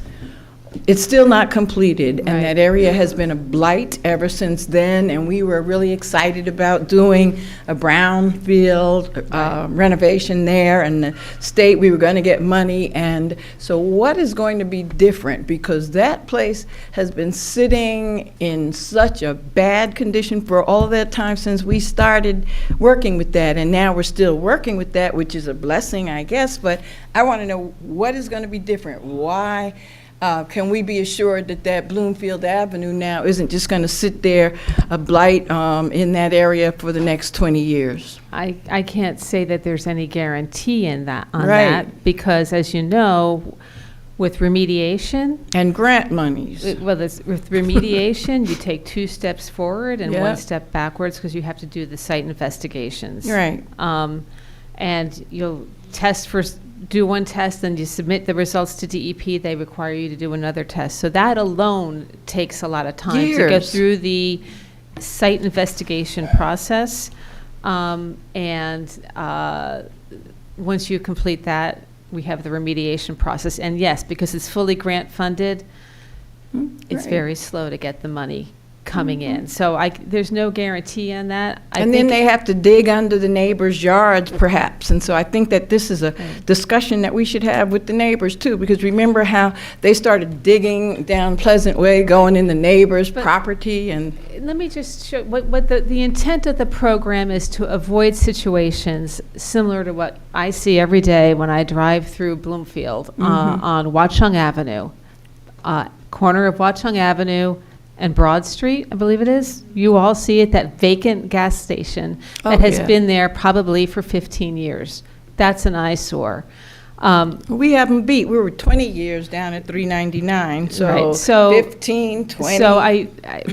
it's still not completed, and that area has been a blight ever since then, and we were really excited about doing a brownfield renovation there, and the state, we were going to get money, and so what is going to be different? Because that place has been sitting in such a bad condition for all that time since we started working with that, and now we're still working with that, which is a blessing, I guess, but I want to know what is going to be different. Why? Can we be assured that Bloomfield Avenue now isn't just going to sit there, a blight in that area for the next 20 years? I can't say that there's any guarantee on that, because as you know, with remediation and grant monies, with remediation, you take 2 steps forward and 1 step backwards, because you have to do the site investigations. Right. And you'll do 1 test, then you submit the results to DEP, they require you to do another test. So that alone takes a lot of time to go through the site investigation process. And once you complete that, we have the remediation process. And yes, because it's fully grant-funded, it's Right. very slow to get the money coming in. So there's no guarantee on that. And then they have to dig under the neighbors' yards perhaps. And so I think that this is a discussion that we should have with the neighbors too, because remember how they started digging down Pleasant Way, going in the neighbors' property and. Let me just show, what the intent of the program is to avoid situations similar to what I see every day when I drive through Bloomfield on Watchung Avenue, corner of Watchung Avenue and Broad Street, I believe it is. You all see it, that vacant gas station that has been there probably for 15 years. That's an eyesore. We haven't beat. We were 20 years down at 399, so, Right, so 15, 20. So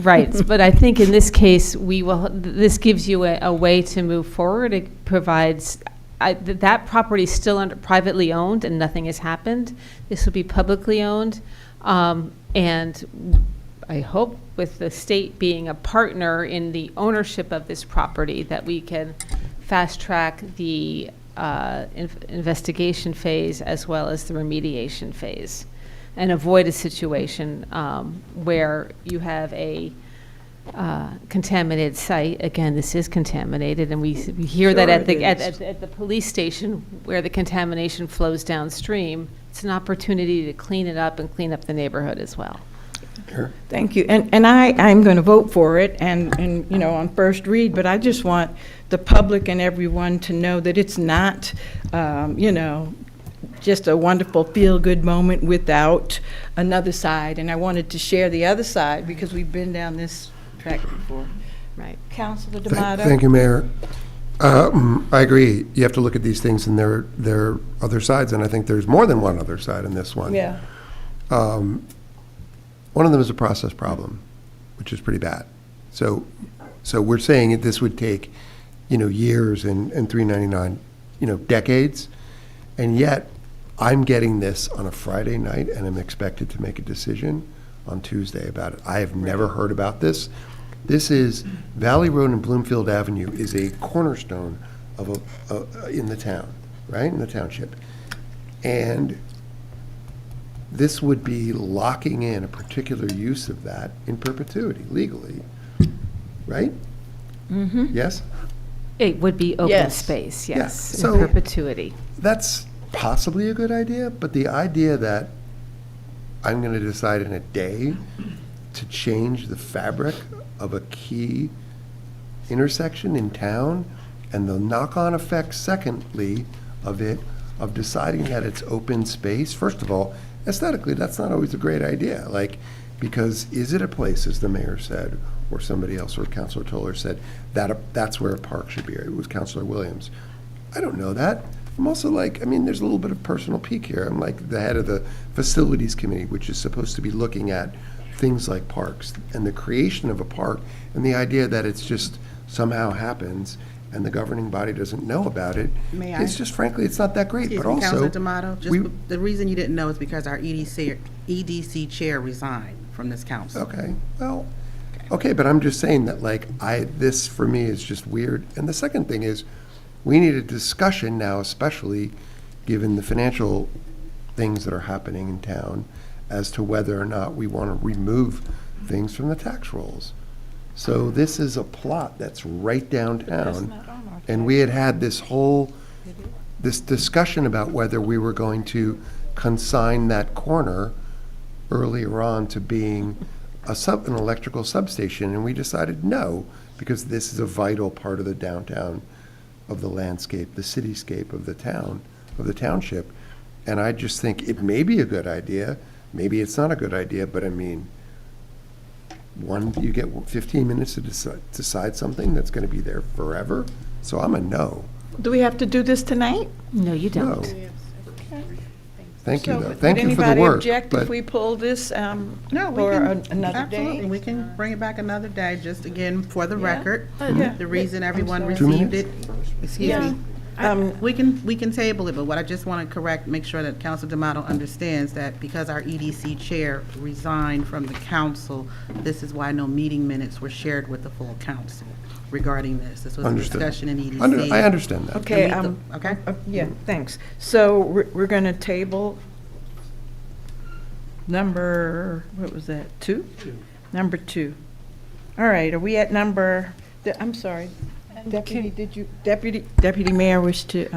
right, but I think in this case, this gives you a way to move forward. It provides, that property is still privately owned and nothing has happened. This will be publicly owned. And I hope with the state being a partner in the ownership of this property that we can fast track the investigation phase as well as the remediation phase and avoid a situation where you have a contaminated site. Again, this is contaminated, and we hear that at the police station where the contamination flows downstream. It's an opportunity to clean it up and clean up the neighborhood as well. Sure. Thank you. And I'm going to vote for it and, you know, on first read, but I just want the public and everyone to know that it's not, you know, just a wonderful feel-good moment without another side. And I wanted to share the other side because we've been down this track before. Right. Councilor D'Amato? Thank you, Mayor. I agree. You have to look at these things and there are other sides, and I think there's more than one other side in this one. Yeah. One of them is a process problem, which is pretty bad. So we're saying that this would take, you know, years and 399, you know, decades, and yet I'm getting this on a Friday night and I'm expected to make a decision on Tuesday about it. I have never heard about this. This is Valley Road and Bloomfield Avenue is a cornerstone of in the town, right, in the township. And this would be locking in a particular use of that in perpetuity, legally, right? Mm-hmm. Yes? It would be open Yes. space, Yeah. yes, So- in perpetuity. That's possibly a good idea, but the idea that I'm going to decide in a day to change the fabric of a key intersection in town and the knock-on effect, secondly, of deciding that it's open space, first of all, aesthetically, that's not always a great idea. Like, because is it a place, as the mayor said, or somebody else, or Councilor Toller said, that's where a park should be? It was Councilor Williams. I don't know that. I'm also like, I mean, there's a little bit of personal pique here. I'm like the head of the facilities committee, which is supposed to be looking at things like parks and the creation of a park, and the idea that it's just somehow happens and the governing body doesn't know about it. May I? It's just, frankly, it's not that great. Excuse But me, also, Councilor D'Amato, we- the reason you didn't know is because our EDC chair resigned from this council. Okay, well, okay, but I'm just saying that, like, this for me is just weird. And the second thing is, we need a discussion now, especially given the financial things that are happening in town, as to whether or not we want to remove things from the tax rolls. So this is a plot that's right downtown. And we had this discussion about whether we were going to consign that corner earlier on to being an electrical substation, and we decided no, because this is a vital part of the downtown, of the landscape, the cityscape of the town, of the township. And I just think it may be a good idea, maybe it's not a good idea, but I mean, you get 15 minutes to decide something that's going to be there forever, so I'm a no. Do we have to do this tonight? No, you No. don't. Thank you, So, though. Thank you for the Would anybody work. object but- if we pull this No, we for can, another absolutely, day? we can bring it back another day, just again, for the Yeah. record. Yeah. The reason everyone sorry. 2 received minutes? it, excuse Yeah. me, We can table it, but what I just want to correct, make sure that Council D'Amato understands that because our EDC chair resigned from the council, this is why no meeting minutes were shared with the full council regarding this. This was a Understood. discussion in EDC. I understand that. Okay, Okay? yeah, thanks. So we're going to table number, what was that, 2? Number 2. All right, are we at number, I'm sorry, Deputy Mayor wish to,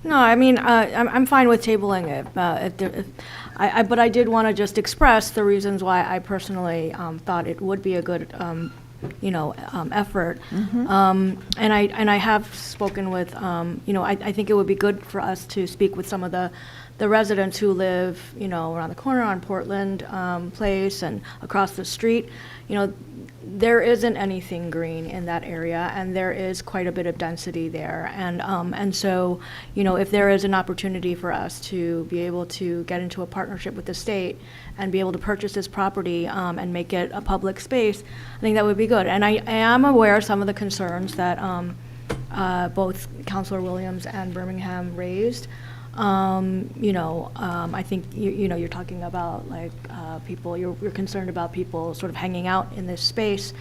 No, I mean, I'm fine with tabling it. But I did want to just express the reasons why I personally thought it would be a good, effort. And I have spoken with, I think it would be good for us to speak with some of the residents who live, around the corner on Portland Place and across the street. There isn't anything green in that area, and there is quite a bit of density there. And so, if there is an opportunity for us to be able to get into a partnership with the state and be able to purchase this property and make it a public space, I think that would be good. And I am aware of some of the concerns that both Councilor Williams and Birmingham raised. I think, you're talking about like people, you're concerned about people sort of hanging out in this space.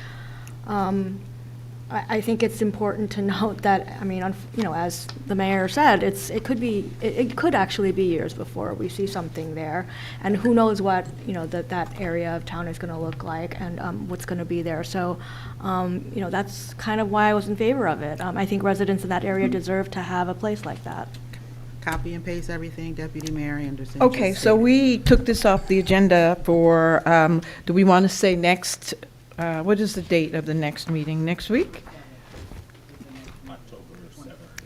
I think it's important to note that, as the mayor said, it could actually be years before we see something there. And who knows what, that area of town is going to look like and what's going to be there. So, that's kind of why I was in favor of it. I think residents in that area deserve to have a place like that. Copy and paste everything Deputy Mayor Anderson. okay, just so stated. we took this off the agenda for, do we want to say next, what is the date of the next meeting? Next week?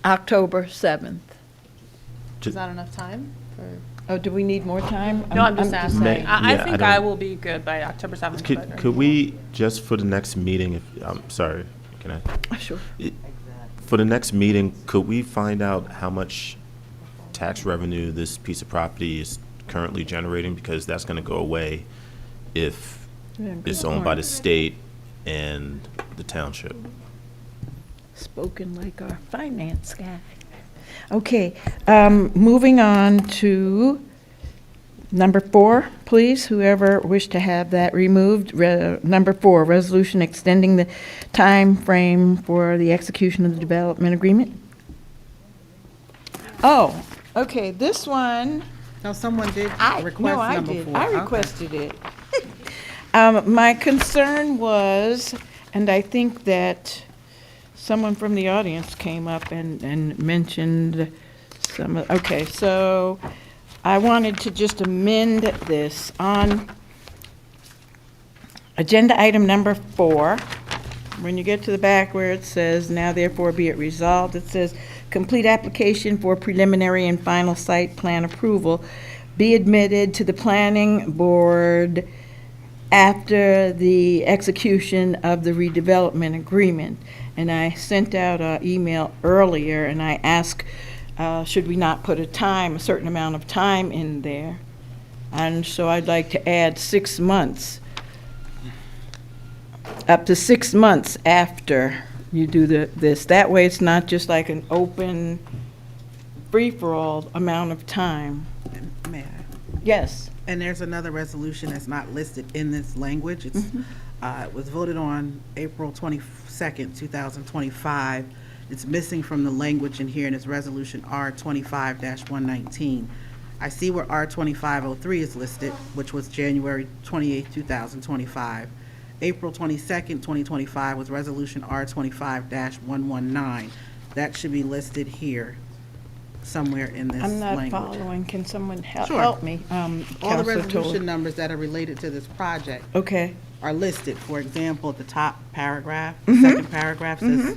October 7th. Is that enough time? Oh, do we need more time? No, I'm just asking. May- I yeah, think I I don't- will be good by October 7th. but- Could we, just for the next meeting, I'm sorry, can I? Sure. For the next meeting, could we find out how much tax revenue this piece of property is currently generating? Because that's going to go away if it's owned by the state and the township. Spoken like our finance guy. Okay, moving on to number 4, please, whoever wished to have that removed. Number 4, resolution extending the time frame for the execution of the development agreement. Oh, okay, this one. No, someone did request No, I number did. 4. I Okay. requested it. My concern was, and I think that someone from the audience came up and mentioned some, okay, so I wanted to just amend this on agenda item number 4. When you get to the back where it says, now therefore be it resolved, it says, complete application for preliminary and final site plan approval be admitted to the planning board after the execution of the redevelopment agreement. And I sent out an email earlier and I asked, should we not put a certain amount of time in there? And so I'd like to add 6 months, up to 6 months after you do this. That way it's not just like an open, free-for-all amount of time. May I? Yes. And there's another resolution that's not listed in this language. It's, it was voted on April 22nd, 2025. It's missing from the language in here, and it's Resolution R25-119. I see where R2503 is listed, which was January 28th, 2025. April 22nd, 2025 was Resolution R25-119. That should be listed here, somewhere in this I'm not language. following. Can someone Sure. help me? All the Counselor resolution Toler. numbers that are related to this project Okay. are listed. For example, at the top paragraph, second paragraph says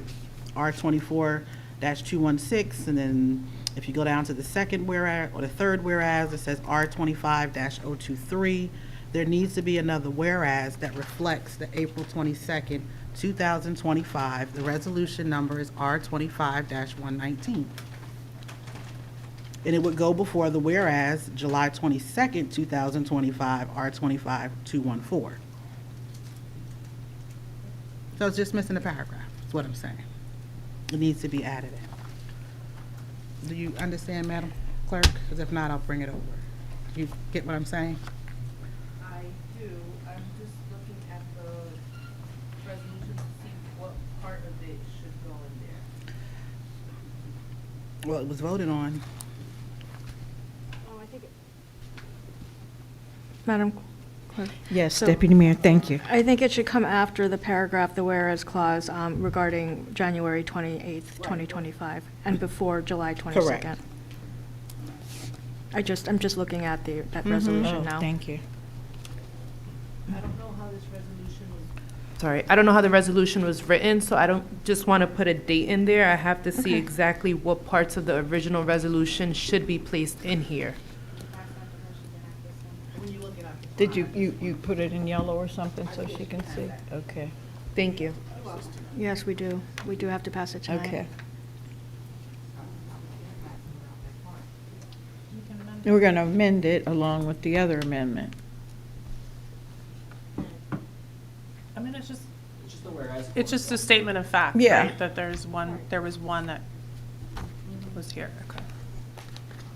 R24-216, and then if you go down to the second whereas, or the third whereas, it says R25-023. There needs to be another whereas that reflects the April 22nd, 2025. The resolution number is R25-119. And it would go before the whereas, July 22nd, 2025, R25-214. So it's just missing a paragraph, is what I'm saying. It needs to be added in. Do you understand, Madam Clerk? Because if not, I'll bring it over. You get what I'm saying? I do. I'm just looking at the resolution to see what part of it should go in there. Well, it was voted on. Oh, I think Madam Clerk. Yes, So- Deputy Mayor, thank you. I think it should come after the paragraph, the whereas clause regarding January 28th, 2025, and before July 22nd. I'm just looking at that resolution now. Thank you. I don't know how this resolution was. Sorry, I don't know how the resolution was written, so I don't just want to put a date in there. I have to see Okay. exactly what parts of the original resolution should be placed in here. Did you put it in yellow or something so she can see? Okay. Thank you. Yes, we do. We do have to pass it tonight. Okay. We're going to amend it along with the other amendment. I mean, it's just a statement of fact, Yeah. right? That there was one that was here. Okay.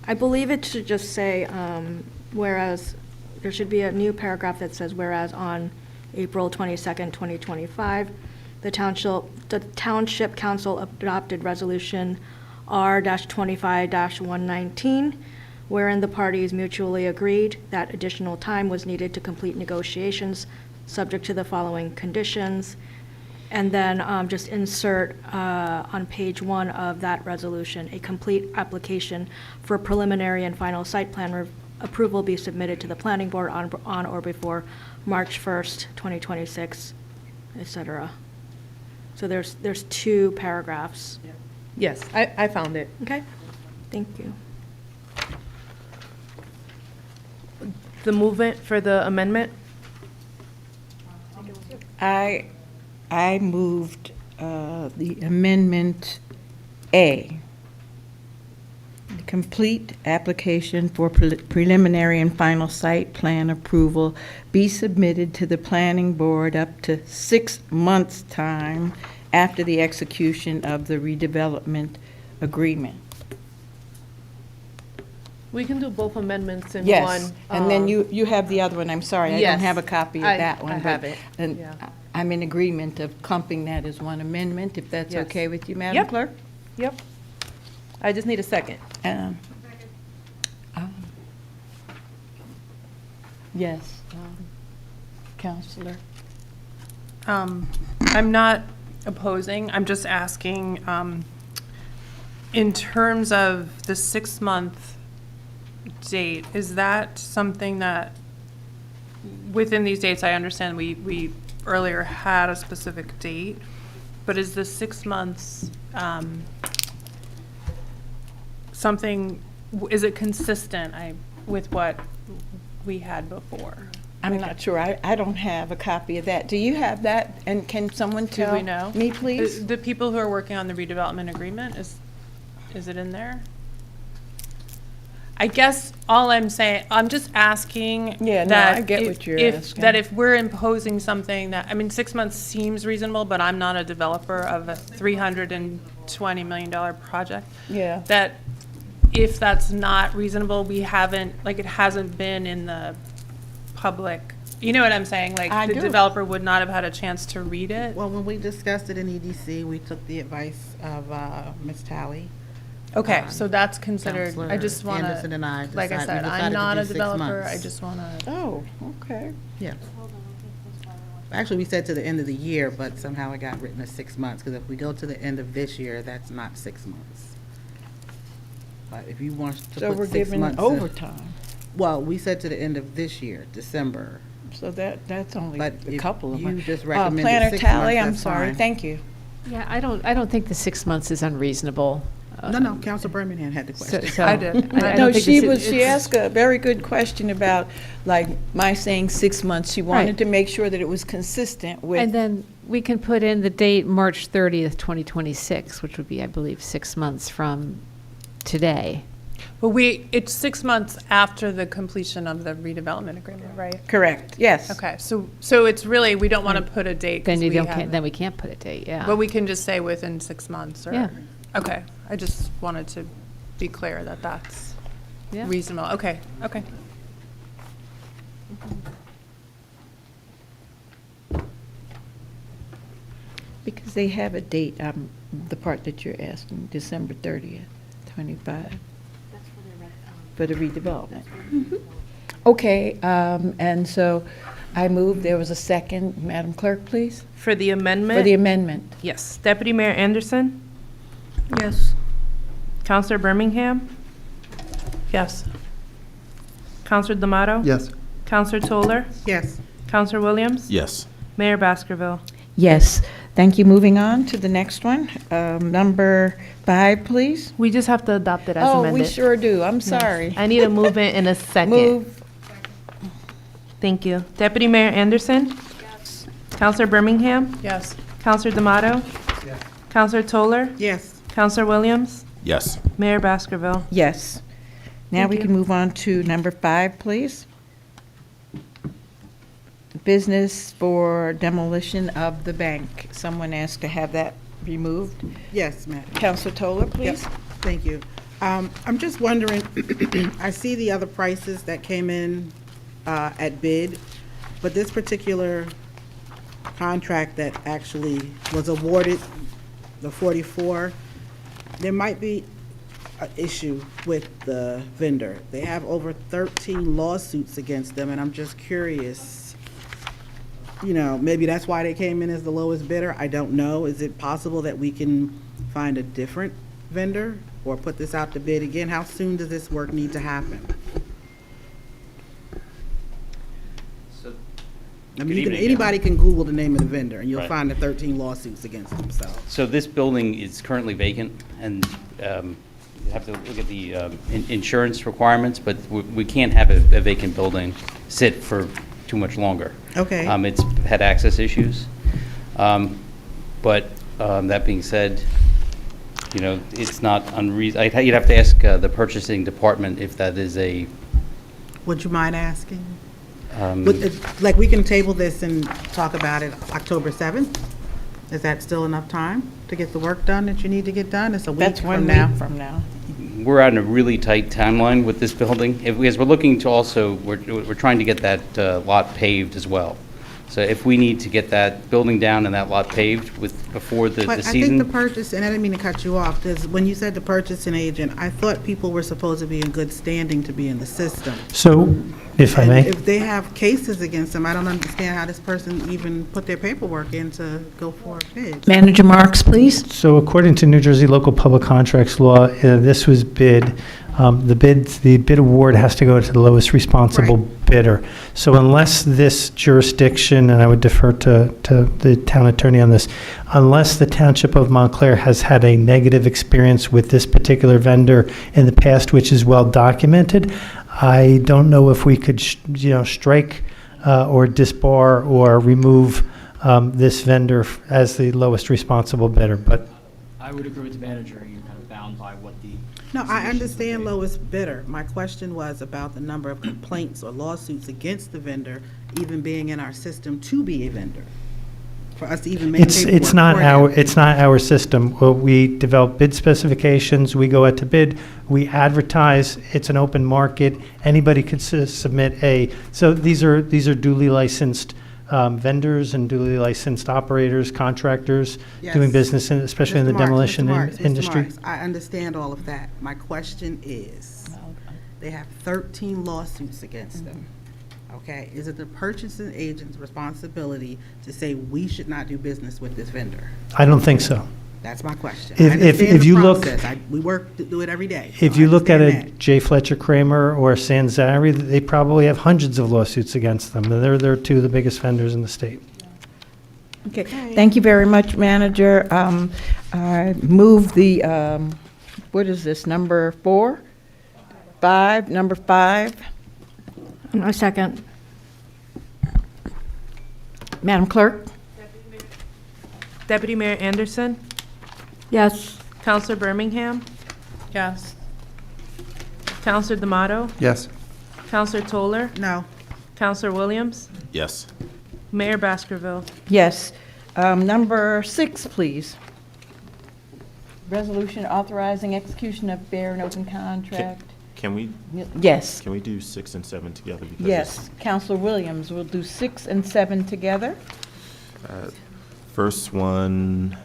I believe it should just say, whereas, there should be a new paragraph that says, whereas on April 22nd, 2025, the Township Council adopted Resolution R-25-119, wherein the parties mutually agreed that additional time was needed to complete negotiations, subject to the following conditions. And then just insert on page 1 of that resolution, a complete application for preliminary and final site plan approval be submitted to the planning board on or before March 1st, 2026, et cetera. So there's 2 paragraphs. Yes, I found it. Okay, thank you. The movement for the amendment? I moved the amendment A. The complete application for preliminary and final site plan approval be submitted to the planning board up to 6 months' time after the execution of the redevelopment agreement. We can do both amendments in one. Yes, and then you have the other one. I'm sorry, I Yes, don't have a copy of that one. I but- have it, And yeah. I'm in agreement of clumping that as one amendment, if that's Yes. okay with you, Madam Yep. Clerk? Yep. I just need a second. Um, Yes, Counselor. I'm not opposing, I'm just asking, in terms of the 6-month date, is that something that, within these dates, I understand we earlier had a specific date, but is the 6 months something, is it consistent with what we had before? I'm not sure, I don't have a copy of that. Do you have that, and can someone Do tell we know? me, please? The people who are working on the redevelopment agreement, is it in there? I guess all I'm saying, I'm just asking Yeah, no, that I get what you're asking. That if we're imposing something that, I mean, 6 months seems reasonable, but I'm not a developer of a $320 million project. Yeah. That if that's not reasonable, we haven't, like, it hasn't been in the public, you know what I'm saying? I Like, the do. developer would not have had a chance to read it. Well, when we discussed it in EDC, we took the advice of Ms. Talley. Okay, so that's considered, I Counselor just want Anderson and I to, like I decided- we said, decided I'm to not do a 6 developer, I months. just want to. Oh, okay. Yeah. Actually, we said to the end of the year, but somehow it got written as 6 months, because if we go to the end of this year, that's not 6 months. But if you want to So put we're 6 giving months. overtime, Well, we said to the end of this year, December. so that's only But a if couple of you months. just recommended Planner 6 Talley, months, I'm that's sorry, fine. thank you. Yeah, I don't think the 6 months is unreasonable. No, Council Birmingham had the question. I did. I No, don't think she this is- she asked a very good question about, like, my saying 6 months. She wanted Right. to make sure that it was consistent with. And then we can put in the date March 30th, 2026, which would be, I believe, 6 months from today. But it's 6 months after the completion of the redevelopment agreement, right? Correct, yes. Okay, so it's really, we don't want to put a date. 'cause Then we haven't- then we can't put a date, yeah. But we can just say within 6 months, or? Yeah. Okay, I just wanted to be clear that that's Yeah. reasonable. Okay, okay. Because they have a date, the part that you're asking, December 30th, 25. For the redevelopment. Okay, and so I move, there was a second. Madam Clerk, please. For the amendment? For the amendment. Yes. Deputy Mayor Anderson? Yes. Counselor Birmingham? Yes. Counselor D'Amato? Yes. Counselor Toller? Yes. Counselor Williams? Yes. Mayor Baskerville? Yes, thank you. Moving on to the next one. Number 5, please. We just have to adopt it as Oh, amended. we sure do. I'm sorry. I need a movement in a second. Move. Thank you. Deputy Mayor Anderson? Yes. Counselor Birmingham? Yes. Counselor D'Amato? Yes. Counselor Toller? Yes. Counselor Williams? Yes. Mayor Baskerville? Yes. Now we Thank can you. move on to number 5, please. Business for demolition of the bank. Someone asked to have that removed. Yes, ma'am. Counselor Toller, please. Yep, thank you. I'm just wondering, I see the other prices that came in at bid, but this particular contract that actually was awarded, the 44, there might be an issue with the vendor. They have over 13 lawsuits against them, and I'm just curious, you know, maybe that's why they came in as the lowest bidder. I don't know. Is it possible that we can find a different vendor or put this out to bid again? How soon does this work need to happen? I mean, anybody can Google the name of the vendor, and you'll Right. find the 13 lawsuits against them, so. So this building is currently vacant, and you have to look at the insurance requirements, but we can't have a vacant building sit for too much longer. Okay. It's had access issues. But that being said, you know, it's not unreasonable. You'd have to ask the purchasing department if that is a, Would you mind asking? Like, we can table this and talk about it October 7th? Is that still enough time to get the work done that you need to get done? It's a week That's 1 from now. week from now. we're on a really tight timeline with this building. Because we're looking to also, we're trying to get that lot paved as well. So if we need to get that building down and that lot paved before the But I season. think the purchase, and I didn't mean to cut you off, because when you said the purchasing agent, I thought people were supposed to be in good standing to be in the system. So, if I And may. if they have cases against them, I don't understand how this person even put their paperwork in to go for a bid. Manager Marks, please. So according to New Jersey local public contracts law, this was bid, the bid award has to go to the lowest responsible bidder. So unless this jurisdiction, and I would defer to the town attorney on this, unless the Township of Montclair has had a negative experience with this particular vendor in the past, which is well documented, I don't know if we could, strike or disbar or remove this vendor as the lowest responsible bidder, but I would agree with the manager, you're kind of bound by what the. No, I understand lowest bidder. My question was about the number of complaints or lawsuits against the vendor even being in our system to be a vendor, for us to even make paperwork it's not for our him. it's not our system. Well, we develop bid specifications, we go out to bid, we advertise, it's an open market, anybody could submit so these are duly licensed vendors and duly licensed operators, contractors doing Yes. business, especially in the Mr. Marks, demolition Mr. Marks, Mr. industry. Marks, I understand all of that. My question is, they have 13 lawsuits against them, okay? Is it the purchasing agent's responsibility to say we should not do business with this vendor? I don't think so. That's my question. If- I understand if the you look- process. We work to do it every day. If so you I look at understand a that. J. Fletcher Kramer or Sanzari, they probably have hundreds of lawsuits against them. They're two of the biggest vendors in the state. Okay, thank you very much, Manager. I move the, what is this, number 4? 5, number 5. A second. Madam Clerk? Deputy Mayor Anderson? Yes. Counselor Birmingham? Yes. Counselor D'Amato? Yes. Counselor Toller? No. Counselor Williams? Yes. Mayor Baskerville? Yes. Number 6, please. resolution authorizing execution of fair and open contract. Can we, Yes, can we do 6 and 7 together? Because yes. Counselor Williams will do 6 and 7 together. First one,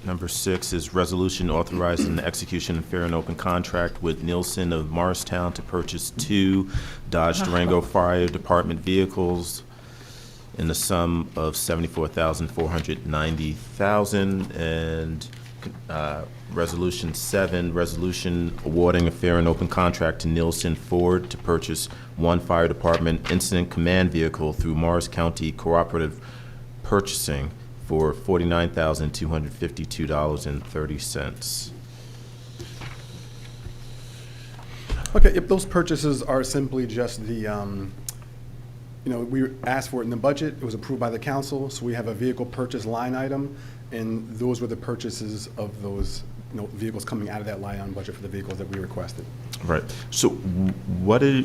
number 6, is resolution authorizing the execution of fair and open contract with Nielsen of Morristown to purchase 2 Dodge Durango Fire Department vehicles in the sum of $74,490,000. And resolution 7, resolution awarding a fair and open contract to Nielsen Ford to purchase 1 fire department incident command vehicle through Morris County Cooperative Purchasing for $49,252.30. Okay, if those purchases are simply just the, we asked for it in the budget, it was approved by the council, so we have a vehicle purchase line item, and those were the purchases of those, vehicles coming out of that line item budget for the vehicles that we requested. Right. So what are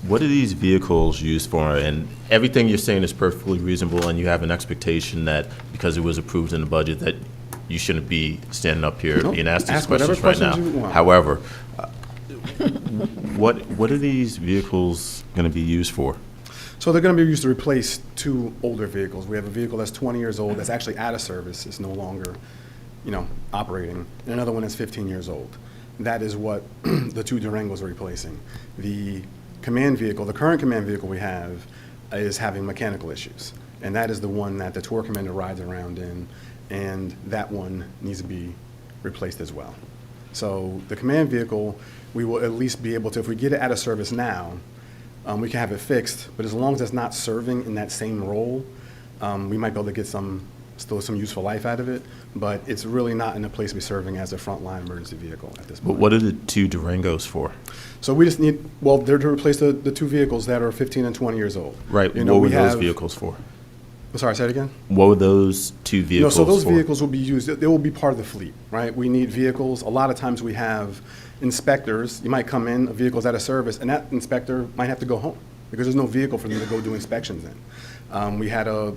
these vehicles used for? And everything you're saying is perfectly reasonable, and you have an expectation that because it was approved in the budget that you shouldn't be standing up here Nope. being asked these Ask whatever questions right now. questions you want. However, what are these vehicles going to be used for? So they're going to be used to replace 2 older vehicles. We have a vehicle that's 20 years old, that's actually out of service, it's no longer, operating, and another one that's 15 years old. That is what the 2 Durangos are replacing. The command vehicle, the current command vehicle we have, is having mechanical issues, and that is the one that the tour commander rides around in, and that one needs to be replaced as well. So the command vehicle, we will at least be able to, if we get it out of service now, we can have it fixed, but as long as it's not serving in that same role, we might be able to get still some useful life out of it, but it's really not in a place to be serving as a frontline emergency vehicle at this But point. what are the 2 Durangos for? So we just need, they're to replace the 2 vehicles that are 15 and 20 years old. Right. We What were those have- vehicles for? I'm sorry, say it again? What were those 2 vehicles So those for? vehicles will be used, they will be part of the fleet, right? We need vehicles, a lot of times we have inspectors, you might come in, a vehicle's out of service, and that inspector might have to go home because there's no vehicle for them to go do inspections in. We had a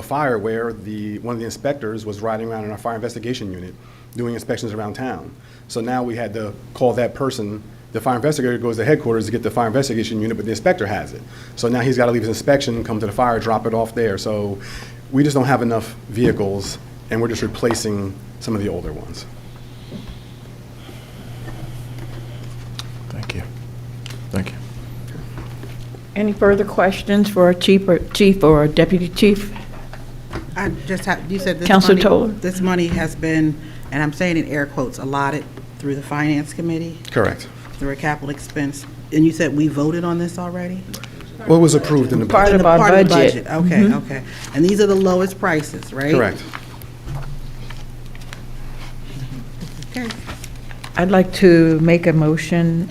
fire where one of the inspectors was riding around in our fire investigation unit doing inspections around town. So now we had to call that person. The fire investigator goes to headquarters to get the fire investigation unit, but the inspector has it. So now he's got to leave his inspection, come to the fire, drop it off there. So we just don't have enough vehicles, and we're just replacing some of the older ones. Thank you. Thank you. Any further questions for our chief or deputy chief? I just have, you said this Counselor money, Toller. this money has been, and I'm saying in air quotes, allotted through the finance committee, Correct. through a capital expense. And you said we voted on this already? What was approved in the Part budget? of our Part of the budget. Okay, okay. And these are the lowest prices, right? Correct. Okay. I'd like to make a motion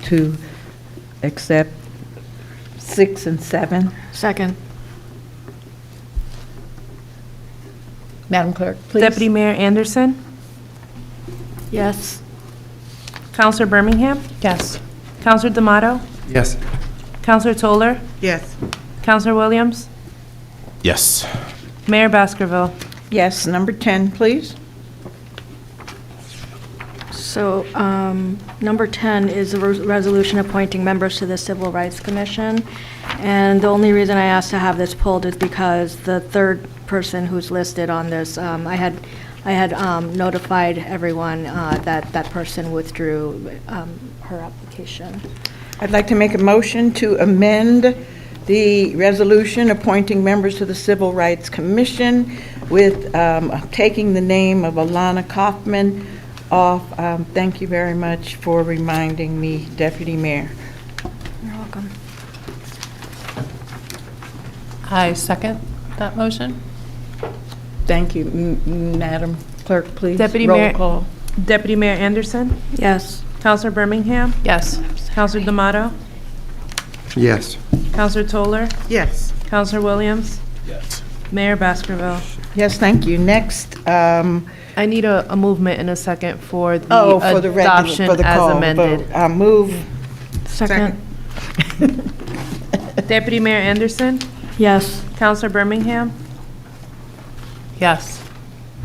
to accept 6 and 7. Second. Madam Clerk, please. Deputy Mayor Anderson, Yes. Counselor Birmingham, Yes. Counselor D'Amato, Yes. Counselor Toller, Yes. Counselor Williams, Yes. Mayor Baskerville. Yes, number 10, please. So, number 10 is a resolution appointing members to the Civil Rights Commission. And the only reason I asked to have this pulled is because the third person who's listed on this, I had notified everyone that that person withdrew her application. I'd like to make a motion to amend the resolution appointing members to the Civil Rights Commission with taking the name of Alana Kaufman off. Thank you very much for reminding me, Deputy Mayor. You're welcome. I second that motion. Thank you. Madam Clerk, please. Deputy Roll Mayor- call. Deputy Mayor Anderson, Yes. Counselor Birmingham, Yes. Counselor D'Amato, Yes. Counselor Toller, Yes. Counselor Williams, Yes. Mayor Baskerville. Yes, thank you. Next, I need a movement in a second for the for the regular, adoption for the as call amended. vote. Move. Second. Deputy Mayor Anderson, Yes. Counselor Birmingham, Yes.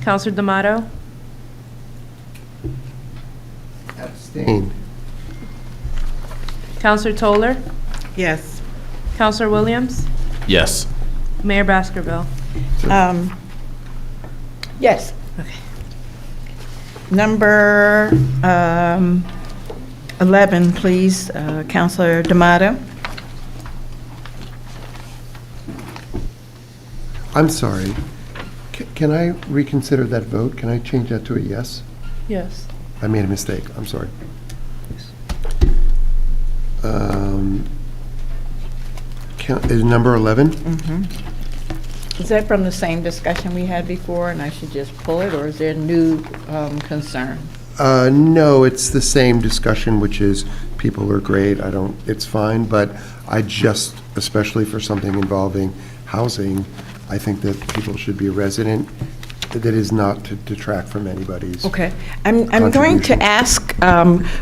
Counselor D'Amato, Abstain. Counselor Toller? Yes. Counselor Williams? Yes. Mayor Baskerville? Yes. Number 11, please, Counselor D'Amato. I'm sorry. Can I reconsider that vote? Can I change that to a yes? Yes. I made a mistake. I'm sorry. Is number 11? Is that from the same discussion we had before, and I should just pull it, or is there new concern? No, it's the same discussion, which is people are great. It's fine, but I just, especially for something involving housing, I think that people should be a resident. That is not to detract from anybody's. Okay. I'm going to contribution. ask,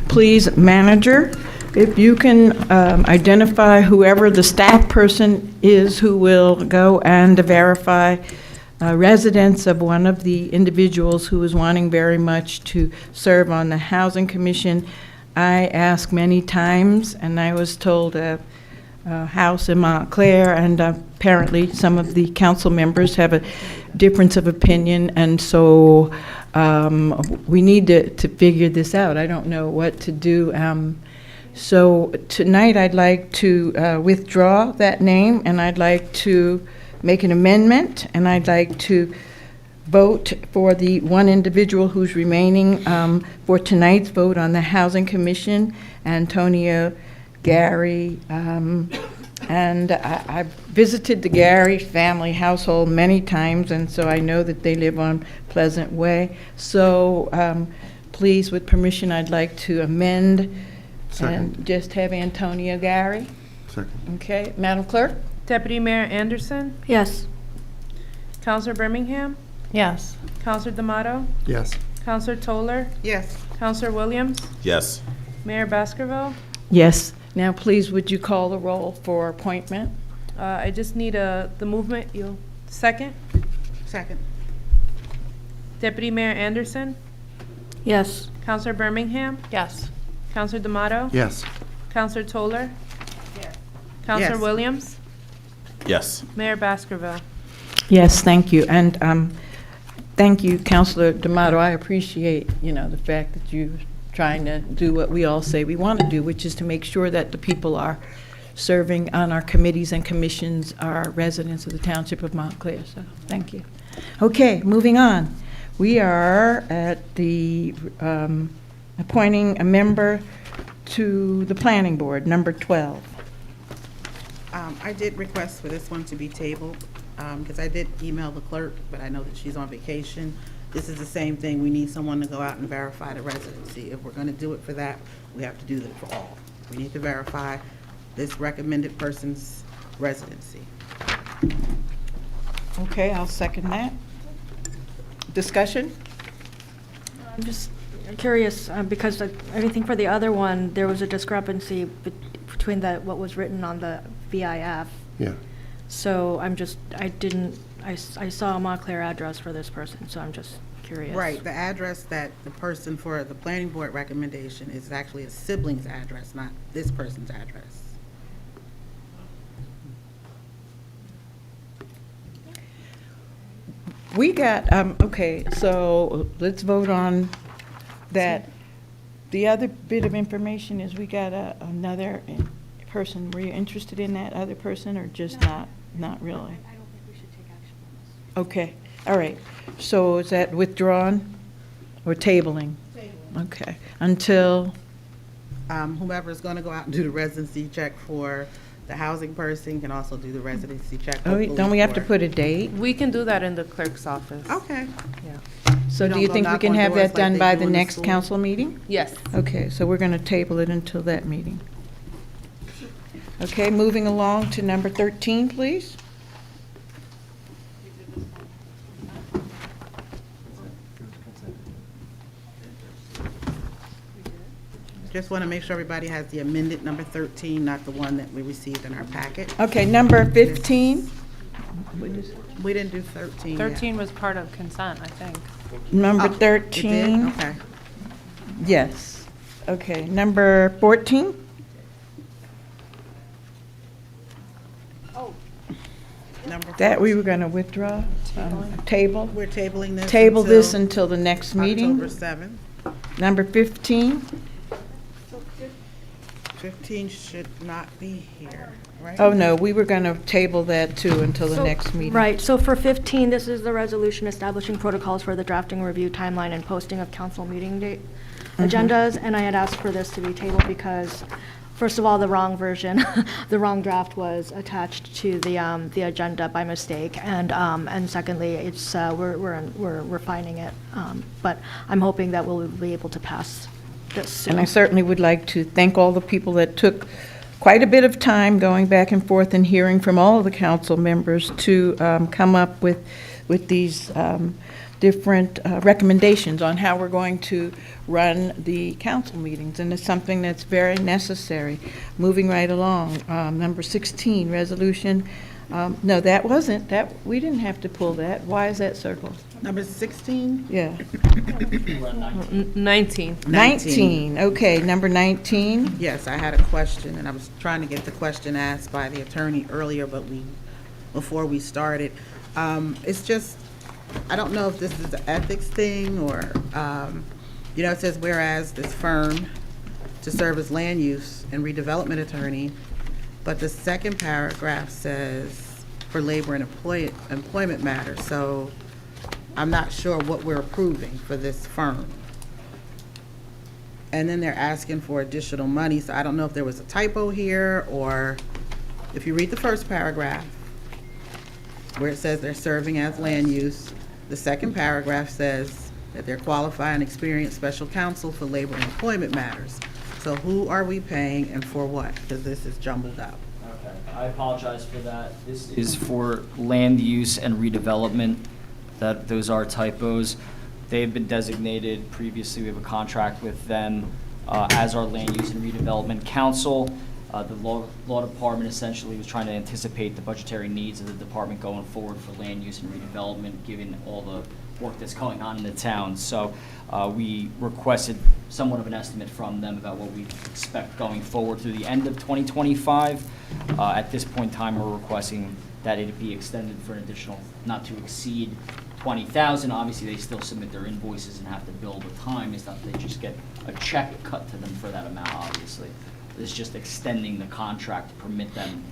please, manager, if you can identify whoever the staff person is who will go and verify residence of one of the individuals who is wanting very much to serve on the Housing Commission. I asked many times, and I was told a house in Montclair, and apparently some of the council members have a difference of opinion, and so we need to figure this out. I don't know what to do. So tonight I'd like to withdraw that name, and I'd like to make an amendment, and I'd like to vote for the one individual who's remaining for tonight's vote on the Housing Commission, Antonio Gary. And I've visited the Gary family household many times, and so I know that they live on Pleasant Way. So please, with permission, I'd like to amend and just have Antonio Gary. Second. Okay, Madam Clerk? Deputy Mayor Anderson? Yes. Counselor Birmingham? Yes. Counselor D'Amato? Yes. Counselor Toller? Yes. Counselor Williams? Yes. Mayor Baskerville? Yes. Now, please, would you call the roll for appointment? I just need the movement. You'll second? Second. Deputy Mayor Anderson? Yes. Counselor Birmingham? Yes. Counselor D'Amato? Yes. Counselor Toller? Counselor Yes. Williams? Yes. Mayor Baskerville? Yes, thank you. And thank you, Councilor D'Amato. I appreciate, the fact that you're trying to do what we all say we want to do, which is to make sure that the people are serving on our committees and commissions are residents of the Township of Montclair. So, thank you. Okay, moving on. We are at the appointing a member to the Planning Board, number 12. I did request for this one to be tabled, because I did email the clerk, but I know that she's on vacation. This is the same thing. We need someone to go out and verify the residency. If we're going to do it for that, we have to do that for all. We need to verify this recommended person's residency. Okay, I'll second that. Discussion? I'm just curious, because everything for the other one, there was a discrepancy between what was written on the VIF. Yeah. So I saw a Montclair address for this person, so I'm just curious. Right, the address that the person for the planning board recommendation is actually a sibling's address, not this person's address. We got, okay, so let's vote on that. The other bit of information is we got another person. Were you interested in that other person or just not really? I don't think we should take action on this. Okay, all right. So is that withdrawn or tabling? Tabling. Okay, until? Whomever is going to go out and do the residency check for the housing person can also do the residency check. Oh, wait, don't we have to put a date? We can do that in the clerk's office. Okay. Yeah. So You do don't you go think we knock can on have doors that like done they by do the in the next school? council meeting? Yes. Okay, so we're going to table it until that meeting. Okay, moving along to number 13, please. Just want to make sure everybody has the amended number 13, not the one that we received in our packet. Okay, number 15. We didn't do 13 yet. 13 was part of consent, I think. Number Oh, it did? 13. Okay. Yes. Okay, number 14? Number That we 14. were going to withdraw, table? We're tabling this Table this until until the next meeting. October 7th. Number 15? 15 should not be here, right? Oh, no, we were going to table that too until the So- next meeting. Right, so for 15, this is the resolution establishing protocols for the drafting, review, timeline, and posting of council meeting date agendas, and I had asked for this to be tabled because, first of all, the wrong version, the wrong draft was attached to the agenda by mistake, and secondly, it's, we're refining it, but I'm hoping that we'll be able to pass this soon. And I certainly would like to thank all the people that took quite a bit of time going back and forth and hearing from all of the council members to come up with these different recommendations on how we're going to run the council meetings, and it's something that's very necessary. Moving right along, number 16, resolution, no, that wasn't, we didn't have to pull that. Why is that circled? Number 16? Yeah. 19. 19, okay, number 19. Yes, I had a question, and I was trying to get the question asked by the attorney earlier, but before we started. It's just, I don't know if this is an ethics thing or, it says whereas this firm to serve as land use and redevelopment attorney, but the second paragraph says for labor and employment matters. So I'm not sure what we're approving for this firm. And then they're asking for additional money, so I don't know if there was a typo here, or if you read the first paragraph, where it says they're serving as land use, the second paragraph says that they're qualified and experienced special counsel for labor and employment matters. So who are we paying and for what? Because this is jumbled up. Okay, I apologize for that. This is for land use and redevelopment. Those are typos. They've been designated previously. We have a contract with them as our land use and redevelopment counsel. The law department essentially was trying to anticipate the budgetary needs of the department going forward for land use and redevelopment, given all the work that's going on in the town. So we requested somewhat of an estimate from them about what we expect going forward through the end of 2025. At this point in time, we're requesting that it be extended for an additional, not to exceed 20,000. Obviously, they still submit their invoices and have to bill the time. It's not that they just get a check cut to them for that amount, obviously. It's just extending the contract to permit them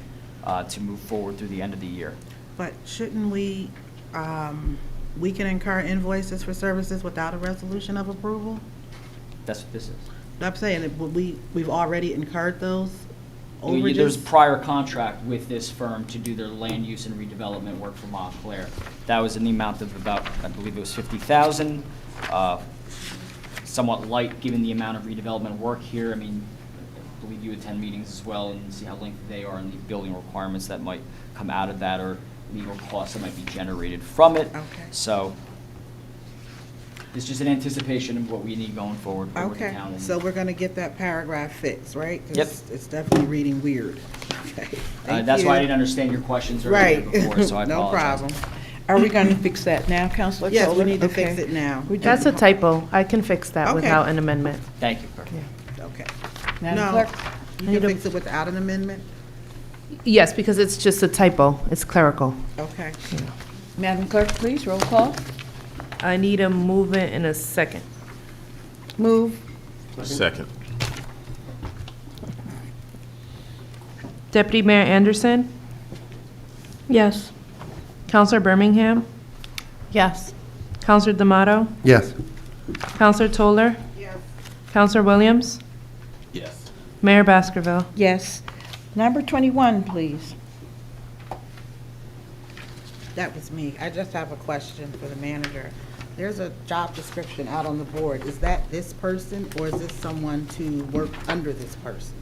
to move forward through the end of the year. But shouldn't we can incur invoices for services without a resolution of approval? That's what this is. I'm saying that we've already incurred those There's overages? prior contract with this firm to do their land use and redevelopment work for Montclair. That was in the amount of about, I believe it was 50,000. Somewhat light, given the amount of redevelopment work here. I mean, I believe you attend meetings as well and see how lengthy they are and the building requirements that might come out of that, or legal costs that might be generated from it. Okay. So it's just an anticipation of what we need going forward for the Okay, town. so we're gonna get that paragraph fixed, right? 'Cause Yep. It's definitely reading weird. Okay. Thank That's why I you. didn't understand your questions earlier Right. before, so I apologize. No problem. Are we going to fix that now, Counselor Yes, we Toller? need to fix Okay. it now. We do. That's a typo. I can fix that Okay. without an amendment. Thank you. Okay. Madam No, Clerk? you can fix it without an amendment? Yes, because it's just a typo. It's clerical. Okay. Madam Clerk, please, roll call. I need a movement in a second. Move. Second. Deputy Mayor Anderson, Yes. Counselor Birmingham, Yes. Counselor D'Amato, Yes. Counselor Toller, Yes. Counselor Williams, Yes. Mayor Baskerville. Yes. Number 21, please. That was me. I just have a question for the manager. There's a job description out on the board. Is that this person, or is this someone to work under this person?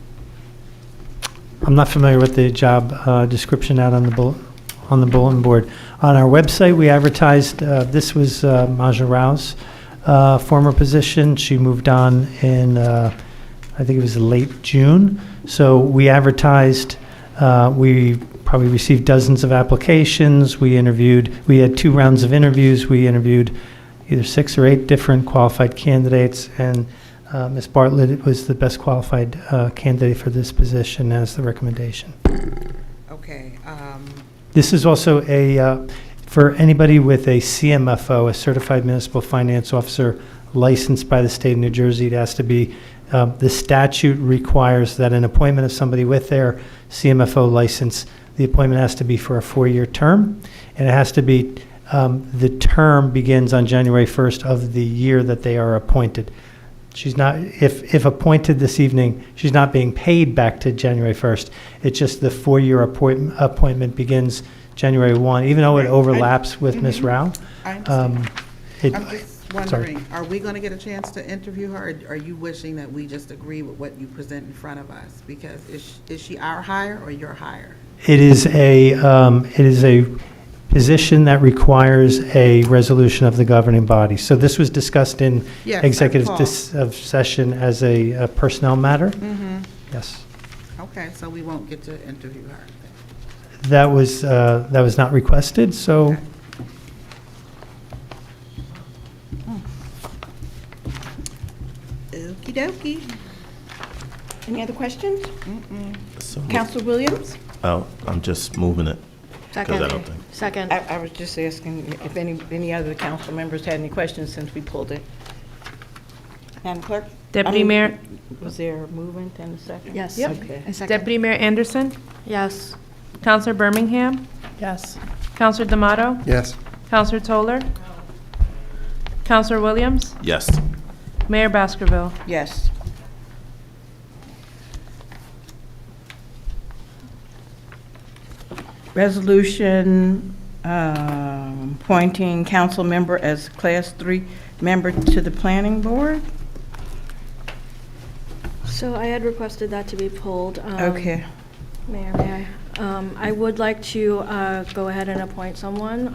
I'm not familiar with the job description out on the bulletin board. On our website, we advertised, this was Maja Rao's former position. She moved on in, I think it was late June. So we advertised, we probably received dozens of applications. We had 2 rounds of interviews. We interviewed either 6 or 8 different qualified candidates, and Ms. Bartlett was the best qualified candidate for this position as the recommendation. Okay, This is also for anybody with a CMFO, a Certified Municipal Finance Officer licensed by the state of New Jersey. It has to be, the statute requires that an appointment of somebody with their CMFO license, the appointment has to be for a 4-year term, and it has to be, the term begins on January 1st of the year that they are appointed. She's not, if appointed this evening, she's not being paid back to January 1st. It's just the 4-year appointment begins January 1, even though it overlaps with Ms. Rao. I understand. I'm just sorry. wondering, are we going to get a chance to interview her, or are you wishing that we just agree with what you present in front of us? Because is she our hire or your hire? It is a position that requires a resolution of the governing body. So this was discussed in Yes, I executive recall. session as a personnel matter. Mm-hmm. Yes. Okay, so we won't get to interview her. That was not requested, so Okey dokey. Any other questions? So, Counselor Williams? oh, I'm just moving it. 'cause I don't think. Second. I was just asking if any other council members had any questions since we pulled it. Madam Clerk? Deputy Mayor, Was there a movement and a second? Yes. Okay. A second. Deputy Mayor Anderson, Yes. Counselor Birmingham, Yes. Counselor D'Amato, Yes. Counselor Toller, Counselor Williams, Yes. Mayor Baskerville. Yes. Resolution appointing council member as Class 3 member to the planning board. So I had requested that to be pulled. Okay. Mayor, may I? I would like to go ahead and appoint someone,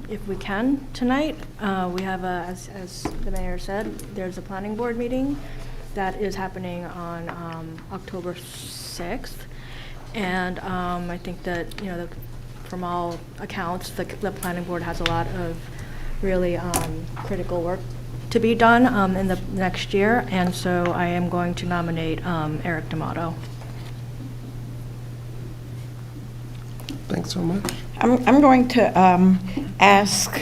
if we can, tonight. We have, as the mayor said, there's a planning board meeting that is happening on October 6th. And I think that, from all accounts, the planning board has a lot of really critical work to be done in the next year. And so I am going to nominate Eric D'Amato. Thanks so much. I'm going to ask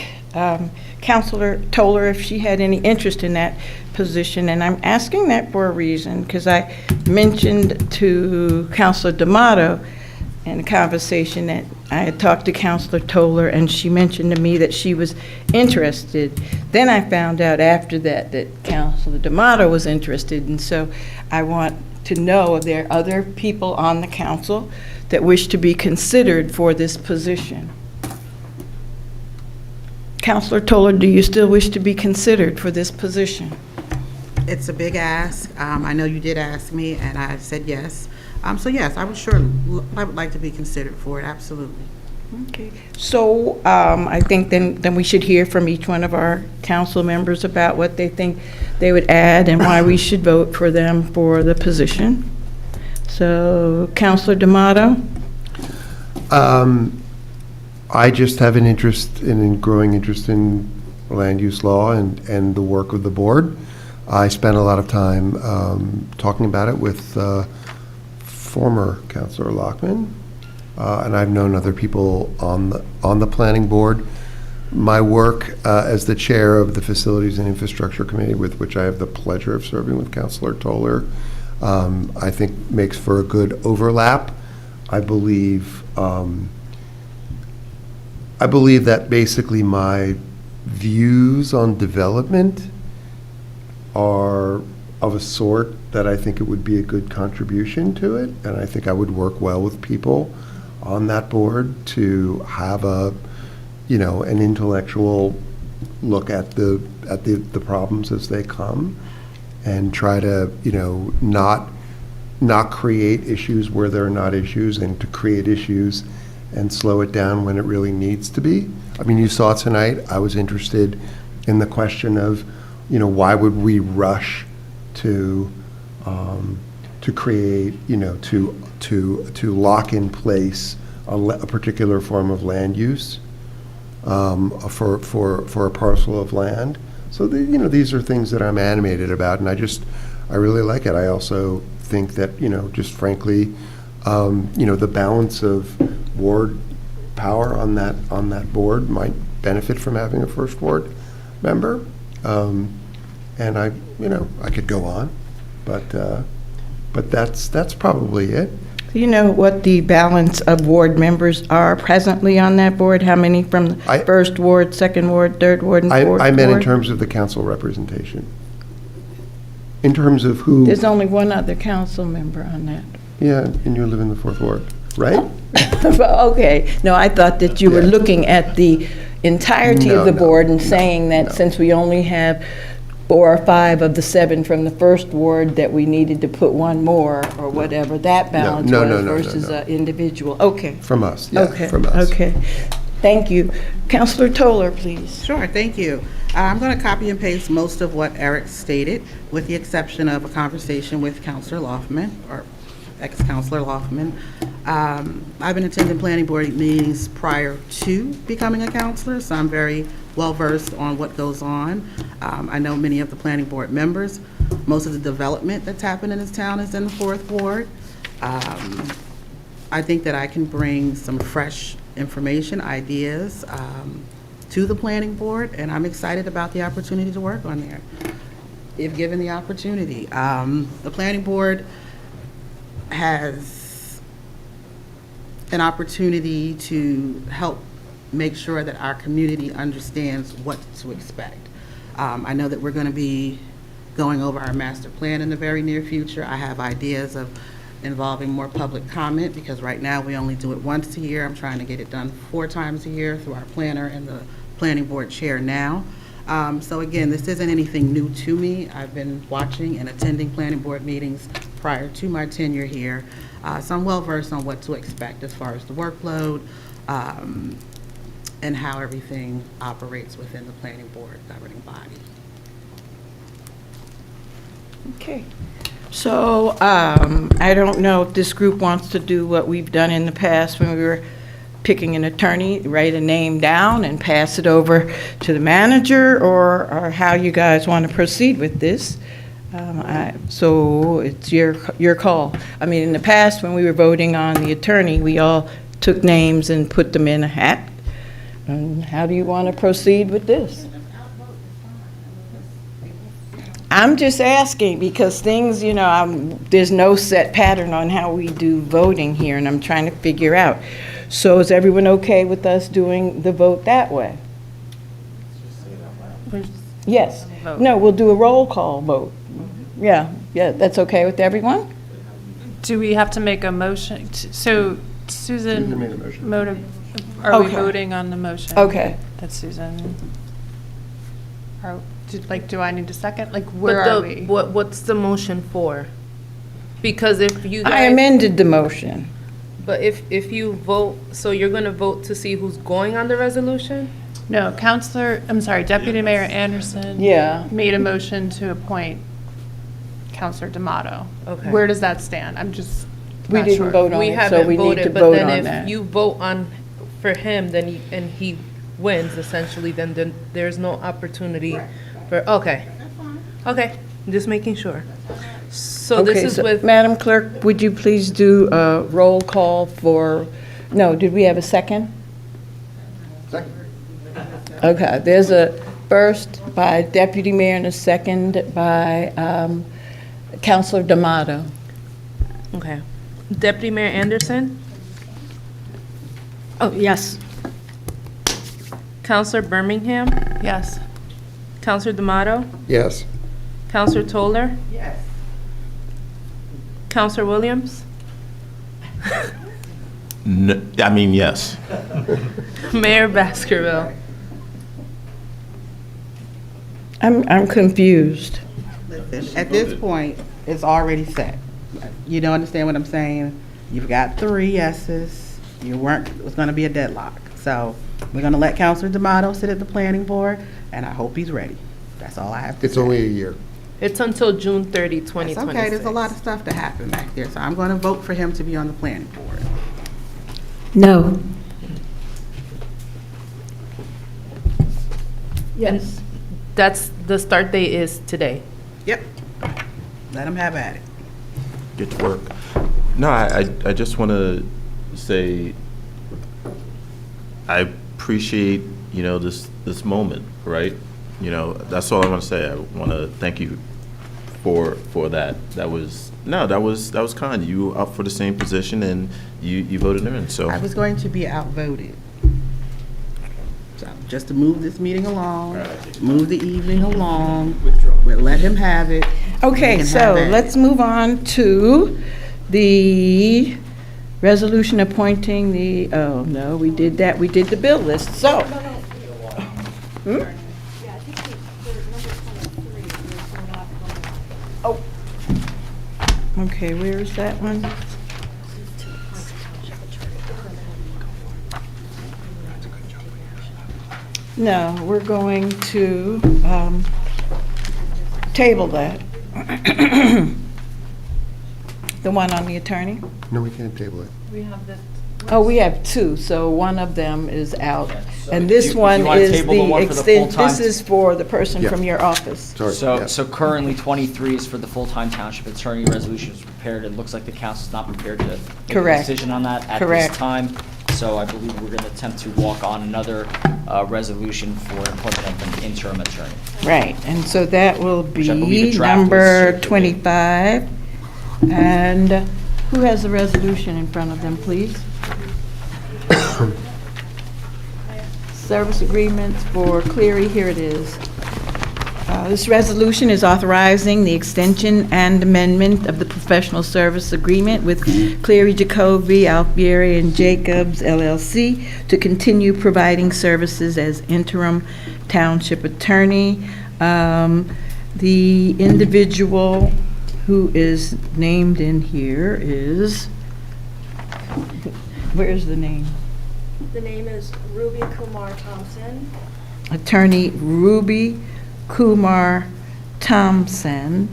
Counselor Toller if she had any interest in that position, and I'm asking that for a reason, because I mentioned to Counselor D'Amato in a conversation that I had talked to Counselor Toller, and she mentioned to me that she was interested. Then I found out after that Counselor D'Amato was interested, and so I want to know if there are other people on the council that wish to be considered for this position. Counselor Toller, do you still wish to be considered for this position? It's a big ask. I know you did ask me, and I said yes. So yes, I would like to be considered for it, absolutely. Okay. So I think then we should hear from each one of our council members about what they think they would add and why we should vote for them for the position. So, Counselor D'Amato? I just have an interest in growing interest in land use law and the work of the board. I spent a lot of time talking about it with former Councilor Lockman, and I've known other people on the planning board. My work as the chair of the Facilities and Infrastructure Committee, with which I have the pleasure of serving with Councilor Toller, I think makes for a good overlap. I believe that basically my views on development are of a sort that I think it would be a good contribution to it, and I think I would work well with people on that board to have an intellectual look at the problems as they come, and try to not create issues where there are not issues, and to create issues and slow it down when it really needs to be. I mean, you saw tonight, I was interested in the question of, why would we rush to create, to lock in place a particular form of land use for a parcel of land So, these are things that I'm animated about, and I really like it. I also think that, just frankly, the balance of ward power on that board might benefit from having a first ward member. And I could go on, but that's probably it. Do you know what the balance of ward members are presently on that board? How many from the first ward, second ward, third ward, and fourth ward? I meant in terms of the council representation. In terms of who... There's only one other council member on that. Yeah, and you live in the fourth ward, right? Okay. No, I thought that you were looking at the entirety of the board and saying that since we only have 4 or 5 of the 7 from the first ward, that we needed to put one more, or whatever that balance was versus an individual. Okay. From us, yeah, Okay. from us. Okay. Thank you. Councilor Toller, please. Sure, thank you. I'm going to copy and paste most of what Eric stated, with the exception of a conversation with Councilor Loffman, or ex-Councilor Loffman. I've been attending planning board meetings prior to becoming a counselor, so I'm very well-versed on what goes on. I know many of the planning board members. Most of the development that's happened in this town is in the 4th Ward. I think that I can bring some fresh information, ideas to the planning board, and I'm excited about the opportunity to work on there, if given the opportunity. The planning board has an opportunity to help make sure that our community understands what to expect. I know that we're going to be going over our master plan in the very near future. I have ideas of involving more public comment, because right now we only do it once a year. I'm trying to get it done 4 times a year through our planner and the planning board chair now. So again, this isn't anything new to me. I've been watching and attending planning board meetings prior to my tenure here. So I'm well versed on what to expect as far as the workload and how everything operates within the planning board governing body. Okay. So I don't know if this group wants to do what we've done in the past when we were picking an attorney, write a name down and pass it over to the manager, or how you guys want to proceed with this. So it's your call. I mean, in the past, when we were voting on the attorney, we all took names and put them in a hat. And how do you want to proceed with this? I'm just asking because things, there's no set pattern on how we do voting here, and I'm trying to figure out. So is everyone okay with us doing the vote that way? Yes. No, we'll do a roll call vote. Yeah, that's okay with everyone? Do we have to make a motion? So Susan, made a motion. Are we Okay. voting on the motion? Okay. That's Susan. Do I need a second? Where are we? What's the motion for? Because if you guys... I amended the motion. But if you vote, so you're going to vote to see who's going on the resolution? No, Deputy Mayor Anderson made a motion to appoint Counselor D'Amato. Okay. Where does that stand? I'm just We not didn't sure. vote on We it, haven't so we need voted, to but vote then on if that. you vote for him, then he wins essentially, then there's no opportunity for, okay. Okay, just making sure. So this Okay, is so with, Madam Clerk, would you please do a roll call for, no, did we have a second? Second. Okay, there's a first by Deputy Mayor and a second by Counselor D'Amato. okay. Deputy Mayor Anderson, Oh, yes. Counselor Birmingham, Yes. Counselor D'Amato, Yes. Counselor Toller, Yes. Counselor Williams, Yes. Mayor Baskerville. I'm confused. Listen, at this point, it's already set. You don't understand what I'm saying? You've got 3 yeses. It was going to be a deadlock. So we're going to let Counselor D'Amato sit at the planning board, and I hope he's ready. That's all I have to It's say. only a year. It's until June 30, It's 2026. okay, there's a lot of stuff to happen back there, so I'm going to vote for him to be on the planning board. No. Yes. That's, the start date is today. Yep. Let them have at it. Get to work. No, I just want to say, I appreciate, this moment, right? That's all I want to say. I want to thank you for that. That was kind. You were up for the same position and you voted in, so. I was going to be outvoted. So, just to move this meeting along, move the evening along, we'll let him have it. Okay, He can so have at it. let's move on to the resolution appointing the, oh, no, we did that. We did the bill list, so. Hmm? Oh. Okay, where is that one? No, we're going to table that. The one on the attorney? No, we can't table it. We have the. Oh, we have two, so one of them is out. And if this you one wanna is table the one for the extent, full-time- this is for the person Yeah. from your office. Sorry. So, yeah. so currently 23 is for the full-time township attorney. Resolution is prepared. It looks like the council's not prepared to make a Correct. decision on that at Correct. this time. So I believe we're going to attempt to walk on another resolution for appointment of an interim attorney. Right, and so that will Which I believe be the draft was number circulated. 25. And who has the resolution in front of them, please? Service agreements for Cleary, here it is. This resolution is authorizing the extension and amendment of the professional service agreement with Cleary, Jacoby, Alfieri, and Jacobs LLC to continue providing services as interim township attorney. The individual who is named in here is, where's the name? The name is Ruby Kumar Thompson. Attorney Ruby Kumar Thompson,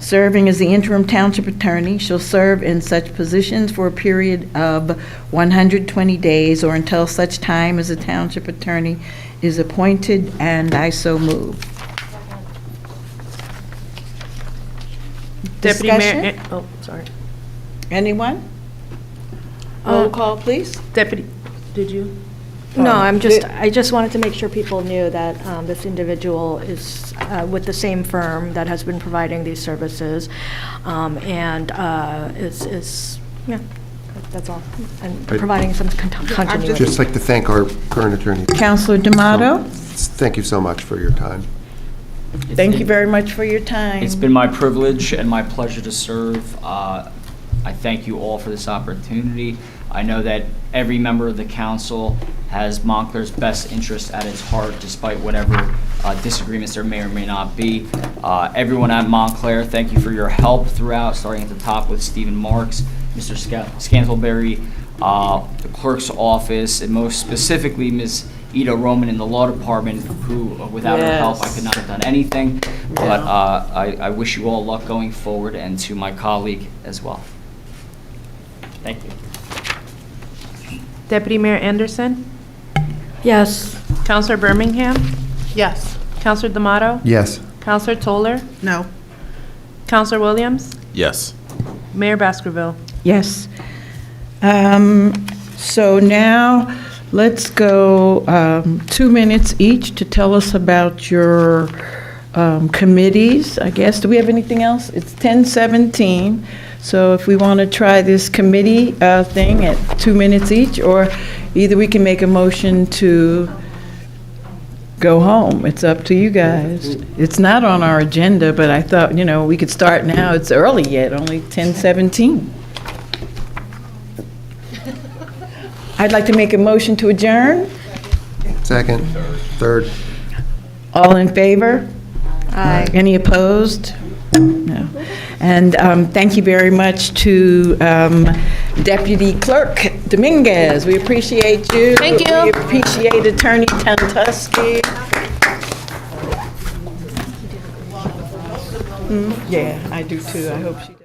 serving as the interim township attorney, shall serve in such positions for a period of 120 days or until such time as a township attorney is appointed, and I so move. Deputy Mayor, Discussion? oh, sorry. Anyone? Roll call, please. Deputy, did you? No, I just wanted to make sure people knew that this individual is with the same firm that has been providing these services, and yeah, that's all, and Right. providing some continuity. Just like to thank our current attorney. Counselor D'Amato, Thank you so much for your time. thank you very much for your time. It's been my privilege and my pleasure to serve. I thank you all for this opportunity. I know that every member of the council has Montclair's best interest at its heart, despite whatever disagreements there may or may not be. Everyone at Montclair, thank you for your help throughout, starting at the top with Stephen Marks, Mr. Scantleberry, the clerk's office, and most specifically Ms. Ida Roman in the law department, who, without her help, I could not have done anything. But I wish you all luck going forward, and to my colleague as well. Thank you. Deputy Mayor Anderson? Yes. Counselor Birmingham? Yes. Counselor D'Amato? Yes. Counselor Toller? No. Counselor Williams? Yes. Mayor Baskerville? Yes. So now, let's go 2 minutes each to tell us about your committees, I guess. Do we have anything else? It's 10:17, so if we want to try this committee thing at 2 minutes each, or either we can make a motion to go home. It's up to you guys. It's not on our agenda, but I thought, we could start now. It's early yet, only 10:17. I'd like to make a motion to adjourn. Second. Third. All in favor? Aye. Any opposed? No. And thank you very much to Deputy Clerk Dominguez. We appreciate you. Thank you. We appreciate Attorney Tantusky. Yeah, I do too. I hope she does.